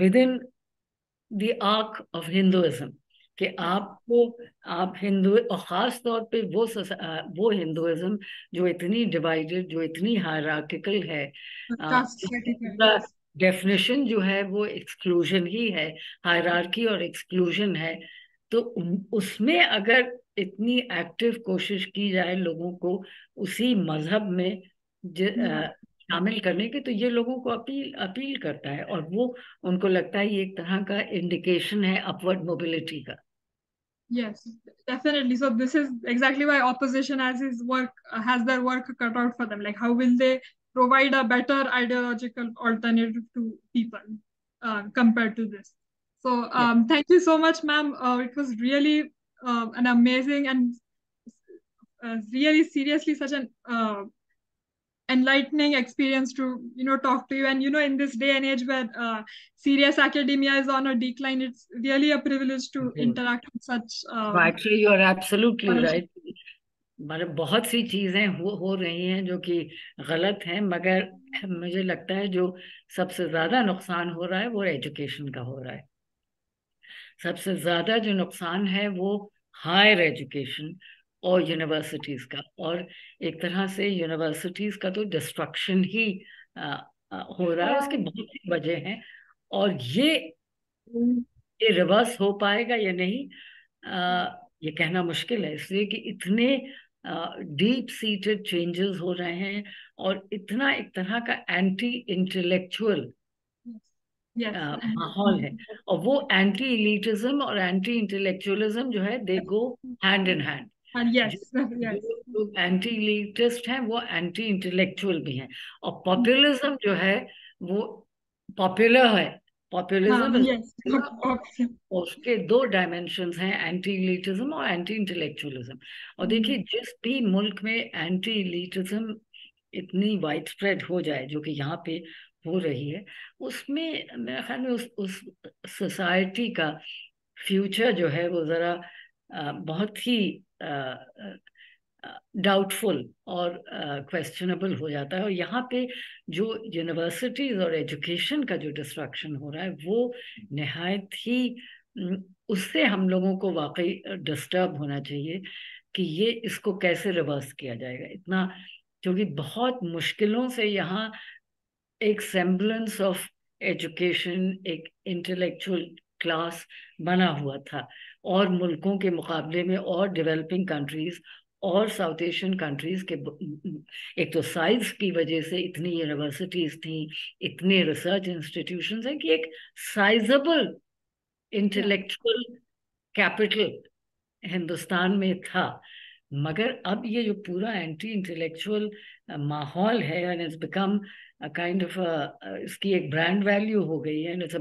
with in the arc of Hinduism, कि आप हिंदू, और खास तौर पे वो हिंदुइज्म जो इतनी डिवाइडेड, जो इतनी हायरार्किकल है, डेफिनेशन जो है वो एक्सक्लूजन ही है, हायरार्की और एक्सक्लूजन है। तो उसमें अगर इतनी एक्टिव कोशिश की जाए लोगों को उसी मजहब में शामिल करने की, तो ये लोगों को अपील अपील करता है, और वो उनको लगता है ये एक तरह का इंडिकेशन है अपवर्ड मोबिलिटी का। Yes, definitely. So this is exactly why opposition has their work cut out for them. Like, how will they provide a better ideological alternative to people compared to this? So thank you so much, ma'am. It was really an amazing and really seriously such an enlightening experience to talk to you. And in this day and age where serious academia is on a decline, it's really a privilege to interact with such Actually, you are absolutely right. मतलब बहुत सी चीजें हो रही हैं जो कि गलत हैं, मगर मुझे लगता है जो सबसे ज्यादा नुकसान हो रहा है वो एजुकेशन का हो रहा है। सबसे ज्यादा जो नुकसान है वो हायर एजुकेशन और यूनिवर्सिटीज का, और एक तरह से यूनिवर्सिटीज का तो डिस्ट्रक्शन ही हो रहा है। उसकी बहुत सी वजह हैं, और ये रिवर्स हो पाएगा या नहीं ये कहना मुश्किल है, इसलिए कि इतने डीप सीटेड चेंजेस हो रहे हैं, और इतना एक तरह का एंटी इंटेलेक्चुअल माहौल है। और वो एंटी एलिटिज्म और एंटी इंटेलेक्चुअलिज्म जो है दे गो हैंड इन हैंड। जो एंटी एलिटिस्ट हैं वो एंटी इंटेलेक्चुअल भी हैं, और पॉपुलिज्म जो है वो पॉपुलर है। पॉपुलिज्म उसके दो डायमेंशंस हैं, एंटी एलिटिज्म और एंटी इंटेलेक्चुअलिज्म। और देखिए जिस भी मुल्क में एंटी एलिटिज्म इतनी वाइड स्प्रेड हो जाए जो कि यहाँ पे हो रही है, उसमें मेरे ख्याल में उस सोसाइटी का फ्यूचर जो है वो जरा बहुत ही डाउटफुल और क्वेश्चनेबल हो जाता है। और यहाँ पे जो यूनिवर्सिटीज और एजुकेशन का जो डिस्ट्रक्शन हो रहा है वो निहायत ही उससे हम लोगों को वाकई डिस्टर्ब होना चाहिए कि ये इसको कैसे रिवर्स किया जाएगा इतना, क्योंकि बहुत मुश्किलों से यहाँ एक सेम्बलेंस ऑफ एजुकेशन, एक इंटेलेक्चुअल क्लास बना हुआ था, और मुल्कों के मुकाबले में और डेवलपिंग कंट्रीज और साउथ एशियन कंट्रीज के एक तो साइज की वजह से इतनी यूनिवर्सिटीज थी, इतने रिसर्च इंस्टीट्यूशंस हैं कि एक साइजेबल इंटेलेक्चुअल कैपिटल हिंदुस्तान में था। मगर अब ये जो पूरा एंटी इंटेलेक्चुअल माहौल है, and it's become kind of इसकी एक ब्रांड वैल्यू हो गई है, and it's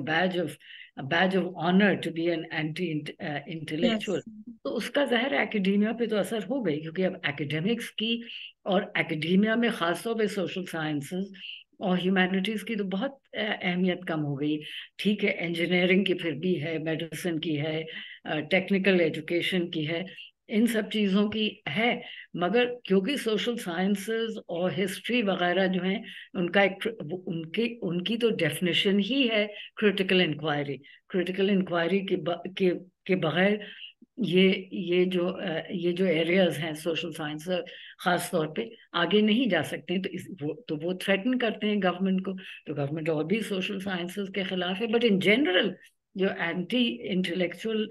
a badge of honor to be an anti-intellectual. तो उसका ज़ाहिर एकेडेमिया पे तो असर हो गई, क्योंकि अब एकेडमिक्स की और एकेडेमिया में खासतौर पे सोशल साइंसेस और ह्यूमैनिटीज़ की तो बहुत अहमियत कम हो गई। ठीक है, इंजीनियरिंग की फिर भी है, मेडिसिन की है, टेक्निकल एजुकेशन की है, इन सब चीज़ों की है, मगर क्योंकि सोशल साइंसेस और हिस्ट्री वगैरह जो हैं उनका उनकी तो डेफिनेशन ही है क्रिटिकल इंक्वायरी। क्रिटिकल इंक्वायरी के बगैर ये जो एरियाज हैं सोशल साइंस खास तौर पे आगे नहीं जा सकते। तो वो थ्रेटन करते हैं गवर्नमेंट को, तो गवर्नमेंट और भी सोशल साइंसेस के खिलाफ है। बट इन जनरल जो एंटी इंटेलेक्चुअल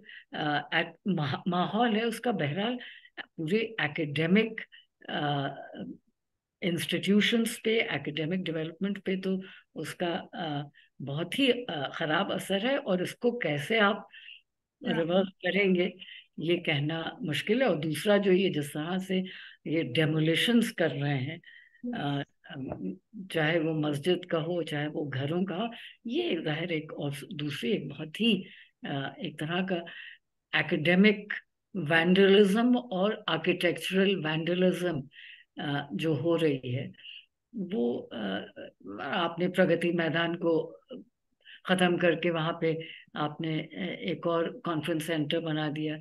माहौल है उसका बहरहाल पूरे एकेडमिक इंस्टीट्यूशंस पे, एकेडमिक डेवलपमेंट पे तो उसका बहुत ही खराब असर है, और इसको कैसे आप रिवर्स करेंगे ये कहना मुश्किल है। और दूसरा जो ये जिस तरह से ये डेमोलिशंस कर रहे हैं, चाहे वो मस्जिद का हो चाहे वो घरों का हो, ये जाहिर एक और दूसरी एक बहुत ही एक तरह का एकेडमिक वैंडलिज्म और आर्किटेक्चरल वैंडलिज्म जो हो रही है वो आपने प्रगति मैदान को खत्म करके वहां पे आपने एक और कॉन्फ्रेंस सेंटर बना दिया।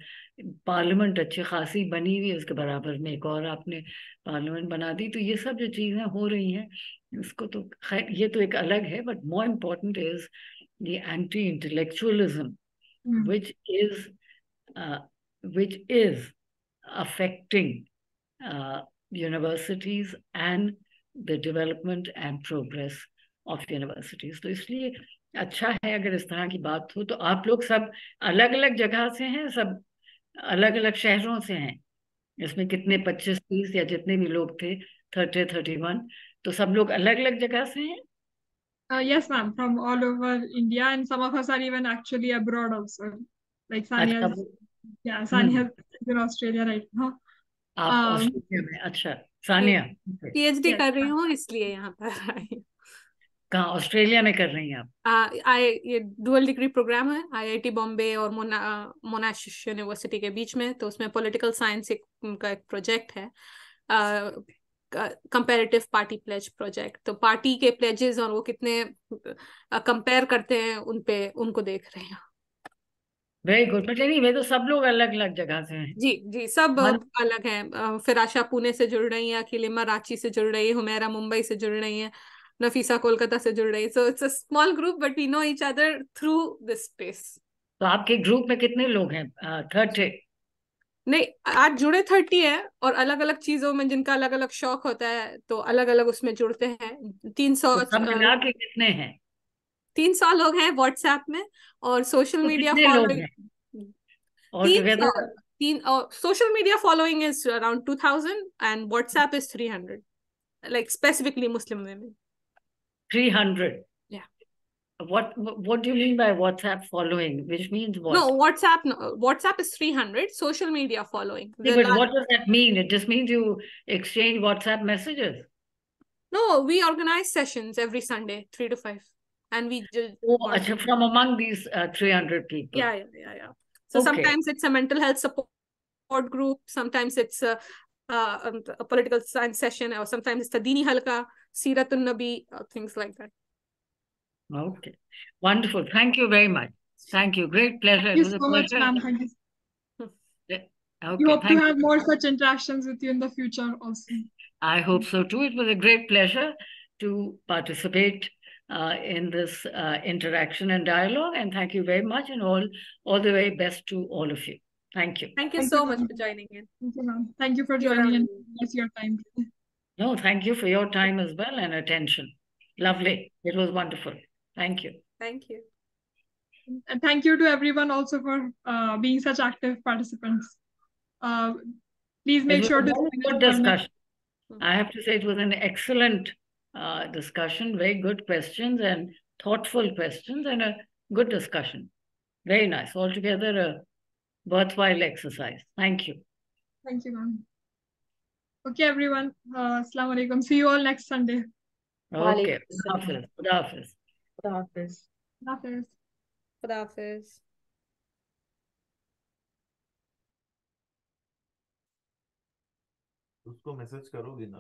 पार्लियामेंट अच्छी खासी बनी हुई है, उसके बराबर में एक और आपने पार्लियामेंट बना दी। तो ये सब जो चीजें हो रही हैं इसको तो खैर ये तो एक अलग है, but more important is the anti intellectualism which is affecting universities and the development and progress of universities. तो इसलिए अच्छा है अगर इस तरह की बात हो। तो आप लोग सब अलग अलग जगह से हैं, सब अलग अलग शहरों से हैं? इसमें कितने 25-30 या जितने भी लोग थे, 30-31, तो सब लोग अलग अलग जगह से हैं? Yes, ma'am, from all over India, and some of us are even actually abroad also. Like अच्छा। Sania's, yeah, Sania is in Australia right now. आप ऑस्ट्रेलिया में? अच्छा, सानिया PhD Yes, कर रही हूँ, इसलिए यहाँ पर आई। कहाँ ऑस्ट्रेलिया में कर रही हैं आप? ये डुअल डिग्री प्रोग्राम है IIT बॉम्बे और मोनाश यूनिवर्सिटी के बीच में। तो उसमें पॉलिटिकल साइंस का एक प्रोजेक्ट है, कंपैरेटिव पार्टी प्लेज प्रोजेक्ट। तो पार्टी के प्लेजेस और वो कितने कंपेयर करते हैं उनको देख रहे हैं। Very good. बट एनीवे, तो सब लोग अलग अलग जगह से हैं। जी जी, सब अलग हैं। फिर आशा पुणे से जुड़ रही है, अखिलिमा रांची से जुड़ रही है, हुमैरा मुंबई से जुड़ रही है, नफीसा कोलकाता से जुड़ रही है। So it's a small group but we know each other through this space. तो आपके ग्रुप में कितने लोग हैं? 30? नहीं, आज जुड़े 30 है, और अलग अलग चीजों में जिनका अलग अलग शौक होता है तो अलग अलग उसमें जुड़ते हैं। 300 तो सब मिला के कितने हैं? 300 लोग हैं व्हाट्सएप में, और सोशल तो मीडिया कितने लोग हैं following all together? social media following is around 2000 and WhatsApp is 300, like specifically Muslim women. 300? Yeah. What do you mean by WhatsApp following? Which means what? No, WhatsApp is 300, social media following. Yeah, but what does that mean? It just means you exchange WhatsApp messages? No, we organize sessions every Sunday, 3 to 5. And we just... Oh, achha, from among these 300 people? Yeah. So Okay. sometimes it's a mental health support group, sometimes it's a political science session, or sometimes it's a Dini Halka, Siratun Nabi, things like that. Okay. Wonderful. Thank you very much. Thank you. Great pleasure. Thank you It was a so much, pleasure. ma'am. Thank you. Okay. We hope to Thank have you. more such interactions with you in the future also. I hope so too. It was a great pleasure to participate in this interaction and dialogue. And thank you very much, and all the very best to all of you. Thank you. Thank you so much for joining in. Thank you, ma'am. Thank you for joining and giving us your time. No, thank you for your time as well and attention. Lovely. It was wonderful. Thank you. Thank you. And thank you to everyone also for being such active participants. Please make sure to join a good discussion. I have to say it was an excellent discussion, very good questions and thoughtful questions, and a good discussion. Very nice. Altogether a worthwhile exercise. Thank you. Thank you, ma'am. Okay, everyone. Assalamu alaikum. See you all next Sunday. Okay. Khuda Hafiz. Khuda Hafiz. Khuda Hafiz. उसको message करोगी ना?